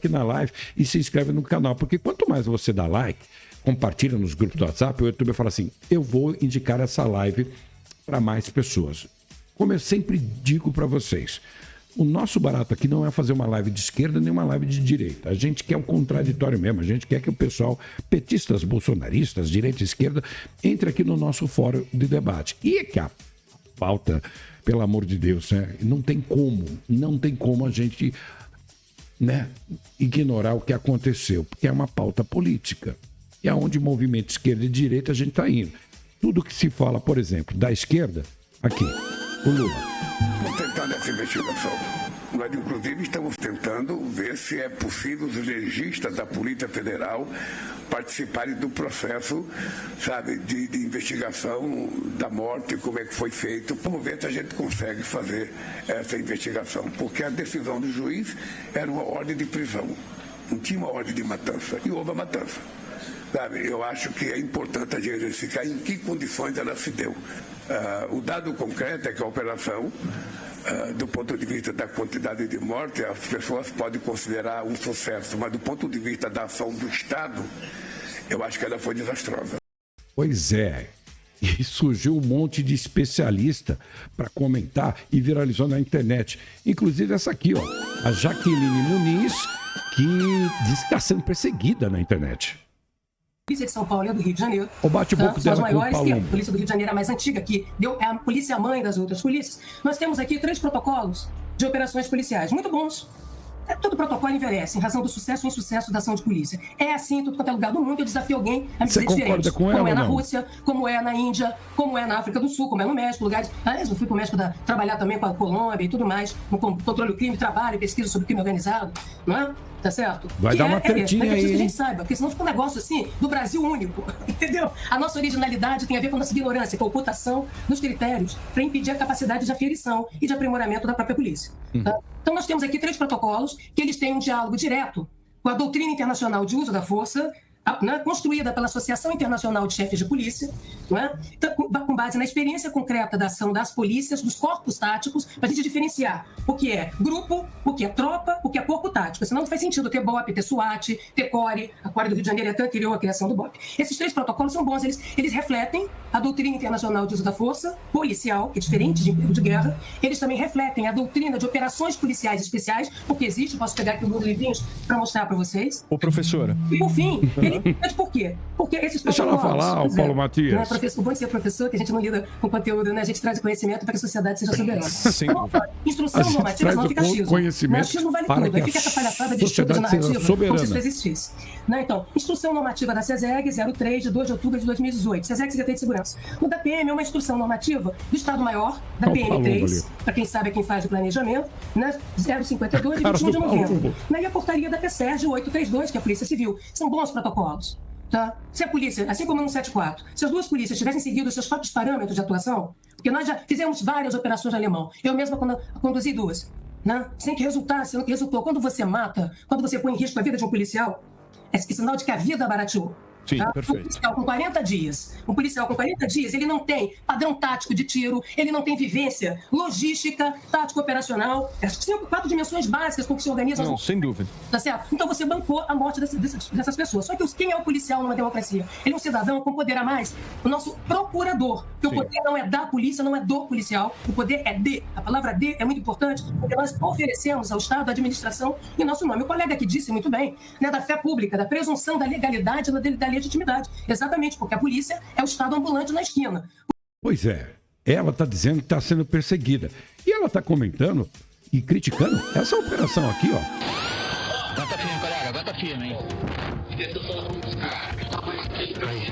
na live e se inscreve no canal. Porque quanto mais você dá like, compartilha nos grupos do WhatsApp, o YouTube fala assim, eu vou indicar essa live para mais pessoas. Como eu sempre digo para vocês, o nosso barato aqui não é fazer uma live de esquerda nem uma live de direita. A gente quer o contraditório mesmo. A gente quer que o pessoal, petistas, bolsonaristas, direita e esquerda, entre aqui no nosso fórum de debate. E é que a pauta, pelo amor de Deus, né? Não tem como a gente, né, ignorar o que aconteceu, porque é uma pauta política. E aonde movimento esquerda e direita a gente está indo. Tudo que se fala, por exemplo, da esquerda, aqui, o Lula. Vamos tentar nessa investigação. Nós, inclusive, estamos tentando ver se é possível os legistas da Polícia Federal participarem do processo, sabe, de investigação da morte, como é que foi feito. Vamos ver se a gente consegue fazer essa investigação, porque a decisão do juiz era uma ordem de prisão, não tinha uma ordem de matança, e houve a matança. Sabe, eu acho que é importante a gente verificar em que condições ela se deu. O dado concreto é que a operação, do ponto de vista da quantidade de mortes, as pessoas podem considerar um sucesso, mas do ponto de vista da ação do Estado, eu acho que ela foi desastrosa. Pois é, e surgiu um monte de especialista para comentar e viralizou na internet. Inclusive essa aqui, ó, a Jaqueline Muniz, que diz que está sendo perseguida na internet. A Polícia de São Paulo é do Rio de Janeiro. O bate-boca são as dela com o maiores, que a Palombo. Polícia do Rio de Janeiro é a mais antiga, que é a polícia mãe das outras polícias. Nós temos aqui 3 protocolos de operações policiais, muito bons. Todo protocolo envelhece em razão do sucesso ou insucesso da ação de polícia. É assim em tudo quanto é lugar do mundo. Eu desafio alguém a me dizer diferente. Com ela, como é na não? Rússia, como é na Índia, como é na África do Sul, como é no México, lugares. Aliás, eu fui para o México trabalhar também com a Colômbia e tudo mais, no controle do crime, trabalho e pesquisa sobre crime organizado, não é? Tá certo? Vai dar uma tretinha mas é preciso aí, que a hein? gente saiba, porque senão fica um negócio assim, do Brasil único, entendeu? A nossa originalidade tem a ver com a nossa ignorância, com a ocultação dos critérios para impedir a capacidade de aferição e de aprimoramento da própria polícia. Tá? Então nós temos aqui 3 protocolos que eles têm um diálogo direto com a doutrina internacional de uso da força, né, construída pela Associação Internacional de Chefes de Polícia, né, então, com base na experiência concreta da ação das polícias, dos corpos táticos, para a gente diferenciar o que é grupo, o que é tropa, o que é corpo tático. Senão não faz sentido ter BOP, ter SWAT, ter CORE. A CORE do Rio de Janeiro é até anterior à criação do BOP. Esses 3 protocolos são bons, eles refletem a doutrina internacional de uso da força policial, que é diferente de emprego de guerra. Eles também refletem a doutrina de operações policiais especiais, porque existe, posso pegar aqui o Bruno Livinhos para mostrar para vocês. Ô, professora. E por fim, mas por quê? Porque esses Deixa ela protocolos... falar, o Paulo Matias. Né, professor, bom de ser professor, que a gente não lida com conteúdo, né? A gente traz o conhecimento para que a sociedade seja soberana. Sim. Então, instrução normativa, senão fica achismo. Conhecimento Achismo vale para tudo. que Aí fica essa palhaçada de estudo de sociedade seja narrativa, soberana. como se isso existisse. Né? Então, instrução normativa da CESEG 03, de 2 de outubro de 2018. CESEG, Secretaria de Segurança. O da PM é uma instrução normativa do Estado-Maior, da PM3, para quem sabe é quem faz o planejamento, né? 052, de 21 de novembro. E a portaria da PSERG 832, que é a Polícia Civil. São bons protocolos. Tá? Se a polícia, assim como no 74, se as duas polícias tivessem seguido os seus próprios parâmetros de atuação, porque nós já fizemos várias operações no alemão, eu mesma conduzi 2, né? Sem que resultasse, no que resultou. Quando você mata, quando você põe em risco a vida de um policial, é sinal de que a vida barateou. Sim, tá? perfeito. Um policial com 40 dias. Um policial com 40 dias, ele não tem padrão tático de tiro, ele não tem vivência logística, tático operacional. Acho que são 4 dimensões básicas com que se organiza. Não, sem dúvida. Tá certo? Então você bancou a morte dessas pessoas. Só que quem é o policial numa democracia? Ele é um cidadão com poder a mais. O nosso procurador. Porque o poder não é da polícia, não é do policial. O poder é de. A palavra de é muito importante, porque nós oferecemos ao Estado a administração em nosso nome. O colega aqui disse muito bem, né, da fé pública, da presunção da legalidade e da legitimidade. Exatamente, porque a polícia é o Estado ambulante na esquina. Pois é, ela está dizendo que está sendo perseguida. E ela está comentando e criticando essa operação aqui, ó. Aguenta firme, colega, aguenta firme, hein?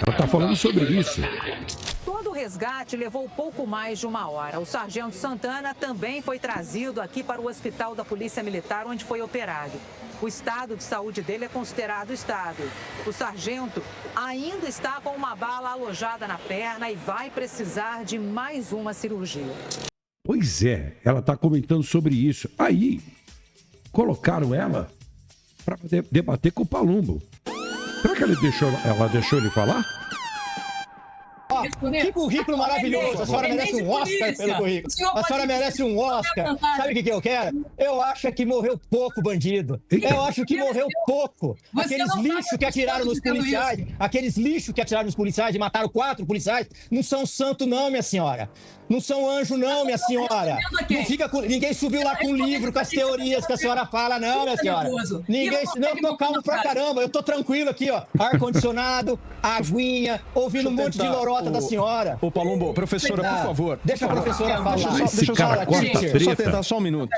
Ela está falando sobre isso. Todo o resgate levou pouco mais de 1 hora. O sargento Santana também foi trazido aqui para o hospital da Polícia Militar, onde foi operado. O estado de saúde dele é considerado estável. O sargento ainda está com uma bala alojada na perna e vai precisar de mais uma cirurgia. Pois é, ela está comentando sobre isso. Aí, colocaram ela para debater com o Palumbo. Será que ela deixou ele falar? Que currículo maravilhoso! A senhora merece um Oscar pelo currículo. A senhora merece um Oscar. Sabe o que eu quero? Eu acho que morreu pouco bandido. Eu acho que morreu pouco. Aqueles lixos que atiraram nos policiais, aqueles lixos que atiraram nos policiais e mataram 4 policiais, não são santo não, minha senhora. Não são anjo não, minha senhora. Não fica com... Ninguém subiu lá com o livro, com as teorias que a senhora fala, não, minha senhora. Ninguém... Não, eu tô calmo pra caramba. Eu tô tranquilo aqui, ó. Ar-condicionado, aguinha, ouvindo um monte de lorota da senhora. Ô, Palumbo, professora, por favor. Deixa a professora falar. Deixa eu falar aqui. Só tentar só um minuto.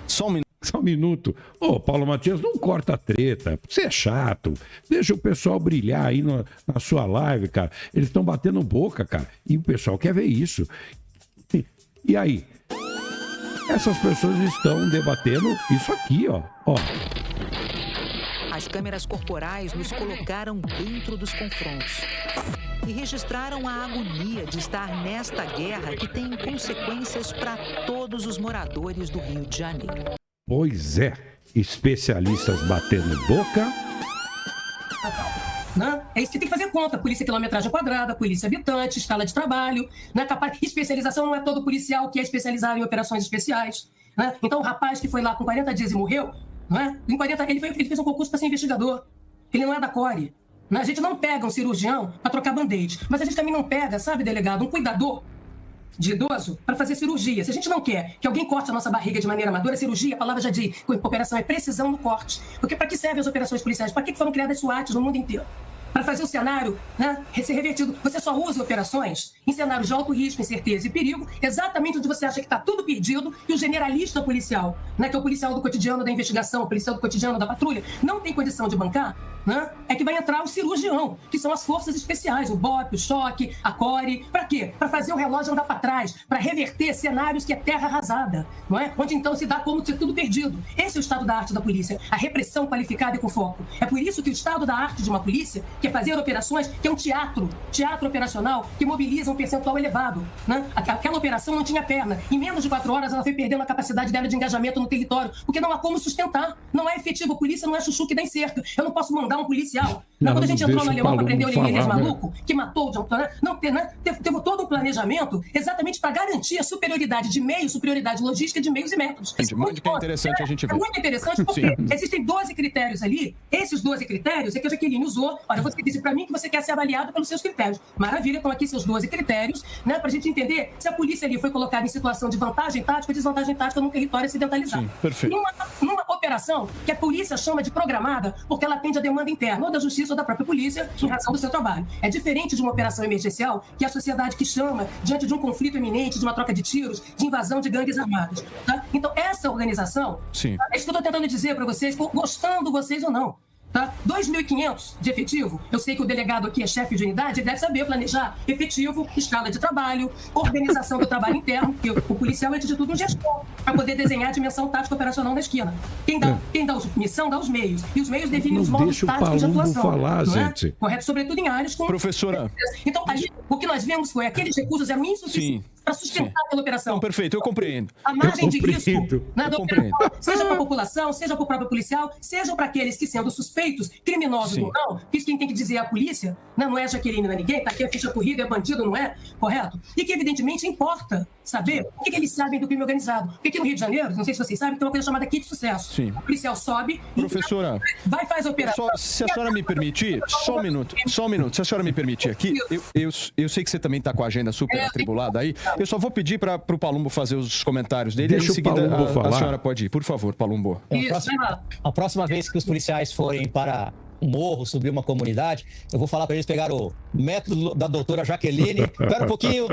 Só um minuto. Só um minuto. Ô, Paulo Matias, não corta a treta. Você é chato. Deixa o pessoal brilhar aí na sua live, cara. Eles estão batendo boca, cara. E o pessoal quer ver isso. E aí? Essas pessoas estão debatendo isso aqui, ó. As câmeras corporais nos colocaram dentro dos confrontos e registraram a agonia de estar nesta guerra que tem consequências para todos os moradores do Rio de Janeiro. Pois é, especialistas batendo boca. Né? É isso que tem que fazer conta. Polícia quilometragem quadrada, polícia habitante, escala de trabalho. Né? Especialização não é todo policial que é especializado em operações especiais. Né? Então o rapaz que foi lá com 40 dias e morreu, né? Em 40, ele fez um concurso para ser investigador. Ele não é da CORE. Né? A gente não pega um cirurgião para trocar band-aid, mas a gente também não pega, sabe, delegado, um cuidador de idoso para fazer cirurgia. Se a gente não quer que alguém corte a nossa barriga de maneira amadora, cirurgia, a palavra já diz, operação é precisão no corte. Porque para que servem as operações policiais? Para que foram criadas SWATs no mundo inteiro? Para fazer o cenário, né, ser revertido. Você só usa operações em cenários de alto risco, incerteza e perigo, exatamente onde você acha que está tudo perdido e o generalista policial, né, que é o policial do cotidiano da investigação, o policial do cotidiano da patrulha, não tem condição de bancar, né, é que vai entrar o cirurgião, que são as forças especiais, o BOP, o choque, a CORE. Para quê? Para fazer o relógio andar para trás, para reverter cenários que é terra arrasada, não é? Onde então se dá como ter tudo perdido. Esse é o estado da arte da polícia, a repressão qualificada e com foco. É por isso que o estado da arte de uma polícia, que é fazer operações, que é um teatro operacional, que mobiliza um percentual elevado, né? Aquela operação não tinha perna. Em menos de 4 horas ela foi perdendo a capacidade dela de engajamento no território, porque não há como sustentar. Não é efetivo. A polícia não é chuchu que dá em cerca. Eu não posso mandar um policial. Quando a gente entrou no alemão para prender o Lingueiras maluco, que matou o John Turner, teve todo um planejamento exatamente para garantir a superioridade de meios, superioridade logística de meios e métodos. Muito que é interessante a gente ver. É muito interessante porque existem 12 critérios ali. Esses 12 critérios é que a Jaqueline usou. Olha, você disse para mim que você quer ser avaliado pelos seus critérios. Maravilha, estão aqui seus 12 critérios, né, para a gente entender se a polícia ali foi colocada em situação de vantagem tática ou desvantagem tática num território acidentalizado. Sim, perfeito. Numa operação que a polícia chama de programada porque ela atende a demanda interna, ou da justiça ou da própria polícia, em razão do seu trabalho. É diferente de uma operação emergencial que é a sociedade que chama diante de um conflito iminente, de uma troca de tiros, de invasão de gangues armadas. Tá? Então, essa organização, sim, é isso que eu estou tentando dizer para vocês, gostando vocês ou não. Tá? 2.500 de efetivo, eu sei que o delegado aqui é chefe de unidade, ele deve saber planejar efetivo, escala de trabalho, organização do trabalho interno, porque o policial é, antes de tudo, um gestor, para poder desenhar a dimensão tática operacional na esquina. Quem dá a missão dá os meios, e os meios definem os modos táticos de atuação. Falar, Correto? Sobretudo em áreas com... Professora... Então, aí, o que nós vemos foi aqueles recursos eram insuficientes. para sustentar aquela operação. Não, perfeito, eu compreendo. A margem de risco, né, da compreendo. operação, seja para a população, seja para o próprio policial, seja para aqueles que, sendo suspeitos, criminosos ou não, que isso quem tem que dizer é a polícia, né, não é Jaqueline, não é ninguém, tá aqui a ficha corrida, é bandido, não é? Correto? E que, evidentemente, importa saber o que eles sabem do crime organizado. Porque aqui no Rio de Janeiro, não sei se vocês sabem, tem uma coisa chamada kit de sucesso. Sim. O policial sobe... Professora, vai e faz a operação. Se a senhora me permitir, só um minuto, se a senhora me permitir aqui, eu sei que você também está com a agenda super atribulada aí, eu só vou pedir para o Palumbo fazer os comentários dele, Deixa e em seguida o Palumbo falar. A senhora pode ir, por favor, Palumbo. A próxima vez que os policiais forem para um morro, subir uma comunidade, eu vou falar para eles pegar o método da doutora Jaqueline. Pera um pouquinho,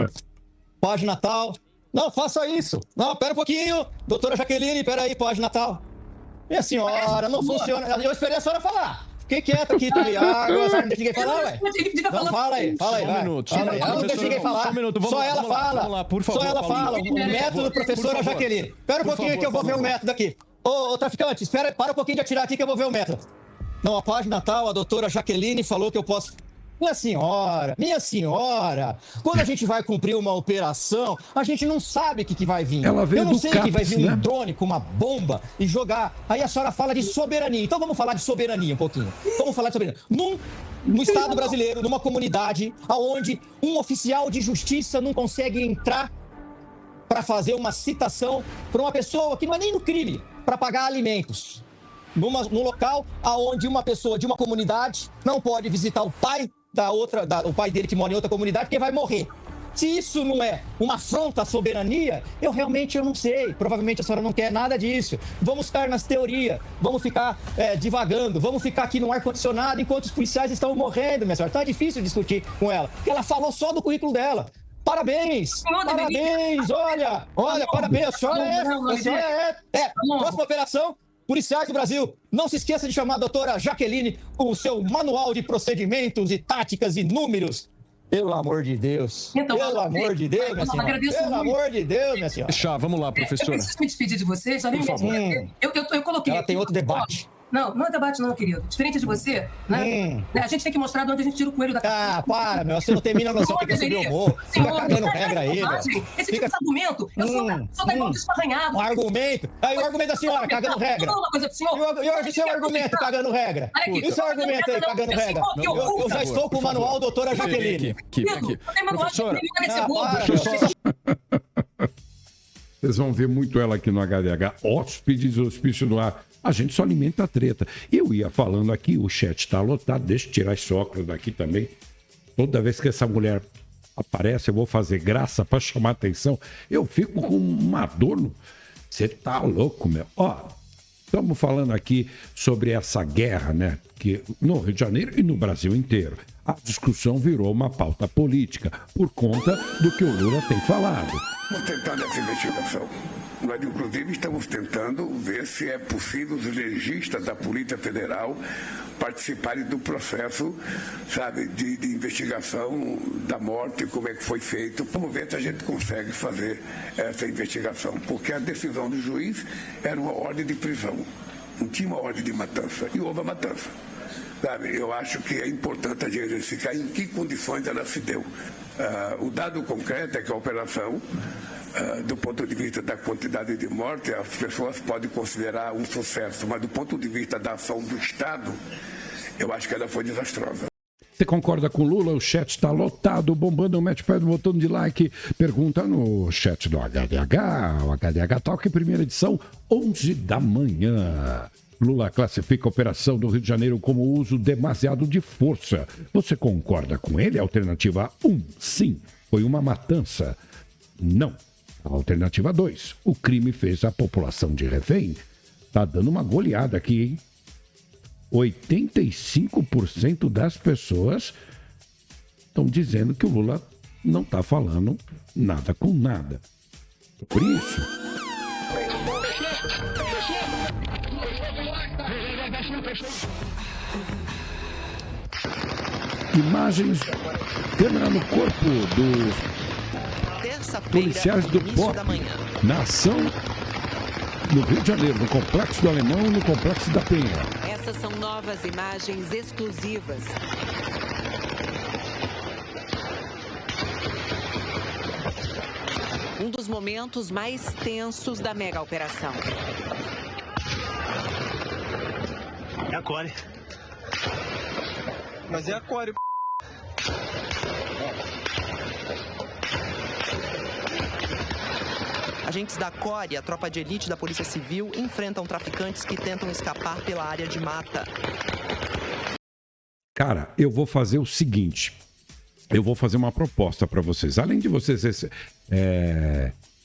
página tal. Não, faça isso. Não, pera um pouquinho, doutora Jaqueline, pera aí, página tal. Minha senhora, não funciona. Eu esperei a senhora falar. Fiquei quieto aqui, também. Ah, agora não deixa ninguém falar, ué. Não, fala aí, vai. Só um minuto. Não deixa ninguém falar. Só ela fala. Vamos lá, por favor. Só ela fala. O método professora Jaqueline. Espera um pouquinho que eu vou ver o método aqui. Ô, traficante, para um pouquinho de atirar aqui que eu vou ver o método. Não, a página tal, a doutora Jaqueline falou que eu posso... Minha senhora, quando a gente vai cumprir uma operação, a gente não sabe o que vai vir. Ela veio eu não do sei CAPS, que vai vir né? um drone com uma bomba e jogar. Aí a senhora fala de soberania. Então vamos falar de soberania um pouquinho. Vamos falar de soberania. No Estado brasileiro, numa comunidade onde um oficial de justiça não consegue entrar para fazer uma citação para uma pessoa que não é nem no crime, para pagar alimentos. Num local onde uma pessoa de uma comunidade não pode visitar o pai o pai dele que mora em outra comunidade, porque vai morrer. Se isso não é uma afronta à soberania, eu não sei. Provavelmente a senhora não quer nada disso. Vamos ficar nas teorias, vamos ficar divagando, vamos ficar aqui no ar-condicionado enquanto os policiais estão morrendo, minha senhora. Tá difícil discutir com ela, porque ela falou só do currículo dela. Parabéns! Olha, parabéns! A senhora é. Próxima operação. Policiais do Brasil, não se esqueça de chamar a doutora Jaqueline com o seu manual de procedimentos e táticas e números. Pelo amor de Deus. Pelo amor de Deus, minha senhora. Pelo amor de Deus, minha senhora. Chá, vamos lá, professora. Eu preciso me despedir de você, já nem eu coloquei. Ela tem outro debate. Não é debate não, querido. Diferente de você, né? A gente tem que mostrar de onde a gente tira o coelho da cabeça. Ah, para, meu. Você não tem a mínima noção que subiu o morro. Fica cagando regra aí, meu. Esse tipo de argumento, eu sou da igual desparranhado. Um argumento? Aí o argumento da senhora, cagando regra. Uma coisa pro senhor. E hoje seu argumento, cagando regra. E o seu argumento aí, cagando regra. Eu já estou com o manual doutora Jaqueline. Professora, vocês vão ver muito ela aqui no HDH. Hóspedes, hospício no ar. A gente só alimenta a treta. Eu ia falando aqui, o chat está lotado. Deixa eu tirar esse óculos daqui também. Toda vez que essa mulher aparece, eu vou fazer graça para chamar atenção. Eu fico com uma dor no... Você tá louco, meu. Ó, estamos falando aqui sobre essa guerra, né? Que no Rio de Janeiro e no Brasil inteiro. A discussão virou uma pauta política por conta do que o Lula tem falado. Estamos tentando essa investigação. Nós, inclusive, estamos tentando ver se é possível os legistas da Polícia Federal participarem do processo, sabe, de investigação da morte, como é que foi feito. Vamos ver se a gente consegue fazer essa investigação, porque a decisão do juiz era uma ordem de prisão, não tinha uma ordem de matança, e houve a matança. Sabe, eu acho que é importante a gente verificar em que condições ela se deu. O dado concreto é que a operação, do ponto de vista da quantidade de mortes, as pessoas podem considerar um sucesso, mas do ponto de vista da ação do Estado, eu acho que ela foi desastrosa. Você concorda com o Lula? O chat está lotado, bombando, mete pé no botão de like. Pergunta no chat do HDH, o HDH Talk, primeira edição, 11 da manhã. Lula classifica a operação do Rio de Janeiro como uso demasiado de força. Você concorda com ele? Alternativa 1, sim, foi uma matança. Não. A alternativa 2, o crime fez a população de refém. Tá dando uma goleada aqui, hein? 85% das pessoas estão dizendo que o Lula não está falando nada com nada. Por isso... Imagens, câmera no corpo dos policiais do BOP na ação no Rio de Janeiro, no Complexo do Alemão e no Complexo da Penha. Essas são novas imagens exclusivas. Um dos momentos mais tensos da mega operação. É aquário. Mas é aquário. Agentes da COR e a tropa de elite da Polícia Civil enfrentam traficantes que tentam escapar pela área de mata. Cara, eu vou fazer o seguinte. Eu vou fazer uma proposta para vocês. Além de vocês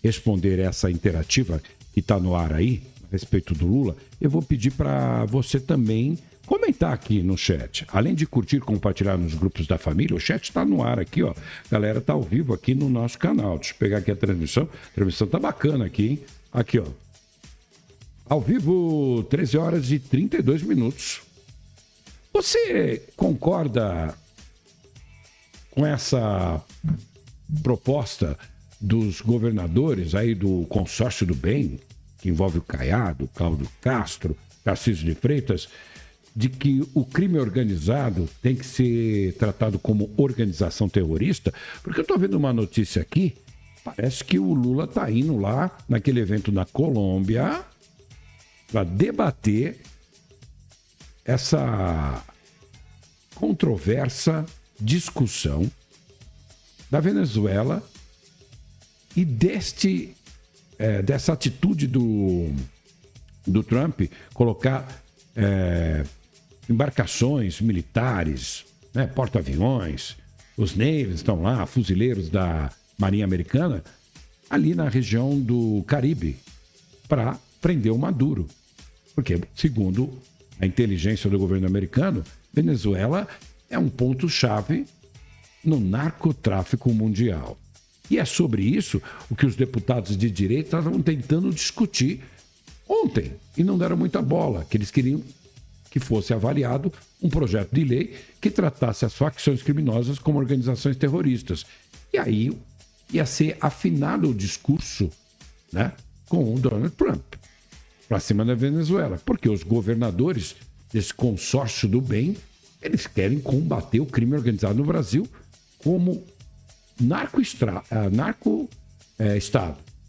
responder essa interativa que está no ar aí, a respeito do Lula, eu vou pedir para você também comentar aqui no chat. Além de curtir, compartilhar nos grupos da família, o chat está no ar aqui, ó. A galera tá ao vivo aqui no nosso canal. Deixa eu pegar aqui a transmissão. A transmissão tá bacana aqui, hein? Aqui, ó. Ao vivo, 13 horas e 32 minutos. Você concorda com essa proposta dos governadores aí do consórcio do bem, que envolve o Caiado, Cláudio Castro, Tarcísio de Freitas, de que o crime organizado tem que ser tratado como organização terrorista? Porque eu estou vendo uma notícia aqui, parece que o Lula está indo lá naquele evento na Colômbia para debater essa controversa discussão da Venezuela e dessa atitude do Trump colocar embarcações militares, né, porta-aviões, os navies estão lá, fuzileiros da Marinha Americana, ali na região do Caribe, para prender o Maduro. Porque, segundo a inteligência do governo americano, Venezuela é um ponto-chave no narcotráfico mundial. E é sobre isso o que os deputados de direita estavam tentando discutir ontem, e não deram muita bola, que eles queriam que fosse avaliado um projeto de lei que tratasse as facções criminosas como organizações terroristas. E aí ia ser afinado o discurso, né, com o Donald Trump para cima da Venezuela, porque os governadores desse consórcio do bem, eles querem combater o crime organizado no Brasil como narco-estado.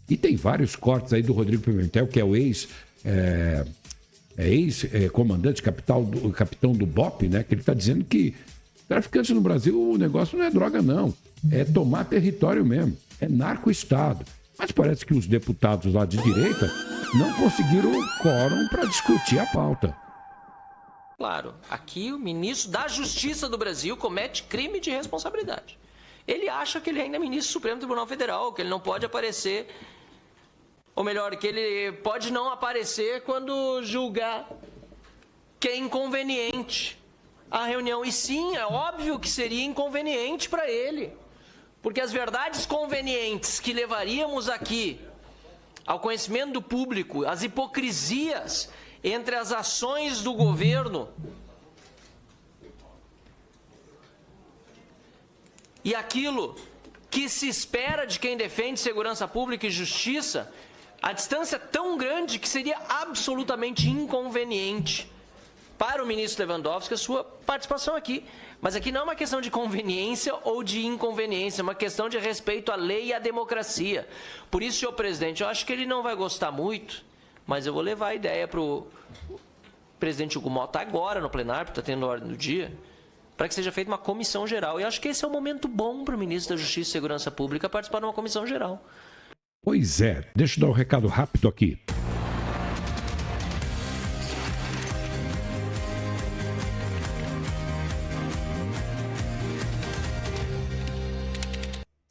E tem vários cortes aí do Rodrigo Pimentel, que é o ex-comandante, capitão do BOP, né? Que ele está dizendo que traficante no Brasil, o negócio não é droga, não. É tomar território mesmo. É narco-estado. Mas parece que os deputados lá de direita não conseguiram quórum para discutir a pauta. Claro, aqui o ministro da Justiça do Brasil comete crime de responsabilidade. Ele acha que ele ainda é ministro do Supremo Tribunal Federal, que ele não pode aparecer, ou melhor, que ele pode não aparecer quando julgar que é inconveniente a reunião. E sim, é óbvio que seria inconveniente para ele, porque as verdades convenientes que levaríamos aqui ao conhecimento do público, as hipocrisias entre as ações do governo e aquilo que se espera de quem defende segurança pública e justiça, a distância é tão grande que seria absolutamente inconveniente para o ministro Lewandowski a sua participação aqui. Mas aqui não é uma questão de conveniência ou de inconveniência, é uma questão de respeito à lei e à democracia. Por isso, senhor presidente, eu acho que ele não vai gostar muito, mas eu vou levar a ideia para o presidente Hugo Mota agora no plenário, porque está tendo ordem do dia, para que seja feita uma comissão geral. E eu acho que esse é um momento bom para o ministro da Justiça e Segurança Pública participar de uma comissão geral. Pois é, deixa eu dar um recado rápido aqui.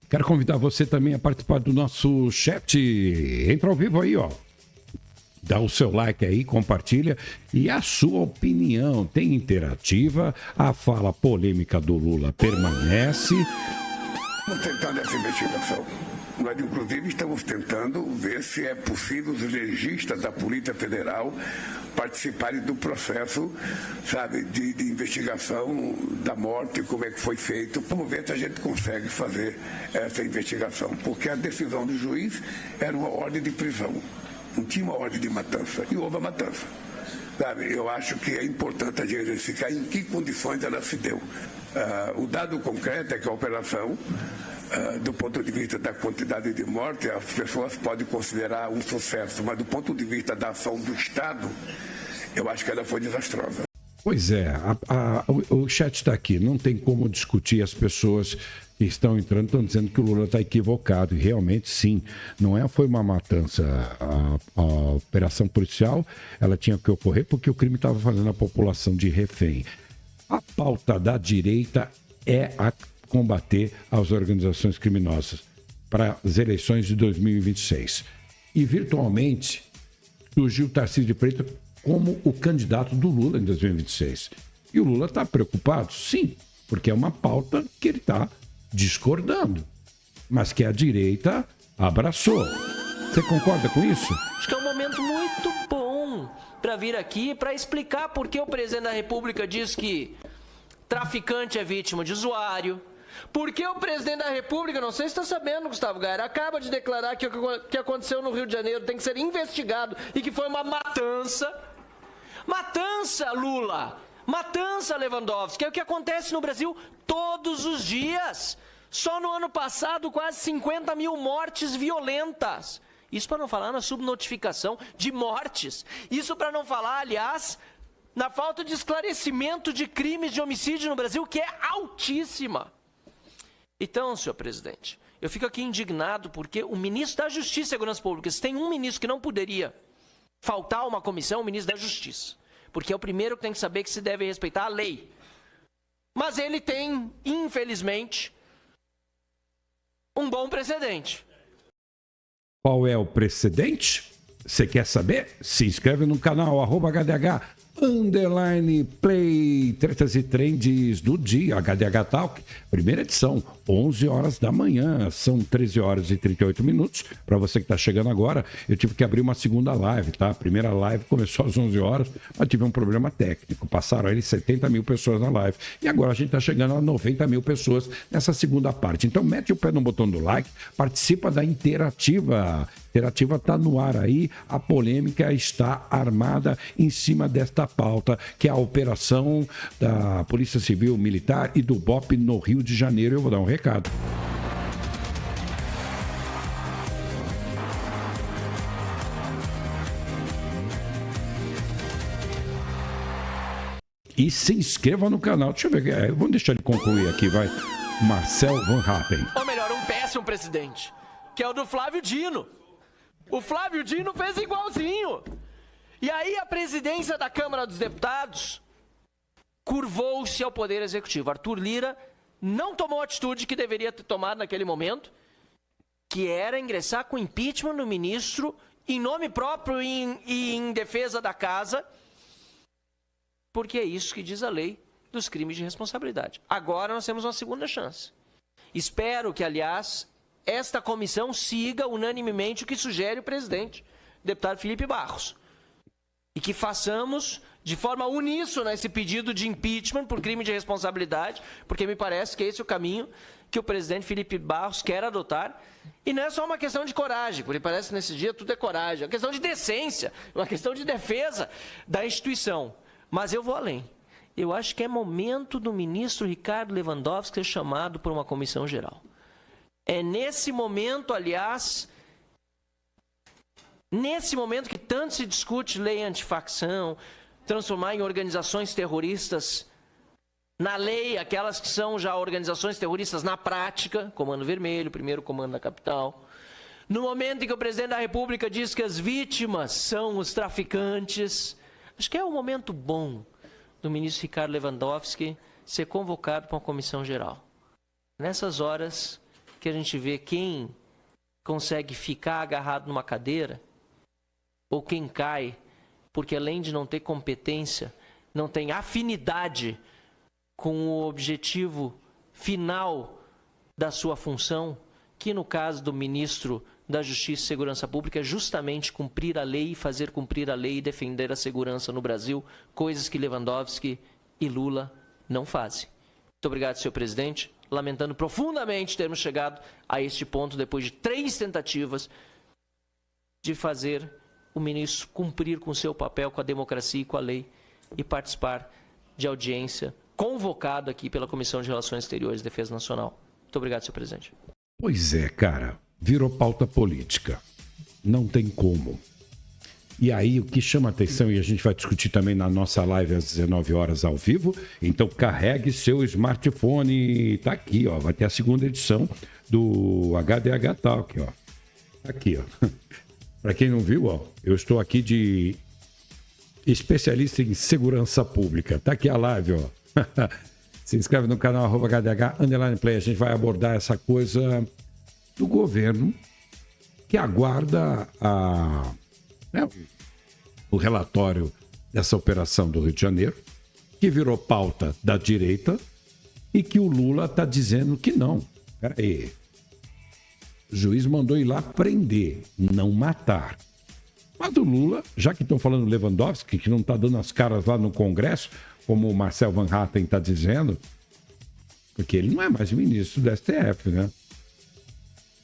Quero convidar você também a participar do nosso chat. Entra ao vivo aí, ó. Dá o seu like aí, compartilha. E a sua opinião tem interativa. A fala polêmica do Lula permanece. Estamos tentando essa investigação. Nós, inclusive, estamos tentando ver se é possível os legistas da Polícia Federal participarem do processo, sabe, de investigação da morte, como é que foi feito. Vamos ver se a gente consegue fazer essa investigação, porque a decisão do juiz era uma ordem de prisão, não tinha uma ordem de matança, e houve a matança. Sabe, eu acho que é importante a gente verificar em que condições ela se deu. O dado concreto é que a operação do ponto de vista da quantidade de mortes, as pessoas podem considerar um sucesso, mas do ponto de vista da ação do Estado, eu acho que ela foi desastrosa. Pois é, o chat está aqui, não tem como discutir. As pessoas que estão entrando estão dizendo que o Lula está equivocado, e realmente sim, foi uma matança. A operação policial, ela tinha que ocorrer porque o crime estava fazendo a população de refém. A pauta da direita é a combater as organizações criminosas para as eleições de 2026. E virtualmente surgiu o Tarcísio de Freitas como o candidato do Lula em 2026. E o Lula está preocupado? Sim, porque é uma pauta que ele está discordando, mas que a direita abraçou. Você concorda com isso? Acho que é um momento muito bom para vir aqui para explicar por que o presidente da República diz que traficante é vítima de usuário. Porque o presidente da República, não sei se está sabendo, Gustavo Gayer, acaba de declarar que o que aconteceu no Rio de Janeiro tem que ser investigado e que foi uma matança. Matança, Lula! Matança, Lewandowski! É o que acontece no Brasil todos os dias. Só no ano passado, quase 50 mil mortes violentas. Isso para não falar na subnotificação de mortes. Isso para não falar, aliás, na falta de esclarecimento de crimes de homicídio no Brasil, que é altíssima. Então, senhor presidente, eu fico aqui indignado porque o ministro da Justiça e Segurança Pública, se tem um ministro que não poderia faltar uma comissão, o ministro da Justiça. Porque é o primeiro que tem que saber que se deve respeitar a lei. Mas ele tem, infelizmente, um bom precedente. Qual é o precedente? Você quer saber? Se inscreve no canal @HDH_Play, tretas e trends do dia, HDH Talk, primeira edição, 11 horas da manhã, são 13 horas e 38 minutos. Para você que está chegando agora, eu tive que abrir uma segunda live, tá? A primeira live começou às 11 horas, mas tive um problema técnico. Passaram aí 70 mil pessoas na live. E agora a gente está chegando a 90 mil pessoas nessa segunda parte. Então mete o pé no botão do like, participa da interativa. A interativa está no ar aí, a polêmica está armada em cima desta pauta, que é a operação da Polícia Civil Militar e do BOP no Rio de Janeiro. Eu vou dar um recado. E se inscreva no canal. Deixa eu ver, vamos deixar ele concluir aqui, vai. Marcel Van Hatten. Ou melhor, um péssimo presidente, que é o do Flávio Dino. O Flávio Dino fez igualzinho. E aí a presidência da Câmara dos Deputados curvou-se ao Poder Executivo. Arthur Lira não tomou a atitude que deveria ter tomado naquele momento, que era ingressar com impeachment no ministro, em nome próprio e em defesa da casa, porque é isso que diz a lei dos crimes de responsabilidade. Agora nós temos uma segunda chance. Espero que, aliás, esta comissão siga unanimemente o que sugere o presidente, o deputado Felipe Barros. E que façamos de forma uníssona esse pedido de impeachment por crime de responsabilidade, porque me parece que esse é o caminho que o presidente Felipe Barros quer adotar. E não é só uma questão de coragem, porque parece que nesse dia tudo é coragem. É uma questão de decência, uma questão de defesa da instituição. Mas eu vou além. Eu acho que é momento do ministro Ricardo Lewandowski ser chamado por uma comissão geral. É nesse momento, aliás, nesse momento que tanto se discute lei antifacção, transformar em organizações terroristas na lei, aquelas que são já organizações terroristas na prática, Comando Vermelho, primeiro comando da capital. No momento em que o presidente da República diz que as vítimas são os traficantes, acho que é um momento bom do ministro Ricardo Lewandowski ser convocado para uma comissão geral. Nessas horas que a gente vê quem consegue ficar agarrado numa cadeira ou quem cai porque, além de não ter competência, não tem afinidade com o objetivo final da sua função, que no caso do ministro da Justiça e Segurança Pública é justamente cumprir a lei, fazer cumprir a lei e defender a segurança no Brasil, coisas que Lewandowski e Lula não fazem. Muito obrigado, senhor presidente. Lamentando profundamente termos chegado a este ponto depois de 3 tentativas de fazer o ministro cumprir com o seu papel, com a democracia e com a lei e participar de audiência convocado aqui pela Comissão de Relações Exteriores e Defesa Nacional. Muito obrigado, senhor presidente. Pois é, cara, virou pauta política. Não tem como. E aí, o que chama atenção, e a gente vai discutir também na nossa live às 19 horas ao vivo, então carregue seu smartphone. Tá aqui, ó, vai ter a segunda edição do HDH Talk, ó. Aqui, ó. Para quem não viu, ó, eu estou aqui de especialista em segurança pública. Tá aqui a live, ó. Se inscreve no canal @HDH_Play. A gente vai abordar essa coisa do governo que aguarda o relatório dessa operação do Rio de Janeiro, que virou pauta da direita e que o Lula está dizendo que não. Peraí. O juiz mandou ir lá prender, não matar. Mas o Lula, já que estão falando do Lewandowski, que não está dando as caras lá no Congresso, como o Marcel Van Hatten está dizendo, porque ele não é mais o ministro do STF, né?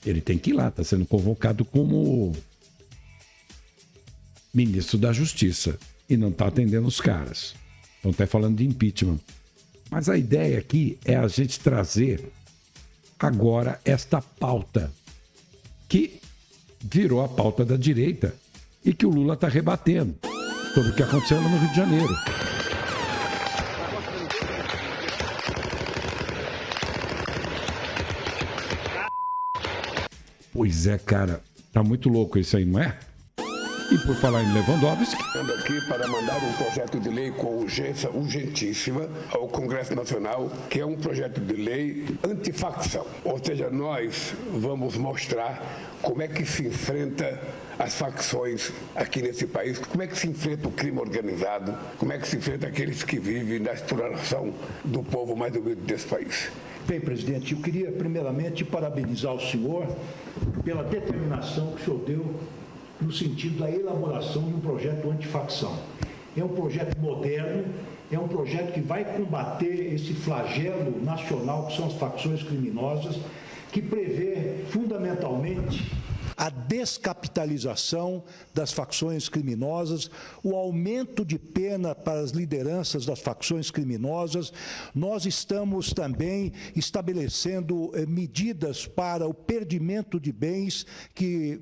Ele tem que ir lá, está sendo convocado como ministro da Justiça e não está atendendo os caras. Então está falando de impeachment. Mas a ideia aqui é a gente trazer agora esta pauta que virou a pauta da direita e que o Lula está rebatendo sobre o que aconteceu no Rio de Janeiro. Pois é, cara, tá muito louco isso aí, não é? E por falar em Lewandowski... Ando aqui para mandar um projeto de lei com urgência urgentíssima ao Congresso Nacional, que é um projeto de lei antifacção. Ou seja, nós vamos mostrar como é que se enfrenta as facções aqui nesse país, como é que se enfrenta o crime organizado, como é que se enfrenta aqueles que vivem na exploração do povo mais humilde desse país. Bem, presidente, eu queria primeiramente parabenizar o senhor pela determinação que o senhor deu no sentido da elaboração de um projeto antifacção. É um projeto moderno, é um projeto que vai combater esse flagelo nacional que são as facções criminosas, que prevê fundamentalmente a descapitalização das facções criminosas, o aumento de pena para as lideranças das facções criminosas. Nós estamos também estabelecendo medidas para o perdimento de bens que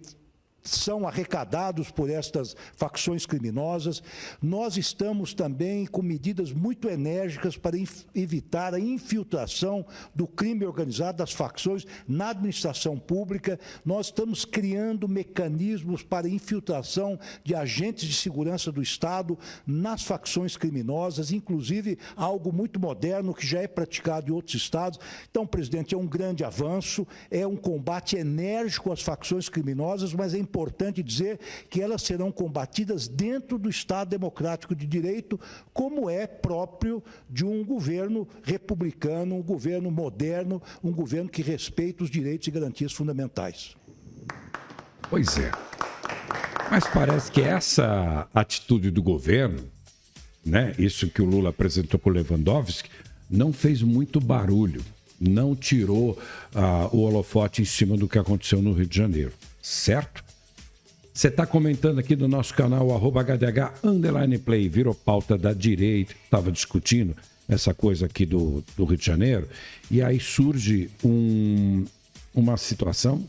são arrecadados por estas facções criminosas. Nós estamos também com medidas muito enérgicas para evitar a infiltração do crime organizado das facções na administração pública. Nós estamos criando mecanismos para infiltração de agentes de segurança do Estado nas facções criminosas, inclusive algo muito moderno que já é praticado em outros estados. Então, presidente, é um grande avanço, é um combate enérgico às facções criminosas, mas é importante dizer que elas serão combatidas dentro do Estado Democrático de Direito, como é próprio de um governo republicano, um governo moderno, um governo que respeita os direitos e garantias fundamentais. Pois é. Mas parece que essa atitude do governo, né, isso que o Lula apresentou com o Lewandowski, não fez muito barulho, não tirou o holofote em cima do que aconteceu no Rio de Janeiro, certo? Você está comentando aqui no nosso canal, @HDH_Play, virou pauta da direita, estava discutindo essa coisa aqui do Rio de Janeiro, e aí surge uma situação,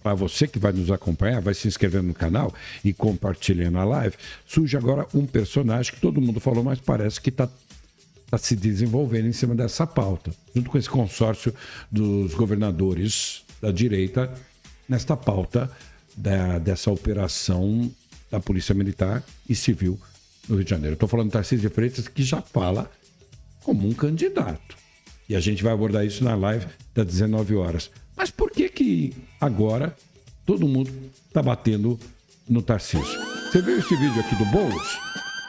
para você que vai nos acompanhar, vai se inscrevendo no canal e compartilhando a live, surge agora um personagem que todo mundo falou, mas parece que está se desenvolvendo em cima dessa pauta, junto com esse consórcio dos governadores da direita, nesta pauta dessa operação da Polícia Militar e Civil no Rio de Janeiro. Estou falando do Tarcísio de Freitas, que já fala como um candidato. E a gente vai abordar isso na live das 19 horas. Mas por que agora todo mundo está batendo no Tarcísio? Você viu esse vídeo aqui do Boulos?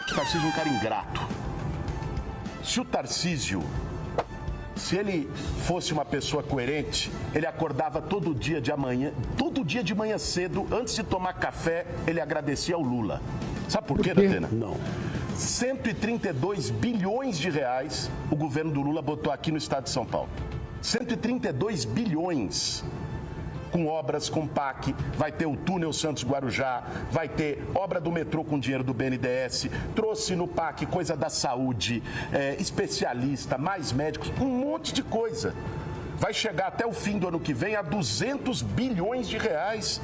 O Tarcísio é um cara ingrato. Se o Tarcísio, se ele fosse uma pessoa coerente, ele acordava todo dia de manhã cedo, antes de tomar café, ele agradecia ao Lula. Sabe por quê, Datena? Não. 132 bilhões de reais o governo do Lula botou aqui no estado de São Paulo. 132 bilhões. Com obras, com PAC, vai ter o túnel Santos-Guarujá, vai ter obra do metrô com dinheiro do BNDES, trouxe no PAC coisa da saúde, especialista, mais médicos, um monte de coisa. vai chegar até o fim do ano que vem a 200 bilhões de reais.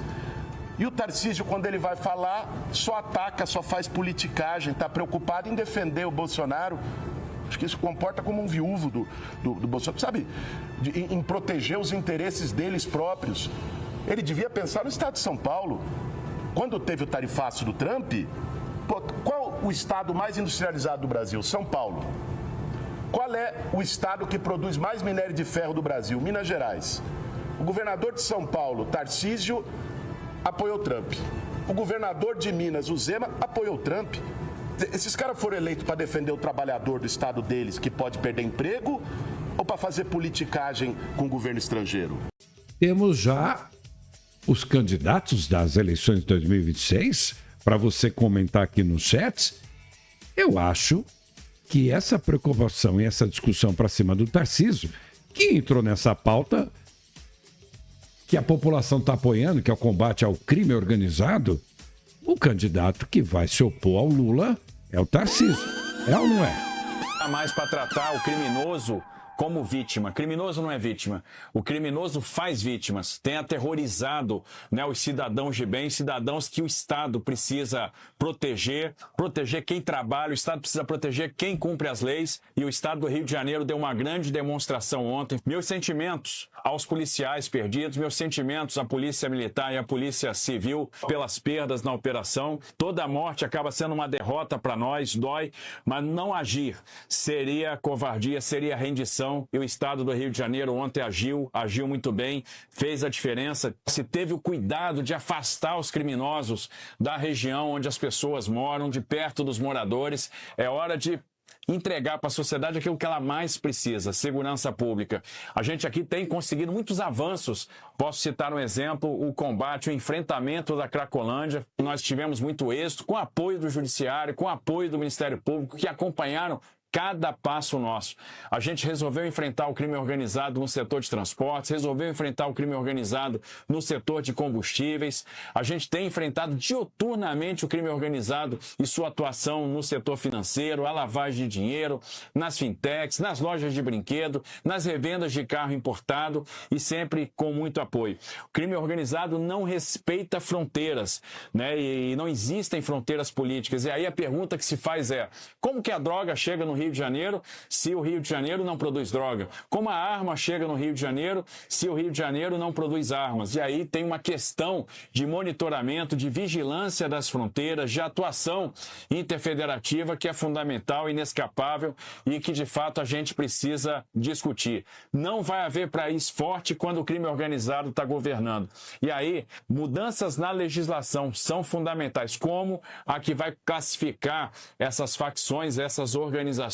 E o Tarcísio, quando ele vai falar, só ataca, só faz politicagem, está preocupado em defender o Bolsonaro. Acho que isso comporta como um viúvo do Bolsonaro, sabe? Em proteger os interesses deles próprios. Ele devia pensar no estado de São Paulo. Quando teve o tarifaço do Trump, qual o estado mais industrializado do Brasil? São Paulo. Qual é o estado que produz mais minério de ferro do Brasil? Minas Gerais. O governador de São Paulo, Tarcísio, apoiou o Trump. O governador de Minas, o Zema, apoiou o Trump. Esses caras foram eleitos para defender o trabalhador do estado deles que pode perder emprego ou para fazer politicagem com o governo estrangeiro? Temos já os candidatos das eleições de 2026 para você comentar aqui no chat. Eu acho que essa preocupação e essa discussão para cima do Tarcísio, que entrou nessa pauta que a população está apoiando, que é o combate ao crime organizado, o candidato que vai se opor ao Lula é o Tarcísio. É ou não é? Mais para tratar o criminoso como vítima. Criminoso não é vítima. O criminoso faz vítimas. Tem aterrorizado, né, os cidadãos de bem, cidadãos que o Estado precisa proteger quem trabalha, o Estado precisa proteger quem cumpre as leis, e o Estado do Rio de Janeiro deu uma grande demonstração ontem. Meus sentimentos aos policiais perdidos, meus sentimentos à Polícia Militar e à Polícia Civil pelas perdas na operação. Toda morte acaba sendo uma derrota para nós, dói, mas não agir seria covardia, seria rendição. E o Estado do Rio de Janeiro ontem agiu muito bem, fez a diferença. Se teve o cuidado de afastar os criminosos da região onde as pessoas moram, de perto dos moradores. É hora de entregar para a sociedade aquilo que ela mais precisa, segurança pública. A gente aqui tem conseguido muitos avanços. Posso citar um exemplo, o combate, o enfrentamento da Cracolândia. Nós tivemos muito êxito com o apoio do Judiciário, com o apoio do Ministério Público, que acompanharam cada passo nosso. A gente resolveu enfrentar o crime organizado no setor de transportes, resolveu enfrentar o crime organizado no setor de combustíveis. A gente tem enfrentado diuturnamente o crime organizado e sua atuação no setor financeiro, a lavagem de dinheiro, nas fintechs, nas lojas de brinquedo, nas revendas de carro importado, e sempre com muito apoio. O crime organizado não respeita fronteiras, né? E não existem fronteiras políticas. E aí a pergunta que se faz é: como que a droga chega no Rio de Janeiro se o Rio de Janeiro não produz droga? Como a arma chega no Rio de Janeiro se o Rio de Janeiro não produz armas? E aí tem uma questão de monitoramento, de vigilância das fronteiras, de atuação interfederativa que é fundamental, inescapável e que de fato a gente precisa discutir. Não vai haver país forte quando o crime organizado está governando. E aí, mudanças na legislação são fundamentais, como a que vai classificar essas facções, essas organizações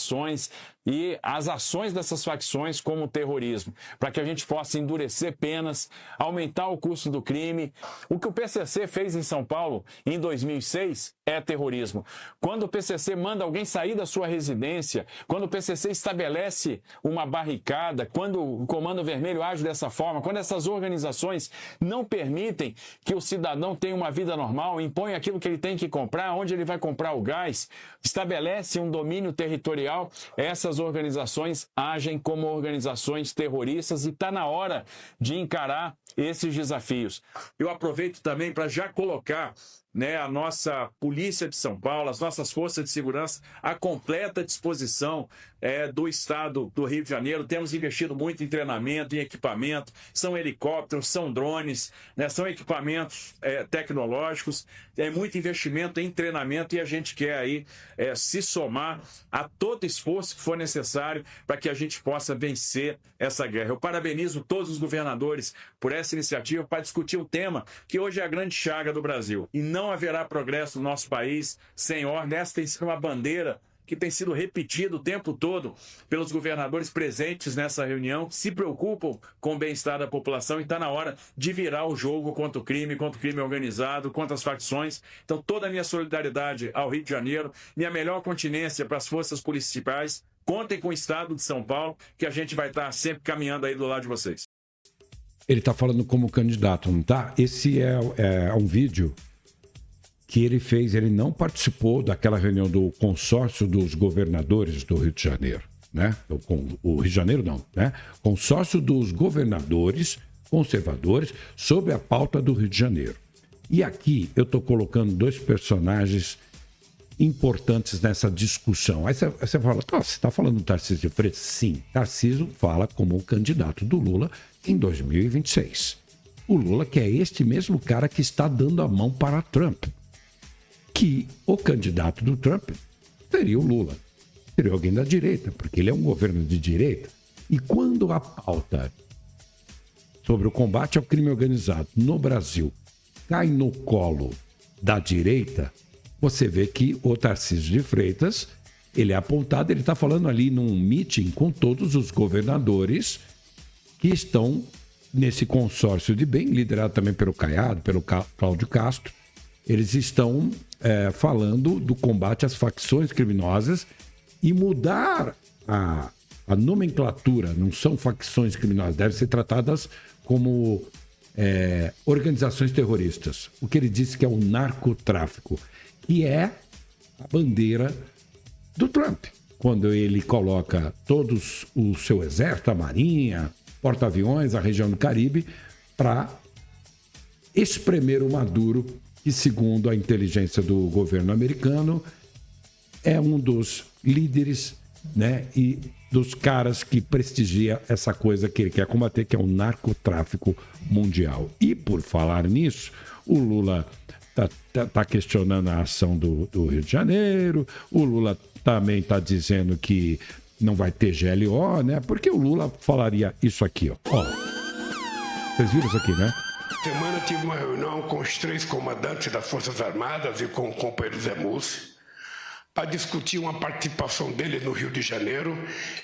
e as ações dessas facções como terrorismo, para que a gente possa endurecer penas, aumentar o custo do crime. O que o PCC fez em São Paulo em 2006 é terrorismo. Quando o PCC manda alguém sair da sua residência, quando o PCC estabelece uma barricada, quando o Comando Vermelho age dessa forma, quando essas organizações não permitem que o cidadão tenha uma vida normal, impõe aquilo que ele tem que comprar, onde ele vai comprar o gás, estabelece um domínio territorial, essas organizações agem como organizações terroristas e está na hora de encarar esses desafios. Eu aproveito também para já colocar, né, a nossa Polícia de São Paulo, as nossas forças de segurança à completa disposição do Estado do Rio de Janeiro. Temos investido muito em treinamento, em equipamento, são helicópteros, são drones, né, são equipamentos tecnológicos, é muito investimento em treinamento e a gente quer aí se somar a todo esforço que for necessário para que a gente possa vencer essa guerra. Eu parabenizo todos os governadores por essa iniciativa para discutir um tema que hoje é a grande chaga do Brasil. E não haverá progresso no nosso país sem ordem. Essa tem sido uma bandeira que tem sido repetida o tempo todo pelos governadores presentes nessa reunião, que se preocupam com o bem-estar da população, e está na hora de virar o jogo contra o crime organizado, contra as facções. Então, toda a minha solidariedade ao Rio de Janeiro, minha melhor continência para as forças policiais. Contem com o Estado de São Paulo, que a gente vai estar sempre caminhando aí do lado de vocês. Ele está falando como candidato, não está? Esse é um vídeo que ele fez, ele não participou daquela reunião do consórcio dos governadores do Rio de Janeiro, né? O Rio de Janeiro não, né? Consórcio dos governadores conservadores sobre a pauta do Rio de Janeiro. E aqui eu estou colocando dois personagens importantes nessa discussão. Aí você fala, você está falando do Tarcísio de Freitas? Sim, Tarcísio fala como o candidato do Lula em 2026. O Lula, que é este mesmo cara que está dando a mão para Trump. Que o candidato do Trump seria o Lula. Seria alguém da direita, porque ele é um governo de direita. E quando a pauta sobre o combate ao crime organizado no Brasil cai no colo da direita, você vê que o Tarcísio de Freitas, ele é apontado, ele está falando ali num meeting com todos os governadores que estão nesse consórcio de bem, liderado também pelo Caiado, pelo Cláudio Castro. Eles estão falando do combate às facções criminosas e mudar a nomenclatura. Não são facções criminosas, devem ser tratadas como organizações terroristas. O que ele disse que é o narcotráfico, que é a bandeira do Trump. Quando ele coloca todos o seu exército, a marinha, porta-aviões, a região do Caribe, para espremer o Maduro, que, segundo a inteligência do governo americano, é um dos líderes, né, e dos caras que prestigia essa coisa que ele quer combater, que é o narcotráfico mundial. E, por falar nisso, o Lula está questionando a ação do Rio de Janeiro, o Lula também está dizendo que não vai ter GLO, né? Porque o Lula falaria isso aqui, ó. Vocês viram isso aqui, né? Semana tive uma reunião com os 3 comandantes das Forças Armadas e com o companheiro Zé Mussi para discutir uma participação dele no Rio de Janeiro.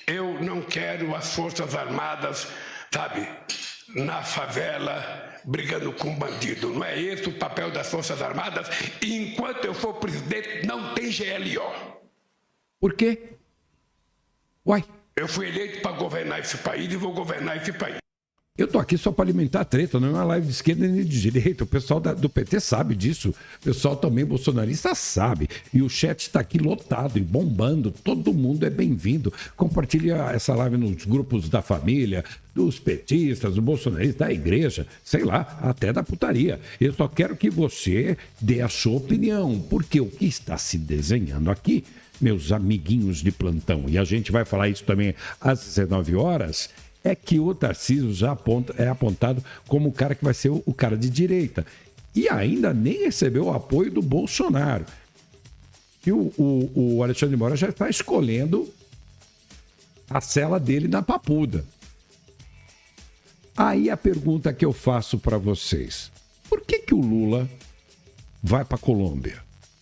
Eu não quero as Forças Armadas, sabe, na favela, brigando com bandido. Não é esse o papel das Forças Armadas. E enquanto eu for presidente, não tem GLO. Por quê? Uai. Eu fui eleito para governar esse país e vou governar esse país. Eu tô aqui só para alimentar a treta, não é uma live de esquerda nem de direita. O pessoal do PT sabe disso. O pessoal também bolsonarista sabe. E o chat está aqui lotado e bombando. Todo mundo é bem-vindo. Compartilha essa live nos grupos da família, dos petistas, do bolsonarista, da igreja, sei lá, até da putaria. Eu só quero que você dê a sua opinião, porque o que está se desenhando aqui, meus amiguinhos de plantão, e a gente vai falar isso também às 19 horas, é que o Tarcísio já é apontado como o cara que vai ser o cara de direita. E ainda nem recebeu o apoio do Bolsonaro. E o Alexandre de Moraes já está escolhendo a cela dele na Papuda. Aí a pergunta que eu faço para vocês. Por que o Lula vai para a Colômbia?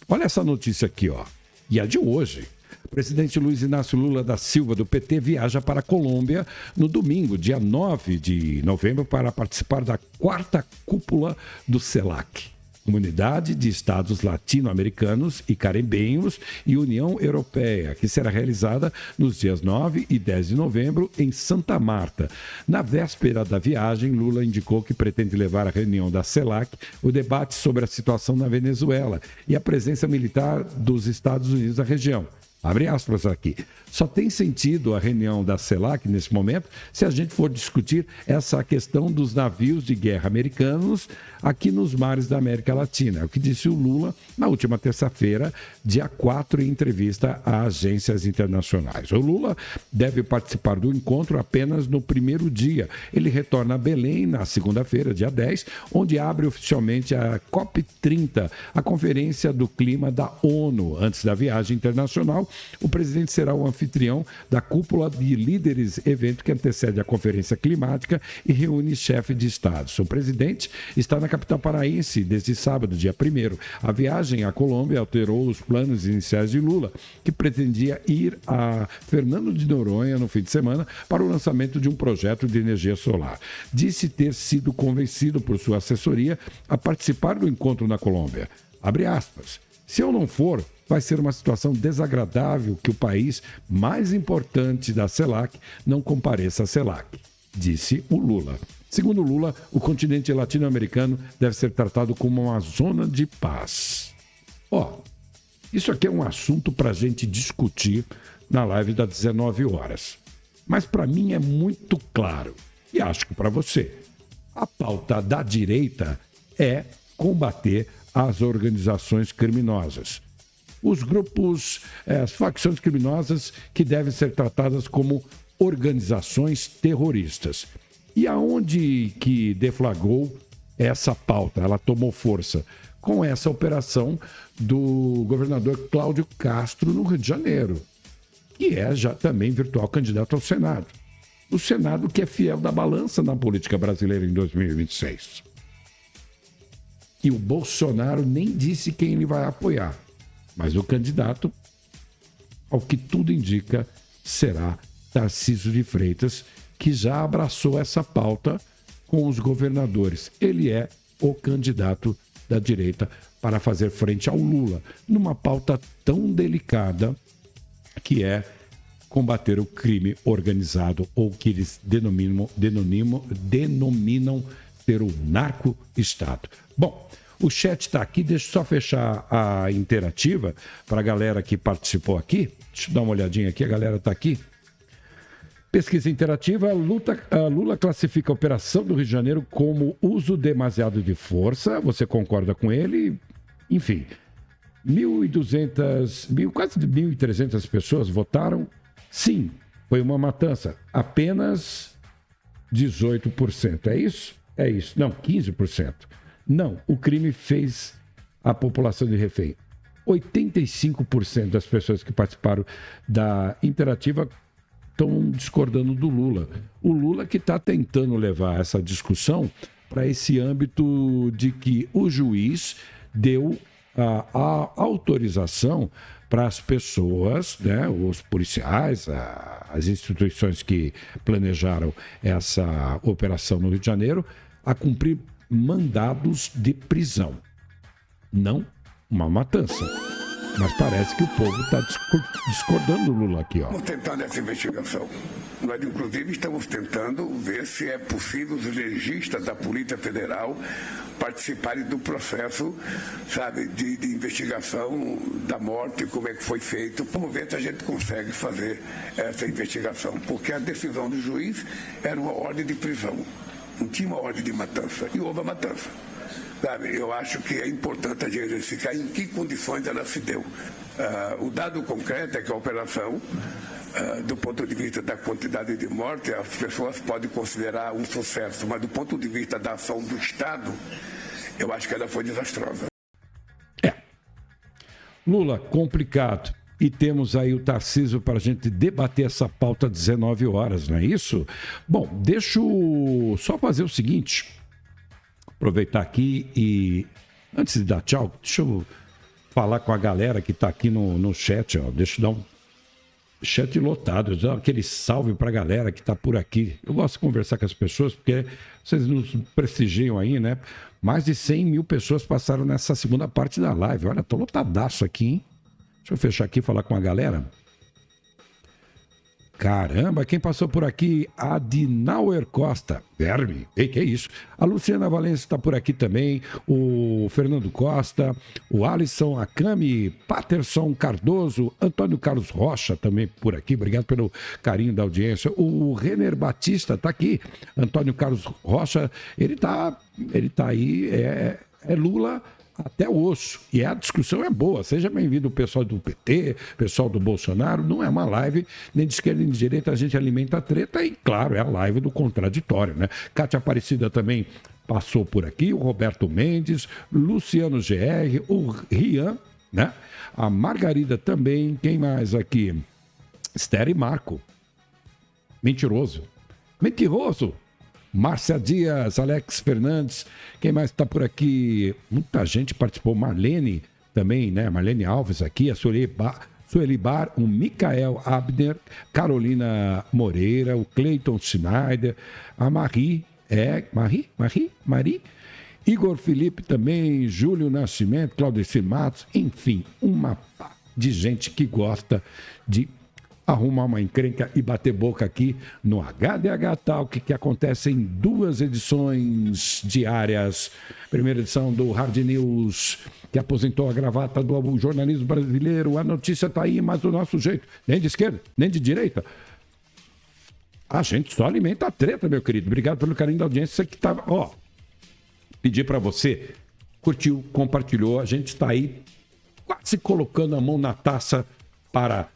Olha essa notícia aqui, ó. E é de hoje. O presidente Luiz Inácio Lula da Silva, do PT, viaja para a Colômbia no domingo, dia 9 de novembro, para participar da 4ª cúpula do CELAC, Comunidade de Estados Latino-Americanos e Caribenhos e União Europeia, que será realizada nos dias 9 e 10 de novembro em Santa Marta. Na véspera da viagem, Lula indicou que pretende levar à reunião da CELAC o debate sobre a situação na Venezuela e a presença militar dos Estados Unidos na região. Abre aspas aqui. Só tem sentido a reunião da CELAC nesse momento se a gente for discutir essa questão dos navios de guerra americanos aqui nos mares da América Latina. É o que disse o Lula na última terça-feira, dia 4, em entrevista a agências internacionais. O Lula deve participar do encontro apenas no primeiro dia. Ele retorna a Belém na segunda-feira, dia 10, onde abre oficialmente a COP30, a Conferência do Clima da ONU. Antes da viagem internacional, o presidente será o anfitrião da cúpula de líderes, evento que antecede a Conferência Climática e reúne chefes de Estado. O presidente está na capital paraense desde sábado, dia 1º. A viagem à Colômbia alterou os planos iniciais de Lula, que pretendia ir a Fernando de Noronha no fim de semana para o lançamento de um projeto de energia solar. Disse ter sido convencido por sua assessoria a participar do encontro na Colômbia. Abre aspas. Se eu não for, vai ser uma situação desagradável que o país mais importante da CELAC não compareça à CELAC, disse o Lula. Segundo Lula, o continente latino-americano deve ser tratado como uma zona de paz. Isso aqui é um assunto para a gente discutir na live das 19 horas. Mas para mim é muito claro, e acho que para você, a pauta da direita é combater as organizações criminosas. Os grupos, as facções criminosas que devem ser tratadas como organizações terroristas. E aonde que deflagrou essa pauta? Ela tomou força com essa operação do governador Cláudio Castro no Rio de Janeiro, que é já também virtual candidato ao Senado. O Senado que é fiel da balança na política brasileira em 2026. E o Bolsonaro nem disse quem ele vai apoiar, mas o candidato, ao que tudo indica, será Tarcísio de Freitas, que já abraçou essa pauta com os governadores. Ele é o candidato da direita para fazer frente ao Lula, numa pauta tão delicada que é combater o crime organizado, ou que eles denominam ser o narco-estado. Bom, o chat está aqui, deixa eu só fechar a interativa para a galera que participou aqui. Deixa eu dar uma olhadinha aqui, a galera está aqui. Pesquisa interativa, Lula classifica a operação do Rio de Janeiro como uso demasiado de força. Você concorda com ele? Enfim, 1.200, quase 1.300 pessoas votaram. Sim, foi uma matança. Apenas 18%. É isso? É isso. Não, 15%. Não, o crime fez a população de refém. 85% das pessoas que participaram da interativa estão discordando do Lula. O Lula que está tentando levar essa discussão para esse âmbito de que o juiz deu a autorização para as pessoas, né, os policiais, as instituições que planejaram essa operação no Rio de Janeiro, a cumprir mandados de prisão. Não uma matança. Mas parece que o povo está discordando do Lula aqui, ó. Estamos tentando essa investigação. Nós, inclusive, estamos tentando ver se é possível os legistas da Polícia Federal participarem do processo, sabe, de investigação da morte, como é que foi feito. Vamos ver se a gente consegue fazer essa investigação. Porque a decisão do juiz era uma ordem de prisão. Não tinha uma ordem de matança. E houve a matança. Sabe, eu acho que é importante a gente verificar em que condições ela se deu. O dado concreto é que a operação, do ponto de vista da quantidade de mortes, as pessoas podem considerar um sucesso, mas do ponto de vista da ação do Estado, eu acho que ela foi desastrosa. Lula, complicado. E temos aí o Tarcísio para a gente debater essa pauta às 19 horas, não é isso? Bom, deixa eu só fazer o seguinte... Aproveitar aqui e, antes de dar tchau, deixa eu falar com a galera que está aqui no chat, ó. Deixa eu dar um chat lotado, dar aquele salve para a galera que está por aqui. Eu gosto de conversar com as pessoas porque vocês nos prestigiam aí, né? Mais de 100 mil pessoas passaram nessa segunda parte da live. Olha, tô lotadaço aqui, hein? Deixa eu fechar aqui e falar com a galera. Caramba, quem passou por aqui? Adinauer Costa. Verme. Ei, que é isso? A Luciana Valença está por aqui também. O Fernando Costa. O Alisson Akami. Paterson Cardoso. Antônio Carlos Rocha também por aqui. Obrigado pelo carinho da audiência. O Renner Batista está aqui. Antônio Carlos Rocha. Ele tá aí. É Lula até o osso. E a discussão é boa. Seja bem-vindo o pessoal do PT, pessoal do Bolsonaro. Não é uma live nem de esquerda nem de direita. A gente alimenta a treta e, claro, é a live do contraditório, né? Cátia Aparecida também passou por aqui. O Roberto Mendes, Luciano GR, o Rian, né? A Margarida também. Quem mais aqui? Esther e Marco. Mentiroso. Márcia Dias, Alex Fernandes, quem mais está por aqui? Muita gente participou, Marlene também, né? Marlene Alves aqui, a Sueli Bar, o Micael Abner, Carolina Moreira, o Cleiton Schneider, a Marie, Igor Felipe também, Júlio Nascimento, Claudecir Matos, enfim, uma pá de gente que gosta de arrumar uma encrenca e bater boca aqui no HDH Talk, que acontece em 2 edições diárias. Primeira edição do Hard News, que aposentou a gravata do jornalismo brasileiro. A notícia está aí, mas do nosso jeito. Nem de esquerda, nem de direita. A gente só alimenta a treta, meu querido. Obrigado pelo carinho da audiência que estava... Ó, pedi para você, curtiu, compartilhou. A gente está aí quase colocando a mão na taça para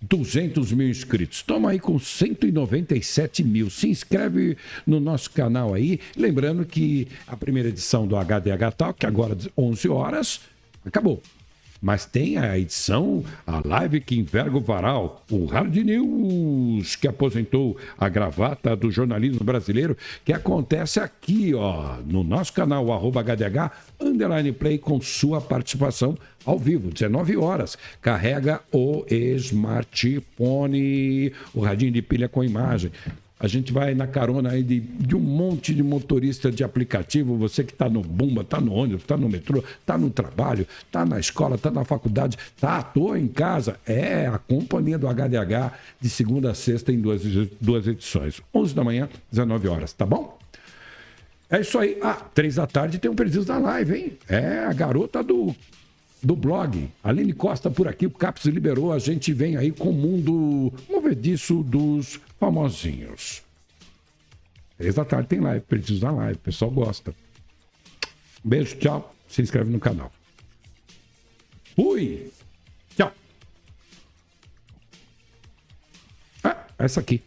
200 mil inscritos. Estamos aí com 197 mil. Se inscreve no nosso canal aí. Lembrando que a primeira edição do HDH Talk, agora às 11 horas, acabou. Mas tem a edição, a live que enverga o varal, o Hard News, que aposentou a gravata do jornalismo brasileiro, que acontece aqui, ó, no nosso canal, @HDH_Play, com sua participação ao vivo, 19 horas. Carrega o smartphone, o radinho de pilha com imagem. A gente vai na carona aí de um monte de motorista de aplicativo, você que está no Bumba, está no ônibus, está no metrô, está no trabalho, está na escola, está na faculdade, está à toa em casa. É a companhia do HDH de segunda a sexta em duas edições. 11 da manhã, 19 horas, tá bom? É isso aí. 3 da tarde tem um Perdidos da Live, hein? É a garota do blog. Aline Costa por aqui, o Caps liberou, a gente vem aí com o mundo movediço dos famosinhos. 3 da tarde tem live, Perdidos da Live, o pessoal gosta. Beijo, tchau, se inscreve no canal. Fui! Tchau! Essa aqui.